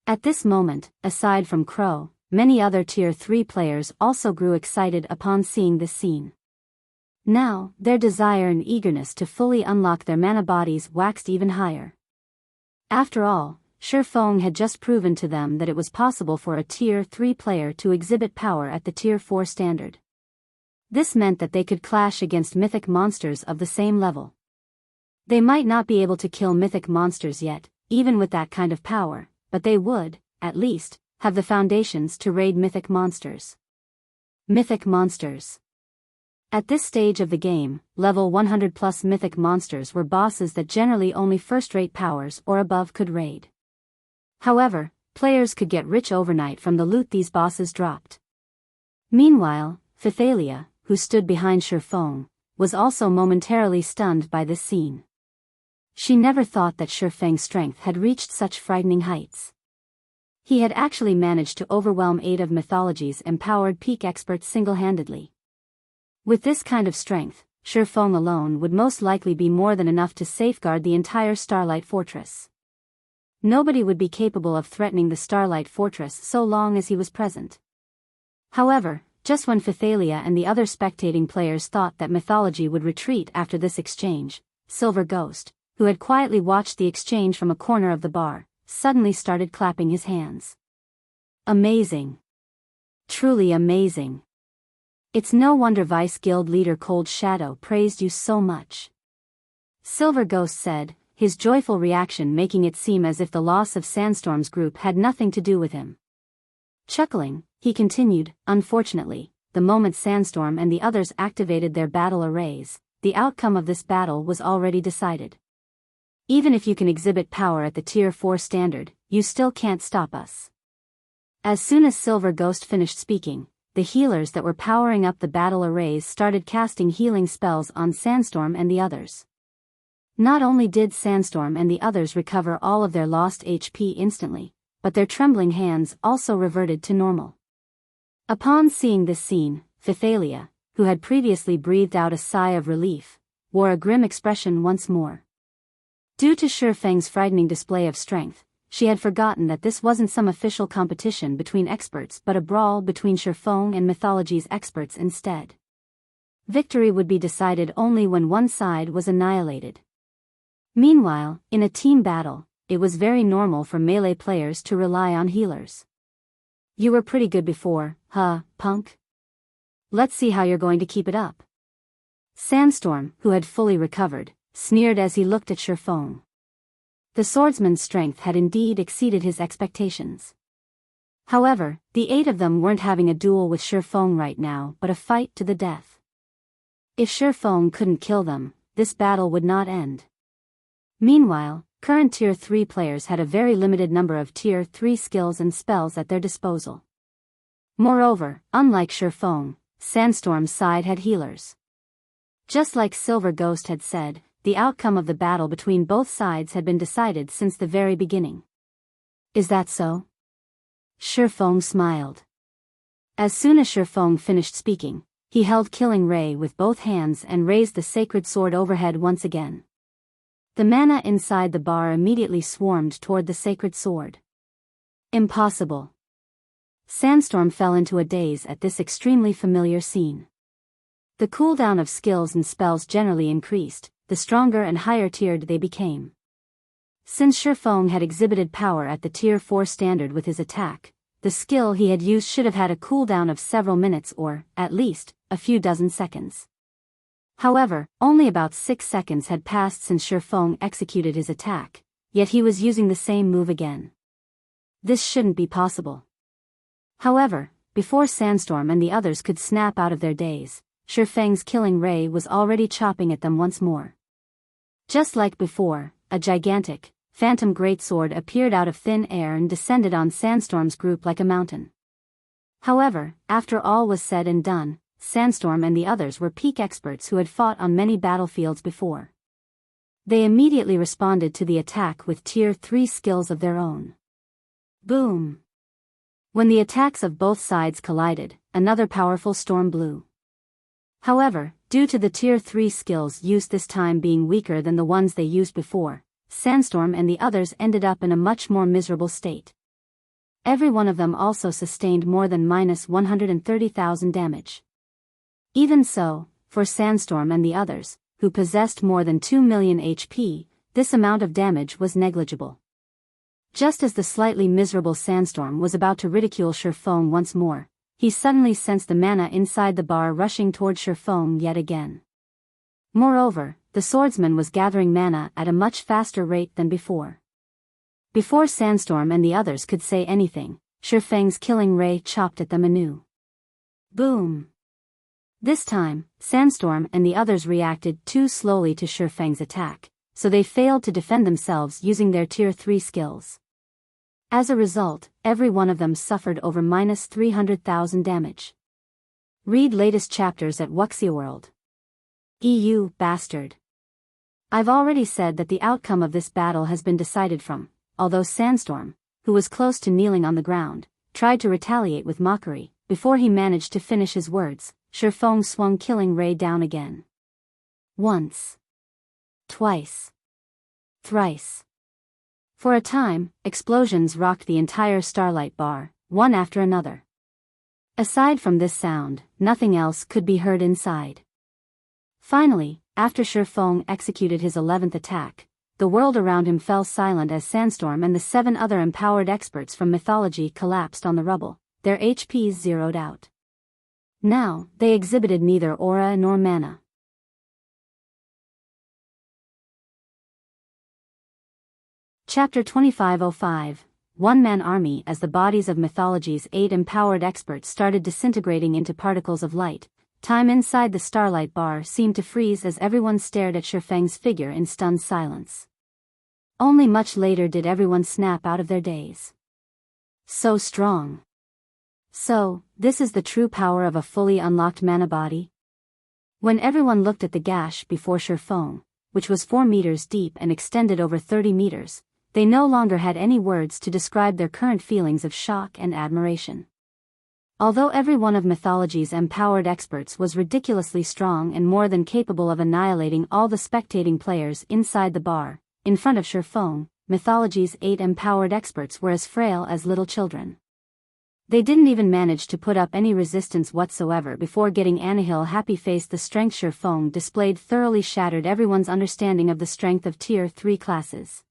At this moment, aside from Crow, many other Tier 3 players also grew excited upon seeing this scene. Now, their desire and eagerness to fully unlock their mana bodies waxed even higher. After all, Shifeng had just proven to them that it was possible for a Tier 3 player to exhibit power at the Tier 4 standard. This meant that they could clash against mythic monsters of the same level. They might not be able to kill mythic monsters yet, even with that kind of power, but they would, at least, have the foundations to raid mythic monsters. Mythic monsters. At this stage of the game, level 100+ mythic monsters were bosses that generally only first-rate powers or above could raid. However, players could get rich overnight from the loot these bosses dropped. Meanwhile, Pythalia, who stood behind Shifeng, was also momentarily stunned by this scene. She never thought that Shifeng's strength had reached such frightening heights. He had actually managed to overwhelm 8 of Mythology's empowered peak experts single-handedly. With this kind of strength, Shifeng alone would most likely be more than enough to safeguard the entire Starlight Fortress. Nobody would be capable of threatening the Starlight Fortress so long as he was present. However, just when Pythalia and the other spectating players thought that Mythology would retreat after this exchange, Silver Ghost, who had quietly watched the exchange from a corner of the bar, suddenly started clapping his hands. Amazing. Truly amazing. It's no wonder Vice Guild leader Cold Shadow praised you so much. Silver Ghost said, his joyful reaction making it seem as if the loss of Sandstorm's group had nothing to do with him. Chuckling, he continued, unfortunately, the moment Sandstorm and the others activated their battle arrays, the outcome of this battle was already decided. Even if you can exhibit power at the Tier 4 standard, you still can't stop us. As soon as Silver Ghost finished speaking, the healers that were powering up the battle arrays started casting healing spells on Sandstorm and the others. Not only did Sandstorm and the others recover all of their lost HP instantly, but their trembling hands also reverted to normal. Upon seeing this scene, Pythalia, who had previously breathed out a sigh of relief, wore a grim expression once more. Due to Shifeng's frightening display of strength, she had forgotten that this wasn't some official competition between experts but a brawl between Shifeng and Mythology's experts instead. Victory would be decided only when one side was annihilated. Meanwhile, in a team battle, it was very normal for melee players to rely on healers. You were pretty good before, huh, punk? Let's see how you're going to keep it up. Sandstorm, who had fully recovered, sneered as he looked at Shifeng. The swordsman's strength had indeed exceeded his expectations. However, the 8 of them weren't having a duel with Shifeng right now but a fight to the death. If Shifeng couldn't kill them, this battle would not end. Meanwhile, current Tier 3 players had a very limited number of Tier 3 skills and spells at their disposal. Moreover, unlike Shifeng, Sandstorm's side had healers. Just like Silver Ghost had said, the outcome of the battle between both sides had been decided since the very beginning. Is that so? Shifeng smiled. As soon as Shifeng finished speaking, he held Killing Ray with both hands and raised the sacred sword overhead once again. The mana inside the bar immediately swarmed toward the sacred sword. Impossible. Sandstorm fell into a daze at this extremely familiar scene. The cooldown of skills and spells generally increased, the stronger and higher tiered they became. Since Shifeng had exhibited power at the Tier 4 standard with his attack, the skill he had used should have had a cooldown of several minutes or, at least, a few dozen seconds. However, only about 6 seconds had passed since Shifeng executed his attack, yet he was using the same move again. This shouldn't be possible. However, before Sandstorm and the others could snap out of their daze, Shifeng's Killing Ray was already chopping at them once more. Just like before, a gigantic, phantom greatsword appeared out of thin air and descended on Sandstorm's group like a mountain. However, after all was said and done, Sandstorm and the others were peak experts who had fought on many battlefields before. They immediately responded to the attack with Tier 3 skills of their own. Boom! When the attacks of both sides collided, another powerful storm blew. However, due to the Tier 3 skills used this time being weaker than the ones they used before, Sandstorm and the others ended up in a much more miserable state. Every one of them also sustained more than -130,000 damage. Even so, for Sandstorm and the others, who possessed more than 2 million HP, this amount of damage was negligible. Just as the slightly miserable Sandstorm was about to ridicule Shifeng once more, he suddenly sensed the mana inside the bar rushing toward Shifeng yet again. Moreover, the swordsman was gathering mana at a much faster rate than before. Before Sandstorm and the others could say anything, Shifeng's Killing Ray chopped at them anew. Boom! This time, Sandstorm and the others reacted too slowly to Shifeng's attack, so they failed to defend themselves using their Tier 3 skills. As a result, every one of them suffered over -300,000 damage. Read latest chapters at Wuxia World. EU, bastard. I've already said that the outcome of this battle has been decided from, although Sandstorm, who was close to kneeling on the ground, tried to retaliate with mockery. Before he managed to finish his words, Shifeng swung Killing Ray down again. Once. Twice. Thrice. For a time, explosions rocked the entire Starlight bar, one after another. Aside from this sound, nothing else could be heard inside. Finally, after Shifeng executed his 11th attack, the world around him fell silent as Sandstorm and the 7 other empowered experts from Mythology collapsed on the rubble, their HPs zeroed out. Now, they exhibited neither aura nor mana. Chapter 2505, One-Man Army. As the bodies of Mythology's 8 empowered experts started disintegrating into particles of light, time inside the Starlight bar seemed to freeze as everyone stared at Shifeng's figure in stunned silence. Only much later did everyone snap out of their daze. So strong. So, this is the true power of a fully unlocked mana body? When everyone looked at the gash before Shifeng, which was 4 meters deep and extended over 30 meters, they no longer had any words to describe their current feelings of shock and admiration. Although every one of Mythology's empowered experts was ridiculously strong and more than capable of annihilating all the spectating players inside the bar, in front of Shifeng, Mythology's 8 empowered experts were as frail as little children. They didn't even manage to put up any resistance whatsoever before getting Anahil happy-faced. The strength Shifeng displayed thoroughly shattered everyone's understanding of the strength of Tier 3 classes.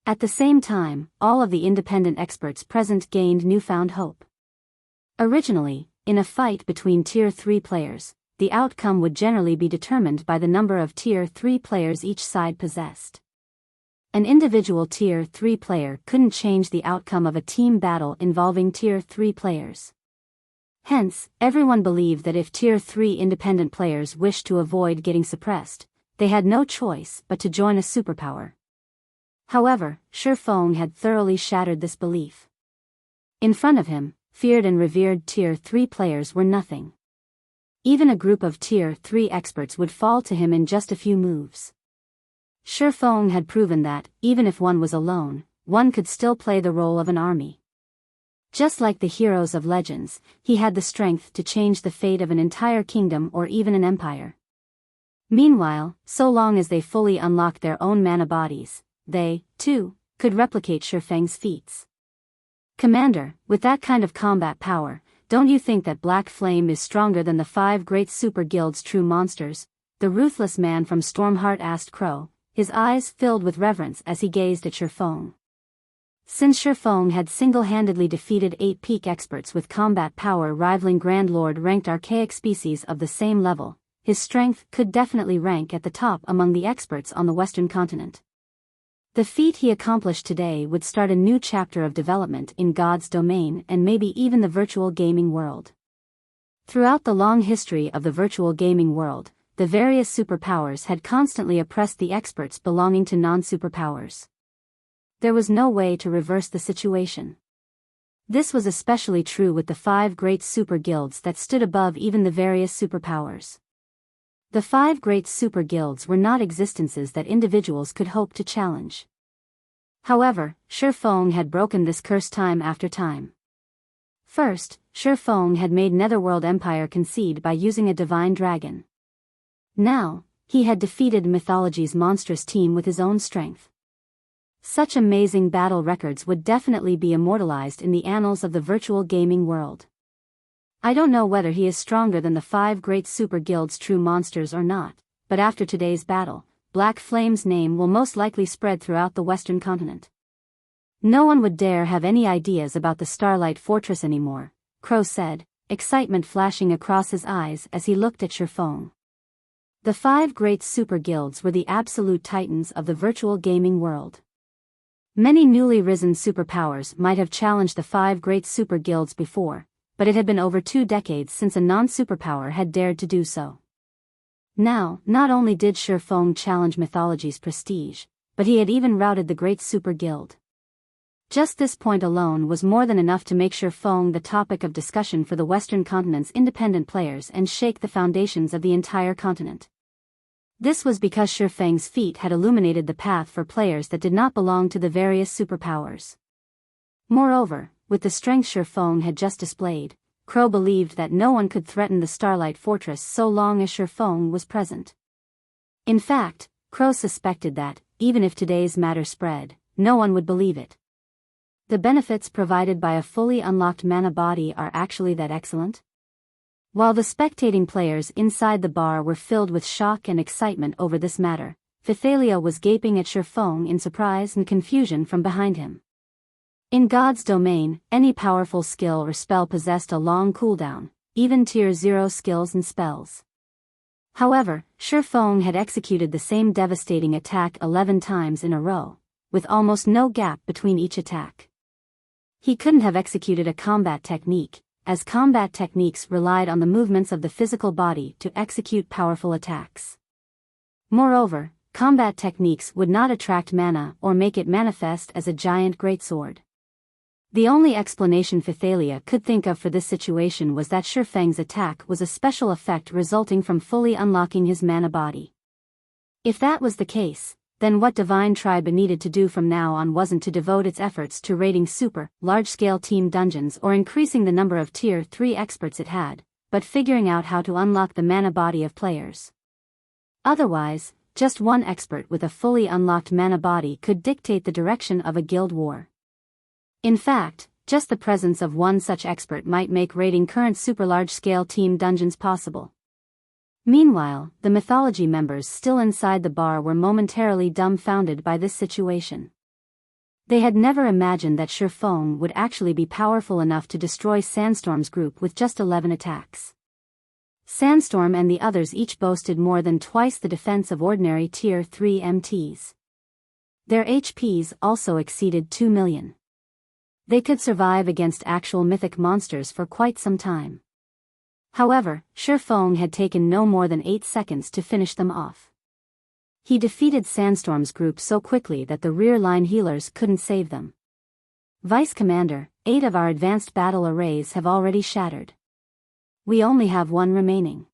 At the same time, all of the independent experts present gained newfound hope. Originally, in a fight between Tier 3 players, the outcome would generally be determined by the number of Tier 3 players each side possessed. An individual Tier 3 player couldn't change the outcome of a team battle involving Tier 3 players. Hence, everyone believed that if Tier 3 independent players wished to avoid getting suppressed, they had no choice but to join a superpower. However, Shifeng had thoroughly shattered this belief. In front of him, feared and revered Tier 3 players were nothing. Even a group of Tier 3 experts would fall to him in just a few moves. Shifeng had proven that, even if one was alone, one could still play the role of an army. Just like the heroes of legends, he had the strength to change the fate of an entire kingdom or even an empire. Meanwhile, so long as they fully unlocked their own mana bodies, they, too, could replicate Shifeng's feats. Commander, with that kind of combat power, don't you think that Black Flame is stronger than the 5 great super guild's true monsters? The ruthless man from Stormheart asked Crow, his eyes filled with reverence as he gazed at Shifeng. Since Shifeng had single-handedly defeated 8 peak experts with combat power rivaling Grand Lord-ranked archaic species of the same level, his strength could definitely rank at the top among the experts on the Western continent. The feat he accomplished today would start a new chapter of development in God's domain and maybe even the virtual gaming world. Throughout the long history of the virtual gaming world, the various superpowers had constantly oppressed the experts belonging to non-superpowers. There was no way to reverse the situation. This was especially true with the 5 great super guilds that stood above even the various superpowers. The 5 great super guilds were not existences that individuals could hope to challenge. However, Shifeng had broken this curse time after time. First, Shifeng had made Netherworld Empire concede by using a divine dragon. Now, he had defeated Mythology's monstrous team with his own strength. Such amazing battle records would definitely be immortalized in the annals of the virtual gaming world. I don't know whether he is stronger than the 5 great super guilds' true monsters or not, but after today's battle, Black Flame's name will most likely spread throughout the Western continent. No one would dare have any ideas about the Starlight Fortress anymore, Crow said, excitement flashing across his eyes as he looked at Shifeng. The 5 great super guilds were the absolute titans of the virtual gaming world. Many newly risen superpowers might have challenged the 5 great super guilds before, but it had been over 2 decades since a non-superpower had dared to do so. Now, not only did Shifeng challenge Mythology's prestige, but he had even routed the great super guild. Just this point alone was more than enough to make Shifeng the topic of discussion for the Western continent's independent players and shake the foundations of the entire continent. This was because Shifeng's feat had illuminated the path for players that did not belong to the various superpowers. Moreover, with the strength Shifeng had just displayed, Crow believed that no one could threaten the Starlight Fortress so long as Shifeng was present. In fact, Crow suspected that, even if today's matter spread, no one would believe it. The benefits provided by a fully unlocked mana body are actually that excellent? While the spectating players inside the bar were filled with shock and excitement over this matter, Pythalia was gaping at Shifeng in surprise and confusion from behind him. In God's domain, any powerful skill or spell possessed a long cooldown, even Tier 0 skills and spells. However, Shifeng had executed the same devastating attack 11 times in a row, with almost no gap between each attack. He couldn't have executed a combat technique, as combat techniques relied on the movements of the physical body to execute powerful attacks. Moreover, combat techniques would not attract mana or make it manifest as a giant greatsword. The only explanation Pythalia could think of for this situation was that Shifeng's attack was a special effect resulting from fully unlocking his mana body. If that was the case, then what Divine Tribe needed to do from now on wasn't to devote its efforts to raiding large-scale team dungeons or increasing the number of Tier 3 experts it had, but figuring out how to unlock the mana body of players. Otherwise, just one expert with a fully unlocked mana body could dictate the direction of a guild war. In fact, Just the presence of one such expert might make raiding current super large-scale team dungeons possible. Meanwhile, the Mythology members still inside the bar were momentarily dumbfounded by this situation. They had never imagined that Shifeng would actually be powerful enough to destroy Sandstorm's group with just 11 attacks. Sandstorm and the others each boasted more than twice the defense of ordinary Tier 3 MTs. Their HPs also exceeded 2 million. They could survive against actual mythic monsters for quite some time. However, Shifeng had taken no more than 8 seconds to finish them off. He defeated Sandstorm's group so quickly that the rear-line healers couldn't save them. Vice Commander, 8 of our advanced battle arrays have already shattered. We only have 1 remaining.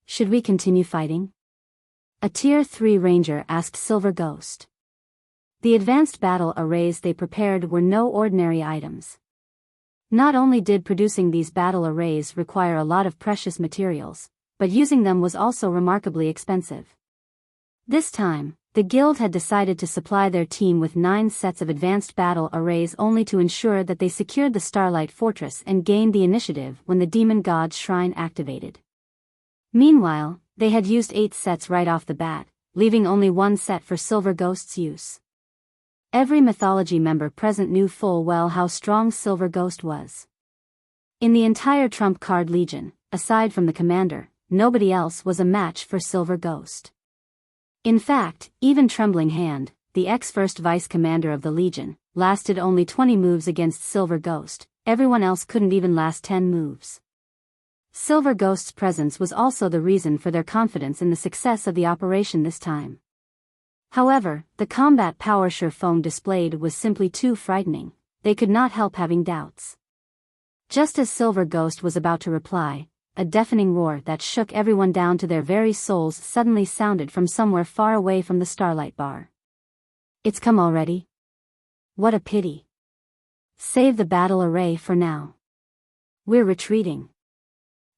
Should we continue fighting? A Tier 3 Ranger asked Silver Ghost. The advanced battle arrays they prepared were no ordinary items. Not only did producing these battle arrays require a lot of precious materials, but using them was also remarkably expensive. This time, the guild had decided to supply their team with 9 sets of advanced battle arrays only to ensure that they secured the Starlight Fortress and gained the initiative when the Demon God's Shrine activated. Meanwhile, they had used 8 sets right off the bat, leaving only 1 set for Silver Ghost's use. Every Mythology member present knew full well how strong Silver Ghost was. In the entire Trump Card Legion, aside from the commander, nobody else was a match for Silver Ghost. In fact, even Trembling Hand, the ex-first vice commander of the Legion, lasted only 20 moves against Silver Ghost. Everyone else couldn't even last 10 moves. Silver Ghost's presence was also the reason for their confidence in the success of the operation this time. However, the combat power Shifeng displayed was simply too frightening. They could not help having doubts. Just as Silver Ghost was about to reply, a deafening roar that shook everyone down to their very souls suddenly sounded from somewhere far away from the Starlight Bar. It's come already? What a pity. Save the battle array for now. We're retreating.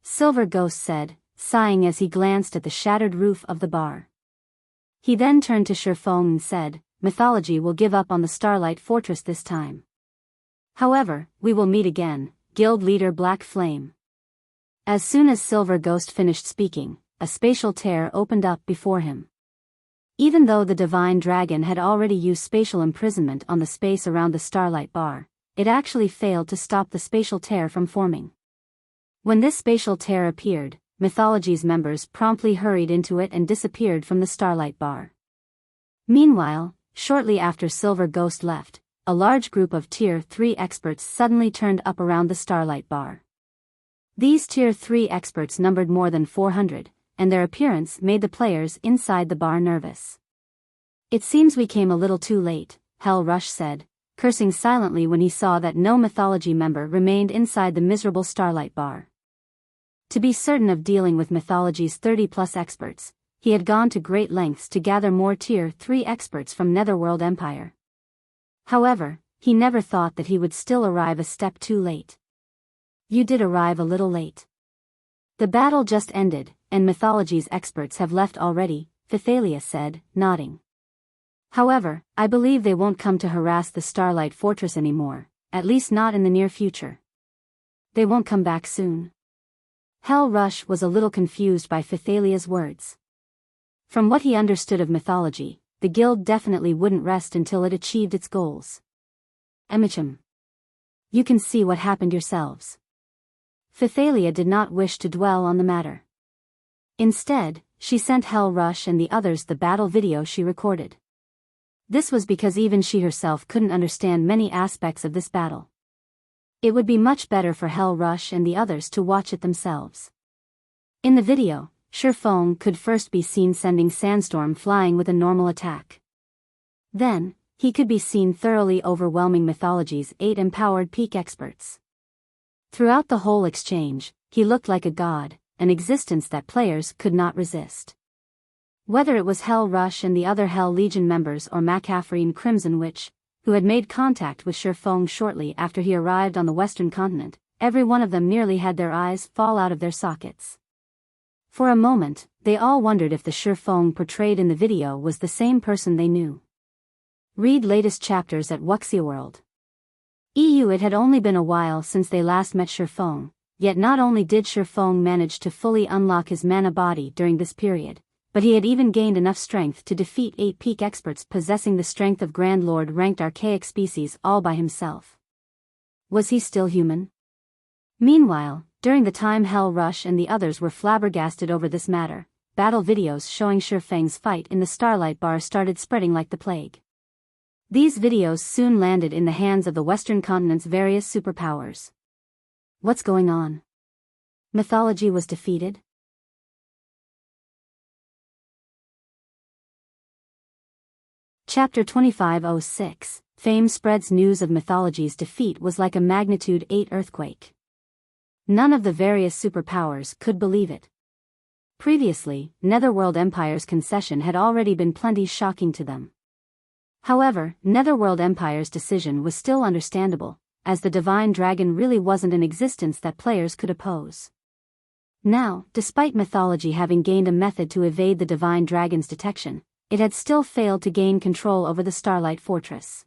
Silver Ghost said, sighing as he glanced at the shattered roof of the bar. He then turned to Shifeng and said, Mythology will give up on the Starlight Fortress this time. However, we will meet again, Guild Leader Black Flame. As soon as Silver Ghost finished speaking, a spatial tear opened up before him. Even though the Divine Dragon had already used spatial imprisonment on the space around the Starlight Bar, it actually failed to stop the spatial tear from forming. When this spatial tear appeared, Mythology's members promptly hurried into it and disappeared from the Starlight Bar. Meanwhile, shortly after Silver Ghost left, a large group of Tier 3 experts suddenly turned up around the Starlight Bar. These Tier 3 experts numbered more than 400, and their appearance made the players inside the bar nervous. It seems we came a little too late, Hell Rush said, cursing silently when he saw that no Mythology member remained inside the miserable Starlight Bar. To be certain of dealing with Mythology's 30-plus experts, he had gone to great lengths to gather more Tier 3 experts from Netherworld Empire. However, he never thought that he would still arrive a step too late. You did arrive a little late. The battle just ended, and Mythology's experts have left already, Phythalia said, nodding. However, I believe they won't come to harass the Starlight Fortress anymore, at least not in the near future. They won't come back soon. Hell Rush was a little confused by Phythalia's words. From what he understood of Mythology, the guild definitely wouldn't rest until it achieved its goals. Emicham. You can see what happened yourselves. Phythalia did not wish to dwell on the matter. Instead, she sent Hell Rush and the others the battle video she recorded. This was because even she herself couldn't understand many aspects of this battle. It would be much better for Hell Rush and the others to watch it themselves. In the video, Shifeng could first be seen sending Sandstorm flying with a normal attack. Then, he could be seen thoroughly overwhelming Mythology's 8 empowered peak experts. Throughout the whole exchange, he looked like a god, an existence that players could not resist. Whether it was Hell Rush and the other Hell Legion members or McCaffrey Crimson Witch, who had made contact with Shifeng shortly after he arrived on the Western continent, every one of them nearly had their eyes fall out of their sockets. For a moment, they all wondered if the Shifeng portrayed in the video was the same person they knew. Read latest chapters at Wuxia World. It had only been a while since they last met Shifeng, yet not only did Shifeng manage to fully unlock his mana body during this period, but he had even gained enough strength to defeat 8 peak experts possessing the strength of Grand Lord ranked archaic species all by himself. Was he still human? Meanwhile, during the time Hell Rush and the others were flabbergasted over this matter, battle videos showing Shifeng's fight in the Starlight bar started spreading like the plague. These videos soon landed in the hands of the Western continent's various superpowers. What's going on? Mythology was defeated? Chapter 2506, Fame spreads news of Mythology's defeat was like a magnitude 8 earthquake. None of the various superpowers could believe it. Previously, Netherworld Empire's concession had already been plenty shocking to them. However, Netherworld Empire's decision was still understandable, as the Divine Dragon really wasn't an existence that players could oppose. Now, despite Mythology having gained a method to evade the Divine Dragon's detection, it had still failed to gain control over the Starlight Fortress.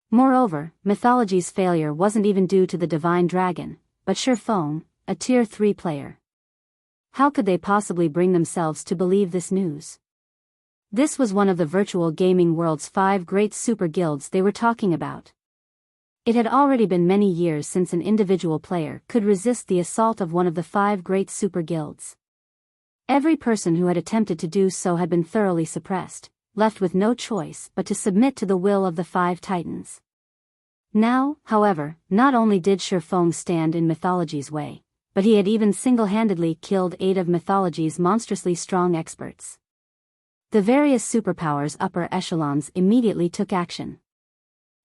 Moreover, Mythology's failure wasn't even due to the Divine Dragon, but Shifeng, a Tier 3 player. How could they possibly bring themselves to believe this news? This was one of the virtual gaming world's 5 great super guilds they were talking about. It had already been many years since an individual player could resist the assault of one of the 5 great super guilds. Every person who had attempted to do so had been thoroughly suppressed, left with no choice but to submit to the will of the 5 titans. Now, however, not only did Shifeng stand in Mythology's way, but he had even single-handedly killed 8 of Mythology's monstrously strong experts. The various superpowers' upper echelons immediately took action.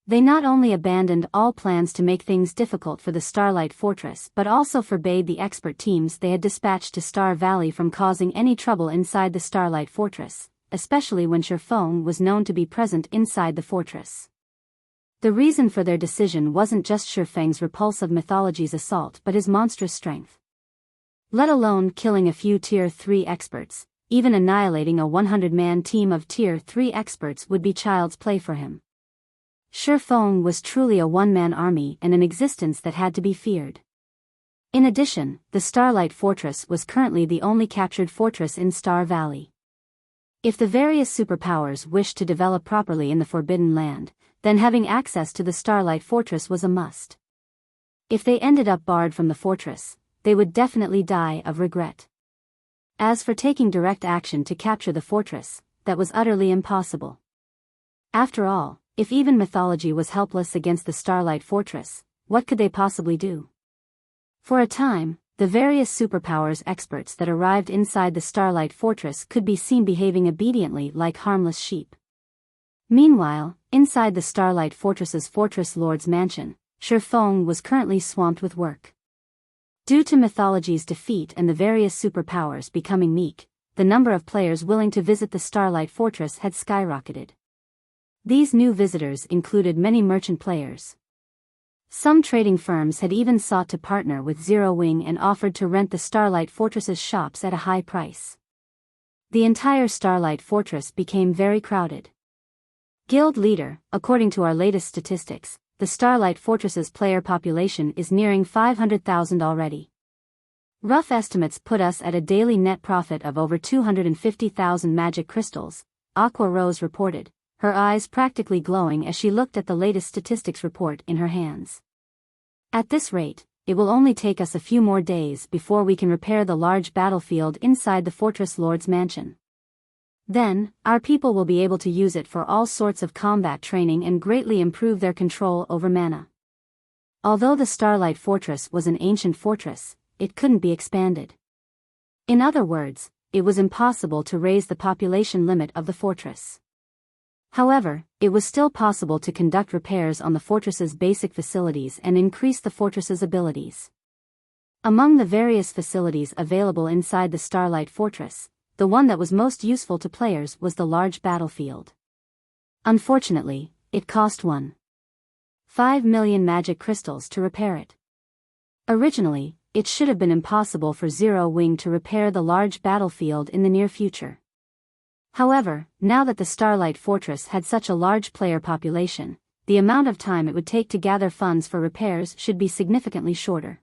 They not only abandoned all plans to make things difficult for the Starlight Fortress but also forbade the expert teams they had dispatched to Star Valley from causing any trouble inside the Starlight Fortress, especially when Shifeng was known to be present inside the fortress. The reason for their decision wasn't just Shifeng's repulse of Mythology's assault but his monstrous strength. Let alone killing a few Tier 3 experts, even annihilating a 100-man team of Tier 3 experts would be child's play for him. Shifeng was truly a one-man army and an existence that had to be feared. In addition, the Starlight Fortress was currently the only captured fortress in Star Valley. If the various superpowers wished to develop properly in the Forbidden Land, then having access to the Starlight Fortress was a must. If they ended up barred from the fortress, they would definitely die of regret. As for taking direct action to capture the fortress, that was utterly impossible. After all, if even Mythology was helpless against the Starlight Fortress, what could they possibly do? For a time, the various superpowers experts that arrived inside the Starlight Fortress could be seen behaving obediently like harmless sheep. Meanwhile, inside the Starlight Fortress's Fortress Lord's mansion, Shifeng was currently swamped with work. Due to Mythology's defeat and the various superpowers becoming meek, the number of players willing to visit the Starlight Fortress had skyrocketed. These new visitors included many merchant players. Some trading firms had even sought to partner with Zero Wing and offered to rent the Starlight Fortress's shops at a high price. The entire Starlight Fortress became very crowded. Guild leader, according to our latest statistics, the Starlight Fortress's player population is nearing 500,000 already. Rough estimates put us at a daily net profit of over 250,000 magic crystals, Aqua Rose reported, her eyes practically glowing as she looked at the latest statistics report in her hands. At this rate, it will only take us a few more days before we can repair the large battlefield inside the Fortress Lord's mansion. Then, our people will be able to use it for all sorts of combat training and greatly improve their control over mana. Although the Starlight Fortress was an ancient fortress, it couldn't be expanded. In other words, it was impossible to raise the population limit of the fortress. However, it was still possible to conduct repairs on the fortress's basic facilities and increase the fortress's abilities. Among the various facilities available inside the Starlight Fortress, the one that was most useful to players was the large battlefield. Unfortunately, it cost 1.5 million magic crystals to repair it. Originally, it should have been impossible for Zero Wing to repair the large battlefield in the near future. However, now that the Starlight Fortress had such a large player population, the amount of time it would take to gather funds for repairs should be significantly shorter.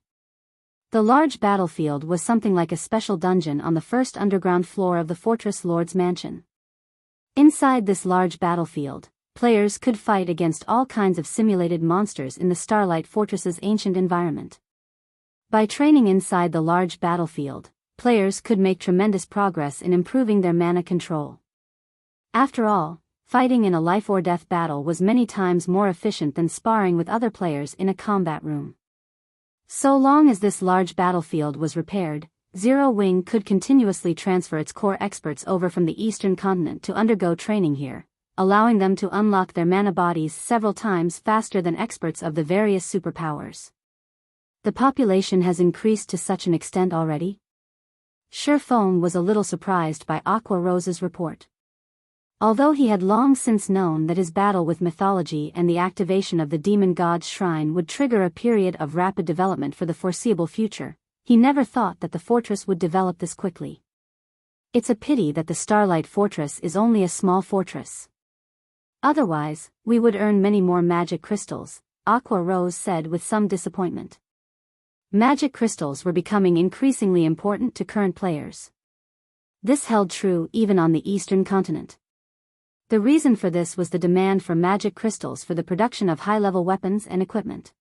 The large battlefield was something like a special dungeon on the first underground floor of the Fortress Lord's mansion. Inside this large battlefield, players could fight against all kinds of simulated monsters in the Starlight Fortress's ancient environment. By training inside the large battlefield, players could make tremendous progress in improving their mana control. After all, fighting in a life-or-death battle was many times more efficient than sparring with other players in a combat room. So long as this large battlefield was repaired, Zero Wing could continuously transfer its core experts over from the Eastern continent to undergo training here, allowing them to unlock their mana bodies several times faster than experts of the various superpowers. The population has increased to such an extent already? Shifeng was a little surprised by Aqua Rose's report. Although he had long since known that his battle with Mythology and the activation of the demon god's shrine would trigger a period of rapid development for the foreseeable future, he never thought that the fortress would develop this quickly. It's a pity that the Starlight Fortress is only a small fortress. Otherwise, we would earn many more magic crystals, Aqua Rose said with some disappointment. Magic crystals were becoming increasingly important to current players. This held true even on the Eastern continent. The reason for this was the demand for magic crystals for the production of high-level weapons and equipment.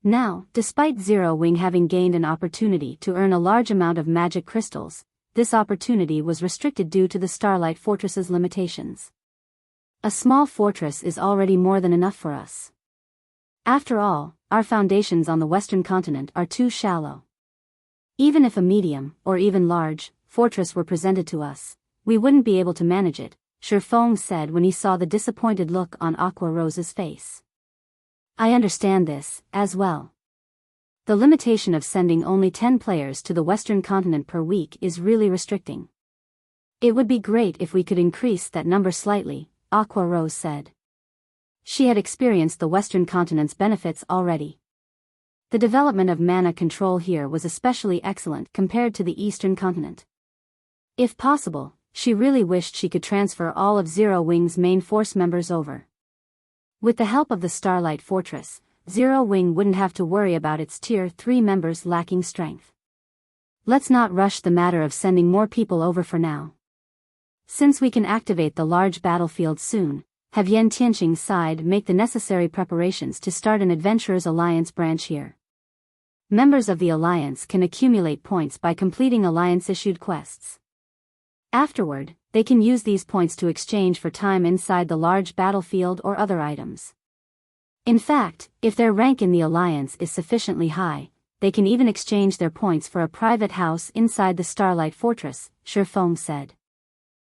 Now, despite Zero Wing having gained an opportunity to earn a large amount of magic crystals, this opportunity was restricted due to the Starlight Fortress's limitations. A small fortress is already more than enough for us. After all, our foundations on the Western continent are too shallow. Even if a medium, or even large, fortress were presented to us, we wouldn't be able to manage it, Shifeng said when he saw the disappointed look on Aqua Rose's face. I understand this, as well. The limitation of sending only 10 players to the Western continent per week is really restricting. It would be great if we could increase that number slightly, Aqua Rose said. She had experienced the Western continent's benefits already. The development of mana control here was especially excellent compared to the Eastern continent. If possible, she really wished she could transfer all of Zero Wing's main force members over. With the help of the Starlight Fortress, Zero Wing wouldn't have to worry about its Tier 3 members lacking strength. Let's not rush the matter of sending more people over for now. Since we can activate the large battlefield soon, have Yen Tianqing's side make the necessary preparations to start an Adventurers Alliance branch here. Members of the Alliance can accumulate points by completing Alliance-issued quests. Afterward, they can use these points to exchange for time inside the large battlefield or other items. In fact, if their rank in the Alliance is sufficiently high, they can even exchange their points for a private house inside the Starlight Fortress, Shifeng said.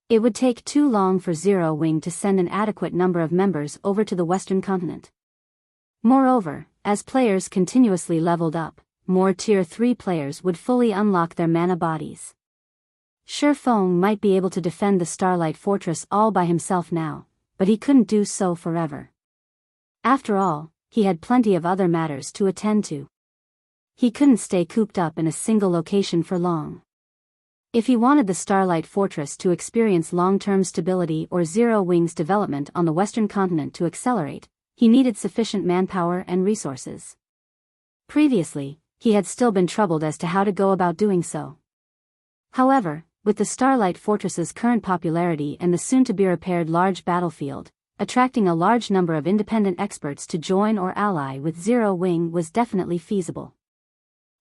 It would take too long for Zero Wing to send an adequate number of members over to the Western continent. Moreover, as players continuously leveled up, more Tier 3 players would fully unlock their mana bodies. Shifeng might be able to defend the Starlight Fortress all by himself now, but he couldn't do so forever. After all, he had plenty of other matters to attend to. He couldn't stay cooped up in a single location for long. If he wanted the Starlight Fortress to experience long-term stability or Zero Wing's development on the Western continent to accelerate, he needed sufficient manpower and resources. Previously, he had still been troubled as to how to go about doing so. However, with the Starlight Fortress's current popularity and the soon-to-be-repaired large battlefield, attracting a large number of independent experts to join or ally with Zero Wing was definitely feasible.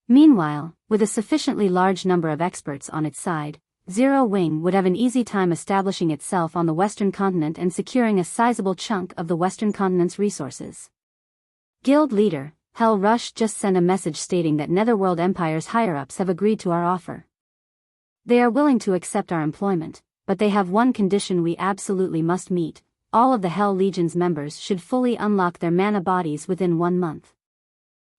Meanwhile, with a sufficiently large number of experts on its side, Zero Wing would have an easy time establishing itself on the Western continent and securing a sizable chunk of the Western continent's resources. Guild leader, Hell Rush just sent a message stating that Netherworld Empire's higher-ups have agreed to our offer. They are willing to accept our employment, but they have one condition we absolutely must meet: all of the Hell Legion's members should fully unlock their mana bodies within 1 month.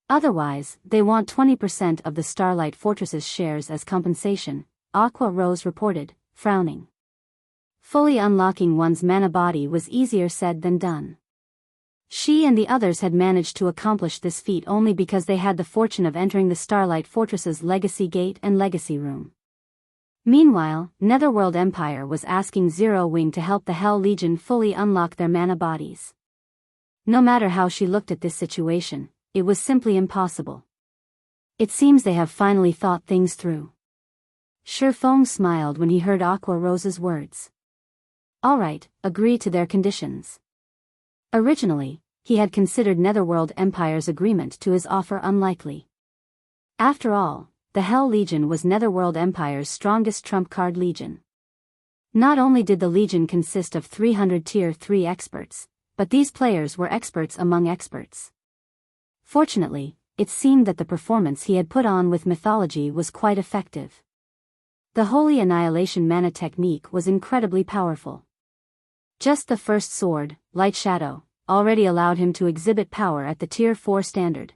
Otherwise, they want 20% of the Starlight Fortress's shares as compensation, Aqua Rose reported, frowning. Fully unlocking one's mana body was easier said than done. She and the others had managed to accomplish this feat only because they had the fortune of entering the Starlight Fortress's Legacy Gate and Legacy Room. Meanwhile, Netherworld Empire was asking Zero Wing to help the Hell Legion fully unlock their mana bodies. No matter how she looked at this situation, it was simply impossible. It seems they have finally thought things through. Shifeng smiled when he heard Aqua Rose's words. All right, agree to their conditions. Originally, he had considered Netherworld Empire's agreement to his offer unlikely. After all, the Hell Legion was Netherworld Empire's strongest trump card legion. Not only did the legion consist of 300 Tier 3 experts, but these players were experts among experts. Fortunately, it seemed that the performance he had put on with Mythology was quite effective. The Holy Annihilation Mana technique was incredibly powerful. Just the first sword, Lightshadow, already allowed him to exhibit power at the Tier 4 standard.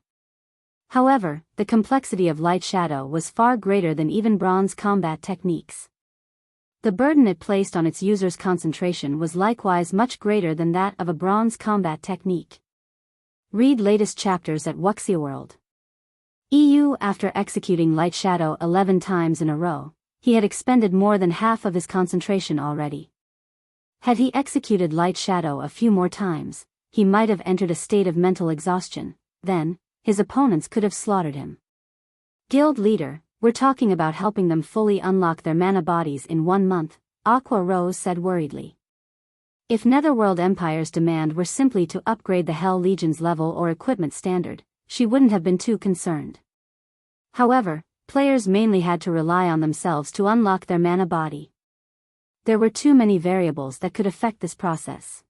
However, the complexity of Lightshadow was far greater than even bronze combat techniques. The burden it placed on its user's concentration was likewise much greater than that of a bronze combat technique. Read latest chapters at Wuxia World. After executing Lightshadow 11 times in a row, he had expended more than half of his concentration already. Had he executed Lightshadow a few more times, he might have entered a state of mental exhaustion. Then, his opponents could have slaughtered him. Guild leader, we're talking about helping them fully unlock their mana bodies in 1 month, Aqua Rose said worriedly. If Netherworld Empire's demand were simply to upgrade the Hell Legion's level or equipment standard, she wouldn't have been too concerned. However, players mainly had to rely on themselves to unlock their mana body. There were too many variables that could affect this process.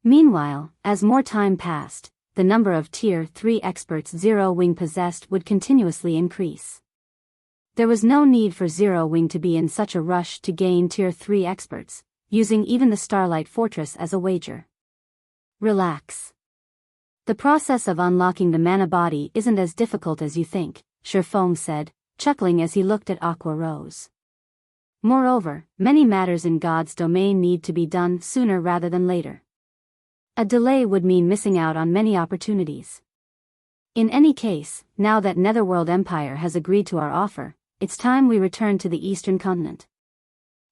Meanwhile, as more time passed, the number of Tier 3 experts Zero Wing possessed would continuously increase. There was no need for Zero Wing to be in such a rush to gain Tier 3 experts, using even the Starlight Fortress as a wager. Relax. The process of unlocking the mana body isn't as difficult as you think, Shifeng said, chuckling as he looked at Aqua Rose. Moreover, many matters in God's domain need to be done sooner rather than later. A delay would mean missing out on many opportunities. In any case, now that Netherworld Empire has agreed to our offer, it's time we return to the Eastern Continent.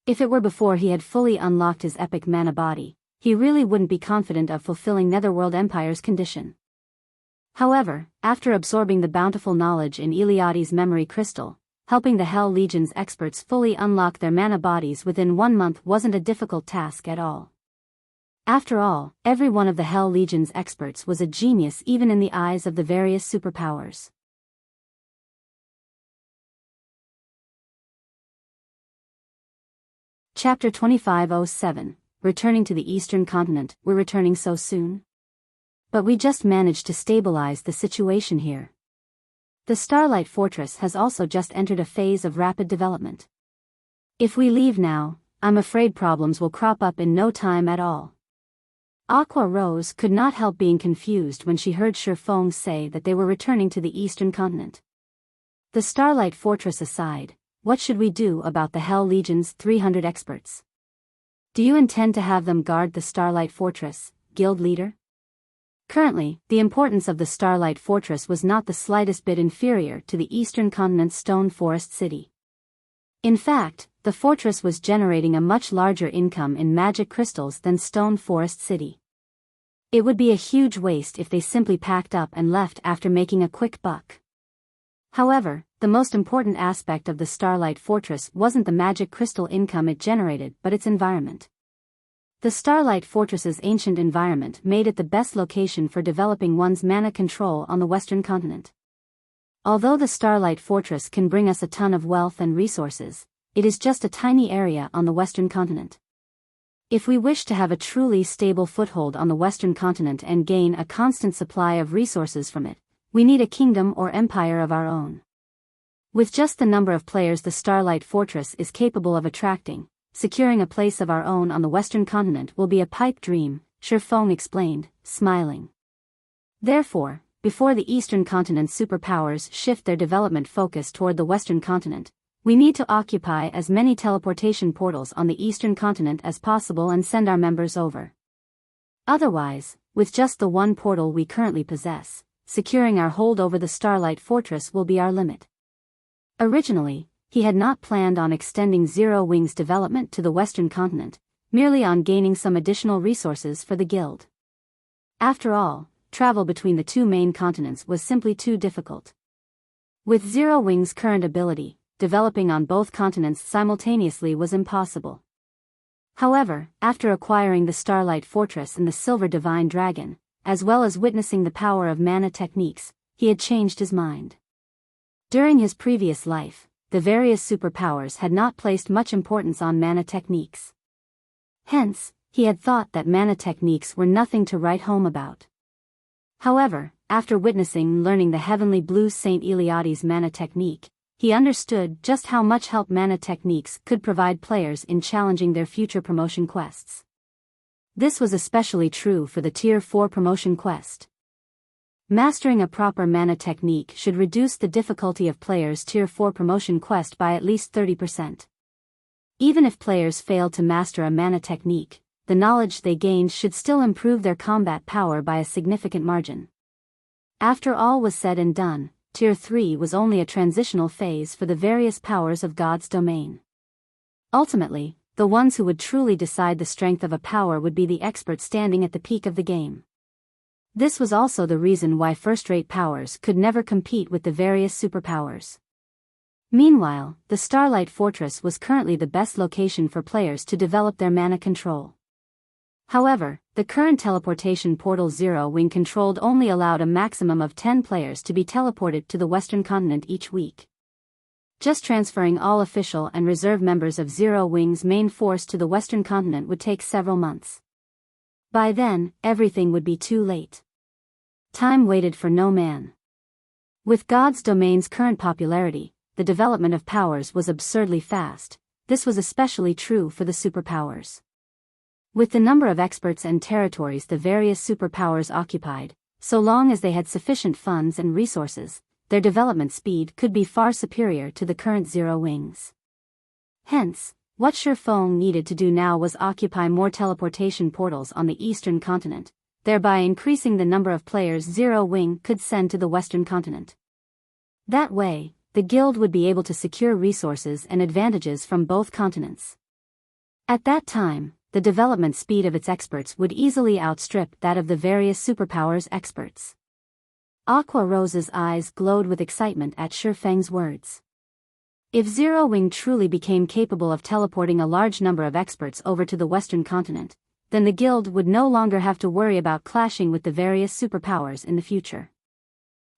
If it were before he had fully unlocked his epic mana body, he really wouldn't be confident of fulfilling Netherworld Empire's condition. However, after absorbing the bountiful knowledge in Eliade's memory crystal, helping the Hell Legion's experts fully unlock their mana bodies within 1 month wasn't a difficult task at all. After all, every one of the Hell Legion's experts was a genius even in the eyes of the various superpowers. Chapter 2507, Returning to the Eastern Continent. We're returning so soon? But we just managed to stabilize the situation here. The Starlight Fortress has also just entered a phase of rapid development. If we leave now, I'm afraid problems will crop up in no time at all. Aqua Rose could not help being confused when she heard Shifeng say that they were returning to the Eastern Continent. The Starlight Fortress aside, what should we do about the Hell Legion's 300 experts? Do you intend to have them guard the Starlight Fortress, guild leader? Currently, the importance of the Starlight Fortress was not the slightest bit inferior to the Eastern Continent's Stone Forest City. In fact, the fortress was generating a much larger income in magic crystals than Stone Forest City. It would be a huge waste if they simply packed up and left after making a quick buck. However, the most important aspect of the Starlight Fortress wasn't the magic crystal income it generated but its environment. The Starlight Fortress's ancient environment made it the best location for developing one's mana control on the Western Continent. Although the Starlight Fortress can bring us a ton of wealth and resources, it is just a tiny area on the Western Continent. If we wish to have a truly stable foothold on the Western Continent and gain a constant supply of resources from it, we need a kingdom or empire of our own. With just the number of players the Starlight Fortress is capable of attracting, securing a place of our own on the Western Continent will be a pipe dream, Shifeng explained, smiling. Therefore, before the Eastern Continent superpowers shift their development focus toward the Western Continent, we need to occupy as many teleportation portals on the Eastern Continent as possible and send our members over. Otherwise, with just the one portal we currently possess, securing our hold over the Starlight Fortress will be our limit. Originally, he had not planned on extending Zero Wing's development to the Western Continent, merely on gaining some additional resources for the guild. After all, travel between the two main continents was simply too difficult. With Zero Wing's current ability, developing on both continents simultaneously was impossible. However, after acquiring the Starlight Fortress and the Silver Divine Dragon, as well as witnessing the power of mana techniques, he had changed his mind. During his previous life, the various superpowers had not placed much importance on mana techniques. Hence, he had thought that mana techniques were nothing to write home about. However, after witnessing and learning the Heavenly Blue Saint Eliade's mana technique, he understood just how much help mana techniques could provide players in challenging their future promotion quests. This was especially true for the Tier 4 promotion quest. Mastering a proper mana technique should reduce the difficulty of players' Tier 4 promotion quest by at least 30%. Even if players failed to master a mana technique, the knowledge they gained should still improve their combat power by a significant margin. After all was said and done, Tier 3 was only a transitional phase for the various powers of God's domain. Ultimately, the ones who would truly decide the strength of a power would be the experts standing at the peak of the game. This was also the reason why first-rate powers could never compete with the various superpowers. Meanwhile, the Starlight Fortress was currently the best location for players to develop their mana control. However, the current teleportation portal Zero Wing controlled only allowed a maximum of 10 players to be teleported to the Western continent each week. Just transferring all official and reserve members of Zero Wing's main force to the Western continent would take several months. By then, everything would be too late. Time waited for no man. With God's domain's current popularity, the development of powers was absurdly fast. This was especially true for the superpowers. With the number of experts and territories the various superpowers occupied, so long as they had sufficient funds and resources, their development speed could be far superior to the current Zero Wings. Hence, what Shifeng needed to do now was occupy more teleportation portals on the eastern continent, thereby increasing the number of players Zero Wing could send to the western continent. That way, the guild would be able to secure resources and advantages from both continents. At that time, the development speed of its experts would easily outstrip that of the various superpowers' experts. Aqua Rose's eyes glowed with excitement at Shifeng's words. If Zero Wing truly became capable of teleporting a large number of experts over to the western continent, then the guild would no longer have to worry about clashing with the various superpowers in the future.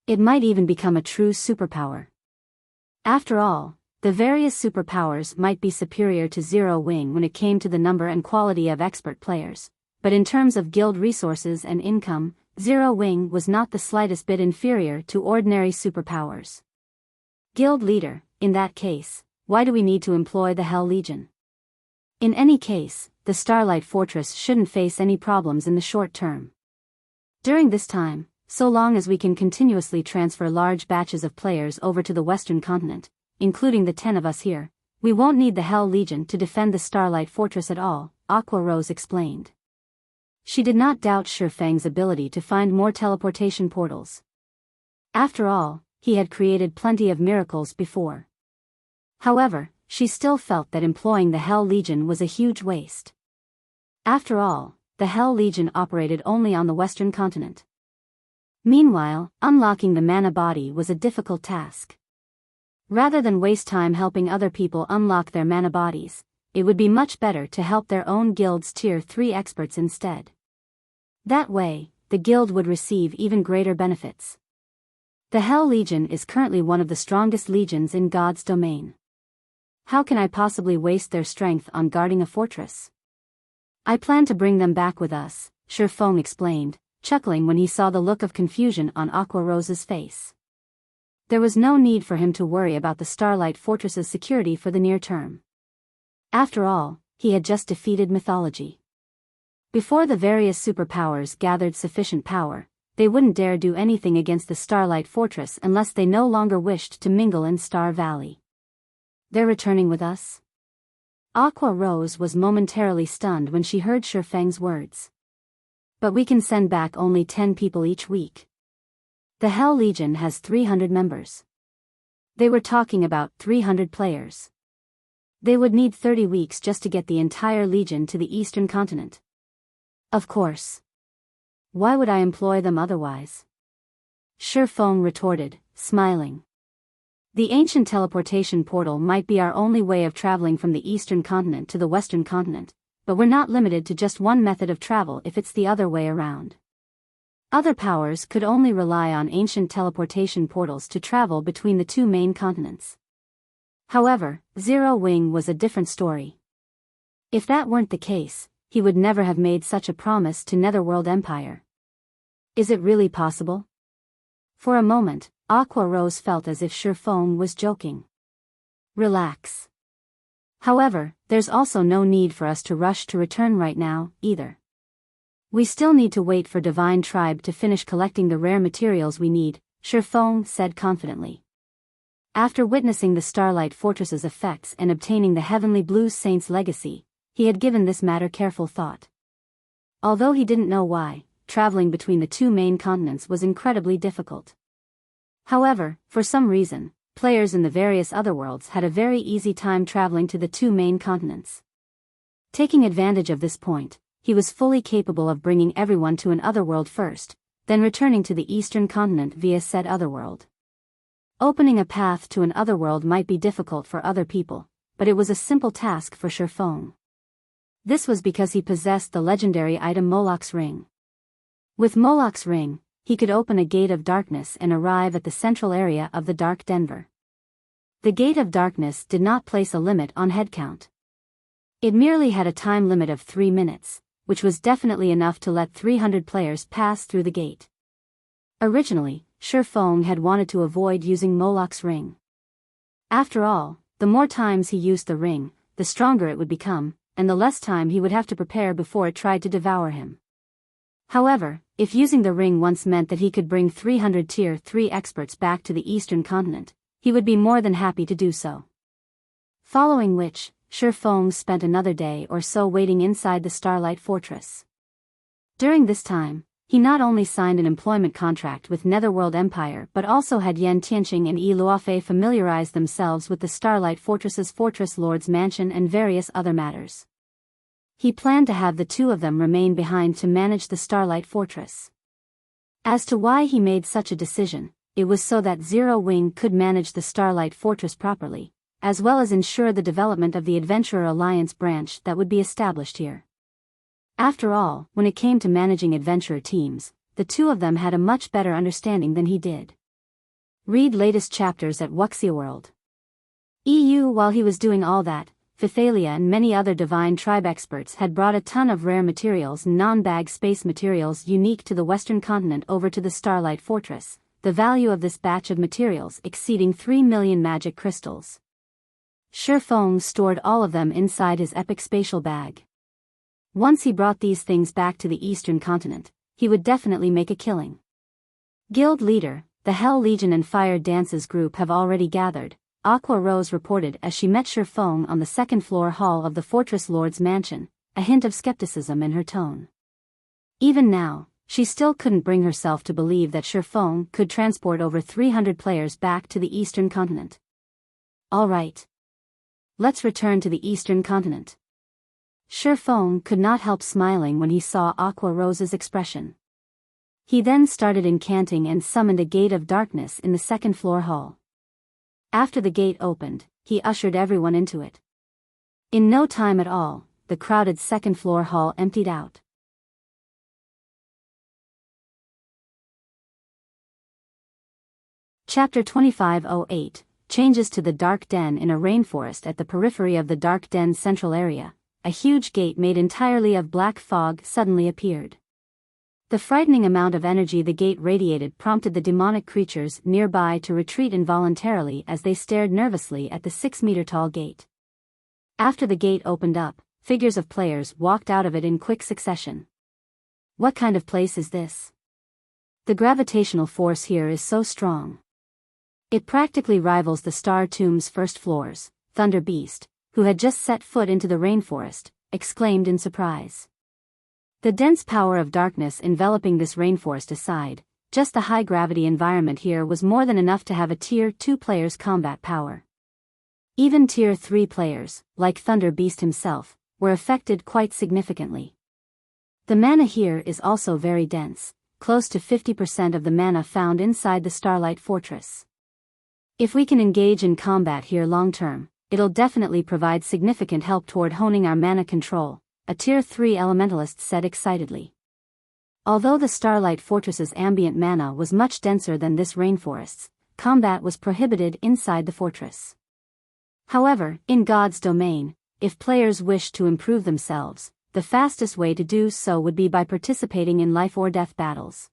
It might even become a true superpower. After all, the various superpowers might be superior to Zero Wing when it came to the number and quality of expert players, but in terms of guild resources and income, Zero Wing was not the slightest bit inferior to ordinary superpowers. Guild leader, in that case, why do we need to employ the Hell Legion? In any case, the Starlight Fortress shouldn't face any problems in the short term. During this time, so long as we can continuously transfer large batches of players over to the western continent, including the 10 of us here, we won't need the Hell Legion to defend the Starlight Fortress at all, Aqua Rose explained. She did not doubt Shifeng's ability to find more teleportation portals. After all, he had created plenty of miracles before. However, she still felt that employing the Hell Legion was a huge waste. After all, the Hell Legion operated only on the western continent. Meanwhile, unlocking the mana body was a difficult task. Rather than waste time helping other people unlock their mana bodies, it would be much better to help their own guild's Tier 3 experts instead. That way, the guild would receive even greater benefits. The Hell Legion is currently one of the strongest legions in God's domain. How can I possibly waste their strength on guarding a fortress? I plan to bring them back with us, Shifeng explained, chuckling when he saw the look of confusion on Aqua Rose's face. There was no need for him to worry about the Starlight Fortress's security for the near term. After all, he had just defeated Mythology. Before the various superpowers gathered sufficient power, they wouldn't dare do anything against the Starlight Fortress unless they no longer wished to mingle in Star Valley. They're returning with us? Aqua Rose was momentarily stunned when she heard Shifeng's words. But we can send back only 10 people each week. The Hell Legion has 300 members. They were talking about 300 players. They would need 30 weeks just to get the entire Legion to the eastern continent. Of course. Why would I employ them otherwise? Shi Feng retorted, smiling. The ancient teleportation portal might be our only way of traveling from the eastern continent to the western continent, but we're not limited to just one method of travel if it's the other way around. Other powers could only rely on ancient teleportation portals to travel between the two main continents. However, Zero Wing was a different story. If that weren't the case, he would never have made such a promise to Netherworld Empire. Is it really possible? For a moment, Aqua Rose felt as if Shi Feng was joking. Relax. However, there's also no need for us to rush to return right now, either. We still need to wait for Divine Tribe to finish collecting the rare materials we need, Shi Feng said confidently. After witnessing the Starlight Fortress's effects and obtaining the Heavenly Blue Saint's legacy, he had given this matter careful thought. Although he didn't know why, traveling between the two main continents was incredibly difficult. However, for some reason, players in the various other worlds had a very easy time traveling to the two main continents. Taking advantage of this point, he was fully capable of bringing everyone to an otherworld first, then returning to the eastern continent via said otherworld. Opening a path to an otherworld might be difficult for other people, but it was a simple task for Shi Feng. This was because he possessed the legendary item Moloch's Ring. With Moloch's Ring, he could open a gate of darkness and arrive at the central area of the Dark Denver. The Gate of Darkness did not place a limit on head count. It merely had a time limit of 3 minutes, which was definitely enough to let 300 players pass through the gate. Originally, Shi Feng had wanted to avoid using Moloch's Ring. After all, the more times he used the ring, the stronger it would become, and the less time he would have to prepare before it tried to devour him. However, if using the ring once meant that he could bring 300 Tier 3 experts back to the eastern continent, he would be more than happy to do so. Following which, Shi Feng spent another day or so waiting inside the Starlight Fortress. During this time, he not only signed an employment contract with Netherworld Empire but also had Yan Tianqing and Yi Luofei familiarize themselves with the Starlight Fortress's Fortress Lord's Mansion and various other matters. He planned to have the two of them remain behind to manage the Starlight Fortress. As to why he made such a decision, it was so that Zero Wing could manage the Starlight Fortress properly, as well as ensure the development of the Adventurer Alliance branch that would be established here. After all, when it came to managing adventurer teams, the two of them had a much better understanding than he did. Read latest chapters at Wuxia World. While he was doing all that, Phythalia and many other Divine Tribe experts had brought a ton of rare materials and non-bag space materials unique to the Western continent over to the Starlight Fortress, the value of this batch of materials exceeding 3 million magic crystals. Shi Feng stored all of them inside his epic spatial bag. Once he brought these things back to the eastern continent, he would definitely make a killing. Guild leader, the Hell Legion and Fire Dances group have already gathered, Aqua Rose reported as she met Shi Feng on the second-floor hall of the Fortress Lord's mansion, a hint of skepticism in her tone. Even now, she still couldn't bring herself to believe that Shi Feng could transport over 300 players back to the eastern continent. All right. Let's return to the eastern continent. Shi Feng could not help smiling when he saw Aqua Rose's expression. He then started incanting and summoned a gate of darkness in the second-floor hall. After the gate opened, he ushered everyone into it. In no time at all, the crowded second-floor hall emptied out. Chapter 2508, Changes to the Dark Den. In a rainforest at the periphery of the Dark Den central area, a huge gate made entirely of black fog suddenly appeared. The frightening amount of energy the gate radiated prompted the demonic creatures nearby to retreat involuntarily as they stared nervously at the 6-meter-tall gate. After the gate opened up, figures of players walked out of it in quick succession. What kind of place is this? The gravitational force here is so strong. It practically rivals the Star Tomb's first floors, Thunder Beast, who had just set foot into the rainforest, exclaimed in surprise. The dense power of darkness enveloping this rainforest aside, just the high-gravity environment here was more than enough to have a Tier 2 player's combat power. Even Tier 3 players, like Thunder Beast himself, were affected quite significantly. The mana here is also very dense, close to 50% of the mana found inside the Starlight Fortress. If we can engage in combat here long term, it'll definitely provide significant help toward honing our mana control, a Tier 3 elementalist said excitedly. Although the Starlight Fortress's ambient mana was much denser than this rainforest's, combat was prohibited inside the fortress. However, in God's domain, if players wish to improve themselves, the fastest way to do so would be by participating in life or death battles.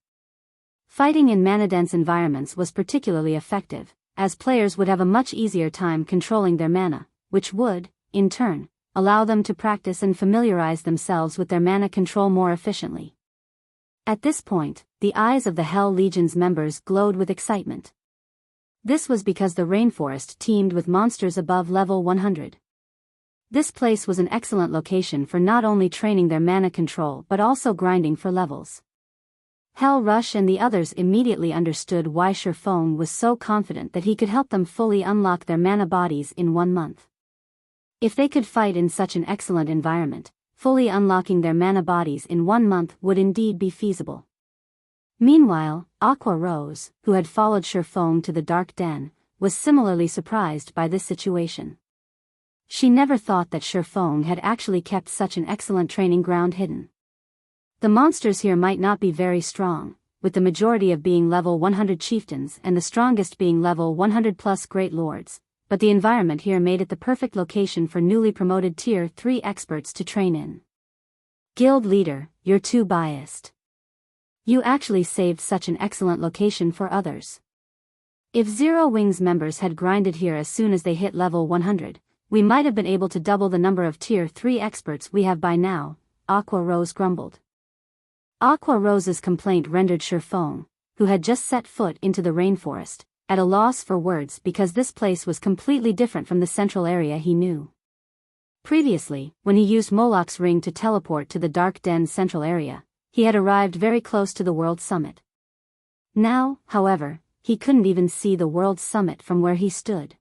Fighting in mana-dense environments was particularly effective, as players would have a much easier time controlling their mana, which would, in turn, allow them to practice and familiarize themselves with their mana control more efficiently. At this point, the eyes of the Hell Legion's members glowed with excitement. This was because the rainforest teemed with monsters above level 100. This place was an excellent location for not only training their mana control but also grinding for levels. Hell Rush and the others immediately understood why Shurfong was so confident that he could help them fully unlock their mana bodies in 1 month. If they could fight in such an excellent environment, fully unlocking their mana bodies in 1 month would indeed be feasible. Meanwhile, Aqua Rose, who had followed Shurfong to the Dark Den, was similarly surprised by this situation. She never thought that Shurfong had actually kept such an excellent training ground hidden. The monsters here might not be very strong, with the majority of being level 100 chieftains and the strongest being level 100 plus great lords, but the environment here made it the perfect location for newly promoted Tier 3 experts to train in. Guild leader, you're too biased. You actually saved such an excellent location for others. If Zero Wings members had grinded here as soon as they hit level 100, we might have been able to double the number of Tier 3 experts we have by now, Aqua Rose grumbled. Aqua Rose's complaint rendered Shurfong, who had just set foot into the rainforest, at a loss for words because this place was completely different from the central area he knew. Previously, when he used Moloch's ring to teleport to the Dark Den's central area, he had arrived very close to the World Summit. Now, however, he couldn't even see the World Summit from where he stood.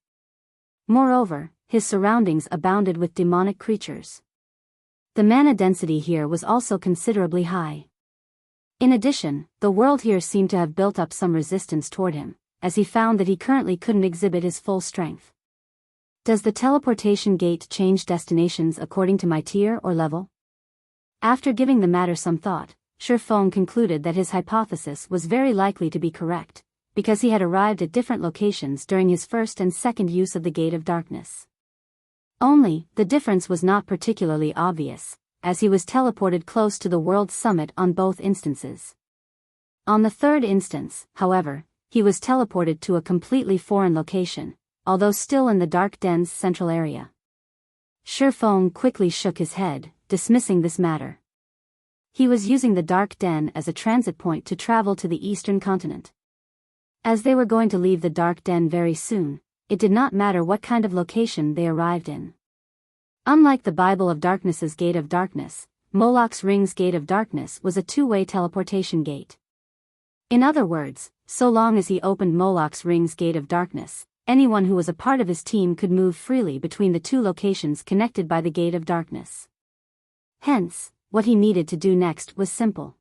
Moreover, his surroundings abounded with demonic creatures. The mana density here was also considerably high. In addition, the world here seemed to have built up some resistance toward him, as he found that he currently couldn't exhibit his full strength. Does the teleportation gate change destinations according to my tier or level? After giving the matter some thought, Shurfong concluded that his hypothesis was very likely to be correct, because he had arrived at different locations during his first and second use of the Gate of Darkness. Only, the difference was not particularly obvious, as he was teleported close to the World Summit on both instances. On the third instance, however, he was teleported to a completely foreign location, although still in the Dark Den's central area. Shurfong quickly shook his head, dismissing this matter. He was using the Dark Den as a transit point to travel to the eastern continent. As they were going to leave the Dark Den very soon, it did not matter what kind of location they arrived in. Unlike the Bible of Darkness's Gate of Darkness, Moloch's Ring's Gate of Darkness was a two-way teleportation gate. In other words, so long as he opened Moloch's Ring's Gate of Darkness, anyone who was a part of his team could move freely between the two locations connected by the Gate of Darkness. Hence, what he needed to do next was simple.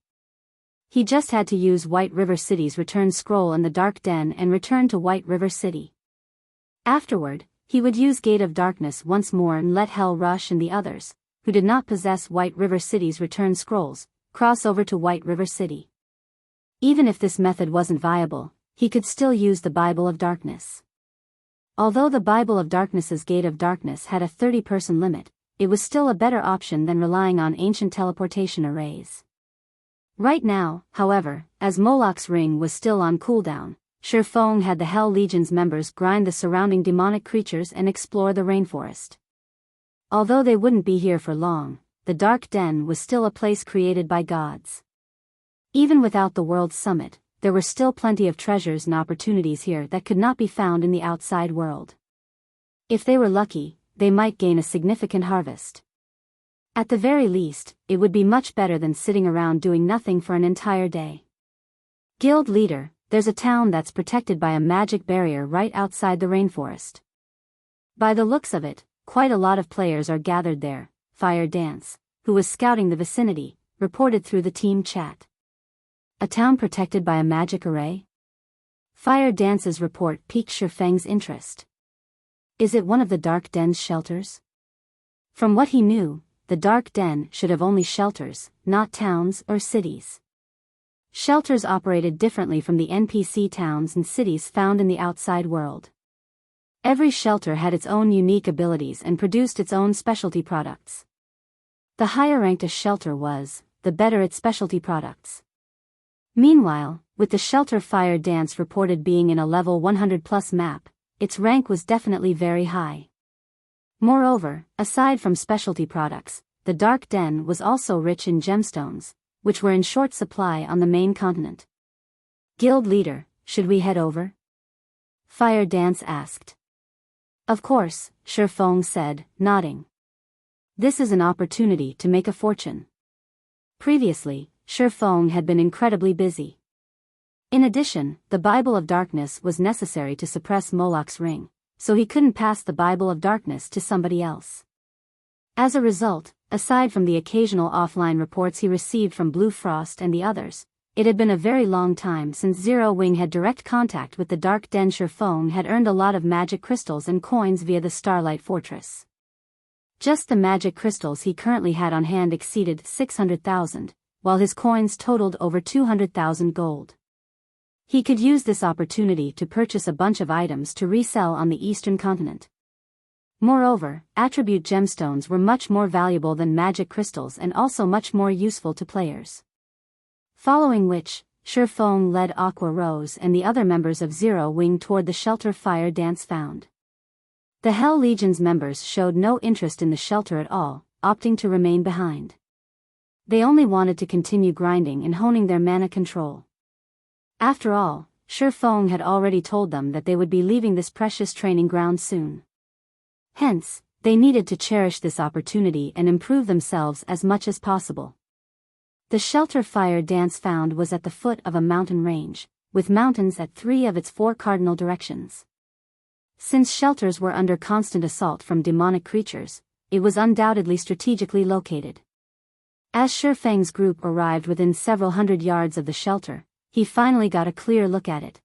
He just had to use White River City's return scroll in the Dark Den and return to White River City. Afterward, he would use Gate of Darkness once more and let Hell Rush and the others, who did not possess White River City's return scrolls, cross over to White River City. Even if this method wasn't viable, he could still use the Bible of Darkness. Although the Bible of Darkness's Gate of Darkness had a 30-person limit, it was still a better option than relying on ancient teleportation arrays. Right now, however, as Moloch's ring was still on cooldown, Shurfong had the Hell Legion's members grind the surrounding demonic creatures and explore the rainforest. Although they wouldn't be here for long, the Dark Den was still a place created by gods. Even without the World Summit, there were still plenty of treasures and opportunities here that could not be found in the outside world. If they were lucky, they might gain a significant harvest. At the very least, it would be much better than sitting around doing nothing for an entire day. Guild leader, there's a town that's protected by a magic barrier right outside the rainforest. By the looks of it, quite a lot of players are gathered there, Fire Dance, who was scouting the vicinity, reported through the team chat. A town protected by a magic array? Fire Dance's report piqued Shifeng's interest. Is it one of the Dark Den's shelters? From what he knew, the Dark Den should have only shelters, not towns or cities. Shelters operated differently from the NPC towns and cities found in the outside world. Every shelter had its own unique abilities and produced its own specialty products. The higher ranked a shelter was, the better its specialty products. Meanwhile, with the shelter Fire Dance reported being in a level 100+ map, its rank was definitely very high. Moreover, aside from specialty products, the Dark Den was also rich in gemstones, which were in short supply on the main continent. Guild leader, should we head over? Fire Dance asked. Of course, Shifeng said, nodding. This is an opportunity to make a fortune. Previously, Shifeng had been incredibly busy. In addition, the Bible of Darkness was necessary to suppress Moloch's ring, so he couldn't pass the Bible of Darkness to somebody else. As a result, aside from the occasional offline reports he received from Blue Frost and the others, it had been a very long time since Zero Wing had direct contact with the Dark Den. Shifeng had earned a lot of magic crystals and coins via the Starlight Fortress. Just the magic crystals he currently had on hand exceeded 600,000, while his coins totaled over 200,000 gold. He could use this opportunity to purchase a bunch of items to resell on the eastern continent. Moreover, attribute gemstones were much more valuable than magic crystals and also much more useful to players. Following which, Shifeng led Aqua Rose and the other members of Zero Wing toward the shelter Fire Dance found. The Hell Legion's members showed no interest in the shelter at all, opting to remain behind. They only wanted to continue grinding and honing their mana control. After all, Shifeng had already told them that they would be leaving this precious training ground soon. Hence, they needed to cherish this opportunity and improve themselves as much as possible. The shelter Fire Dance found was at the foot of a mountain range, with mountains at 3 of its 4 cardinal directions. Since shelters were under constant assault from demonic creatures, it was undoubtedly strategically located. As Shifeng's group arrived within several hundred yards of the shelter, he finally got a clear look at it.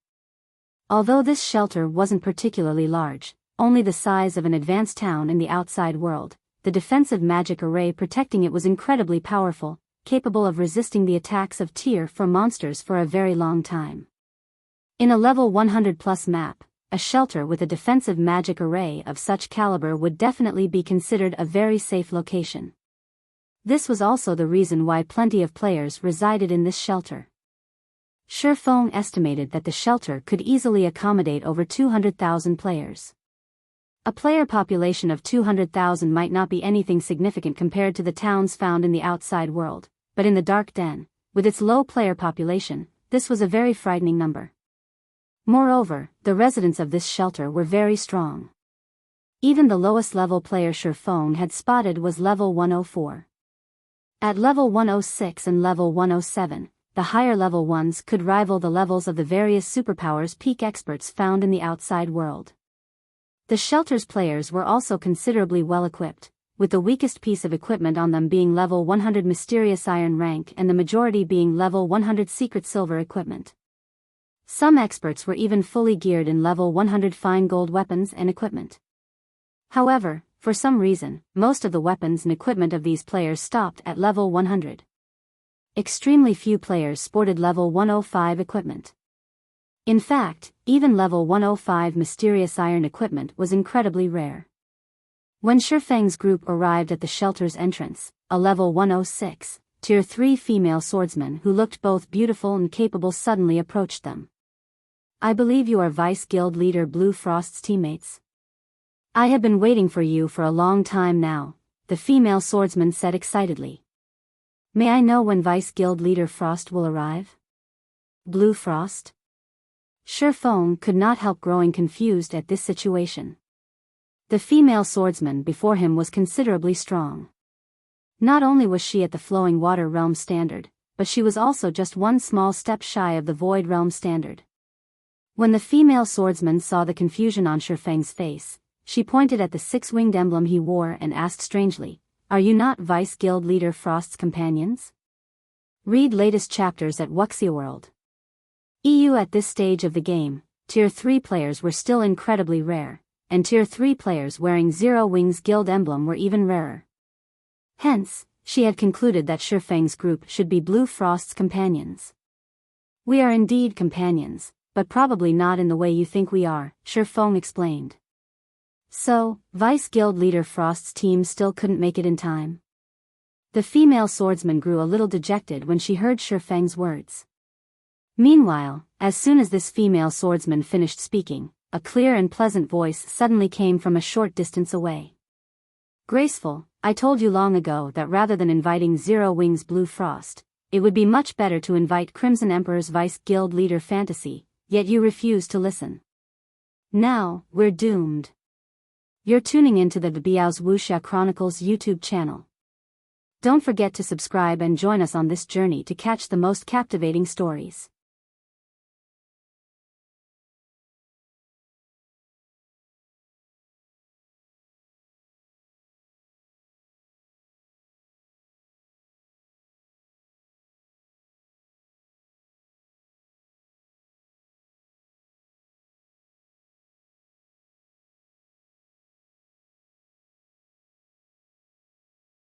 Although this shelter wasn't particularly large, only the size of an advanced town in the outside world, the defensive magic array protecting it was incredibly powerful, capable of resisting the attacks of Tier 4 monsters for a very long time. In a level 100+ map, a shelter with a defensive magic array of such caliber would definitely be considered a very safe location. This was also the reason why plenty of players resided in this shelter. Shifeng estimated that the shelter could easily accommodate over 200,000 players. A player population of 200,000 might not be anything significant compared to the towns found in the outside world, but in the Dark Den, with its low player population, this was a very frightening number. Moreover, the residents of this shelter were very strong. Even the lowest level player Shifeng had spotted was level 104. At level 106 and level 107, the higher level ones could rival the levels of the various superpowers peak experts found in the outside world. The shelter's players were also considerably well equipped, with the weakest piece of equipment on them being level 100 Mysterious Iron rank and the majority being level 100 Secret Silver equipment. Some experts were even fully geared in level 100 Fine Gold weapons and equipment. However, for some reason, most of the weapons and equipment of these players stopped at level 100. Extremely few players sported level 105 equipment. In fact, even level 105 Mysterious Iron equipment was incredibly rare. When Shifeng's group arrived at the shelter's entrance, a level 106, Tier 3 female swordsman who looked both beautiful and capable suddenly approached them. I believe you are Vice Guild Leader Blue Frost's teammates. I have been waiting for you for a long time now, the female swordsman said excitedly. May I know when Vice Guild Leader Frost will arrive? Blue Frost? Shifeng could not help growing confused at this situation. The female swordsman before him was considerably strong. Not only was she at the Flowing Water Realm standard, but she was also just one small step shy of the Void Realm standard. When the female swordsman saw the confusion on Shifeng's face, she pointed at the 6-winged emblem he wore and asked strangely, "Are you not Vice Guild Leader Frost's companions?" Read latest chapters at Wuxia World. EU. At this stage of the game, Tier 3 players were still incredibly rare, and Tier 3 players wearing Zero Wings Guild emblem were even rarer. Hence, she had concluded that Shifeng's group should be Blue Frost's companions. We are indeed companions, but probably not in the way you think we are, Shifeng explained. So, Vice Guild leader Frost's team still couldn't make it in time? The female swordsman grew a little dejected when she heard Shifeng's words. Meanwhile, as soon as this female swordsman finished speaking, a clear and pleasant voice suddenly came from a short distance away. Graceful, I told you long ago that rather than inviting Zero Wings Blue Frost, it would be much better to invite Crimson Emperor's Vice Guild leader Fantasy, yet you refuse to listen. Now, we're doomed. You're tuning into the Biyao's Wuxia Chronicles YouTube channel. Don't forget to subscribe and join us on this journey to catch the most captivating stories.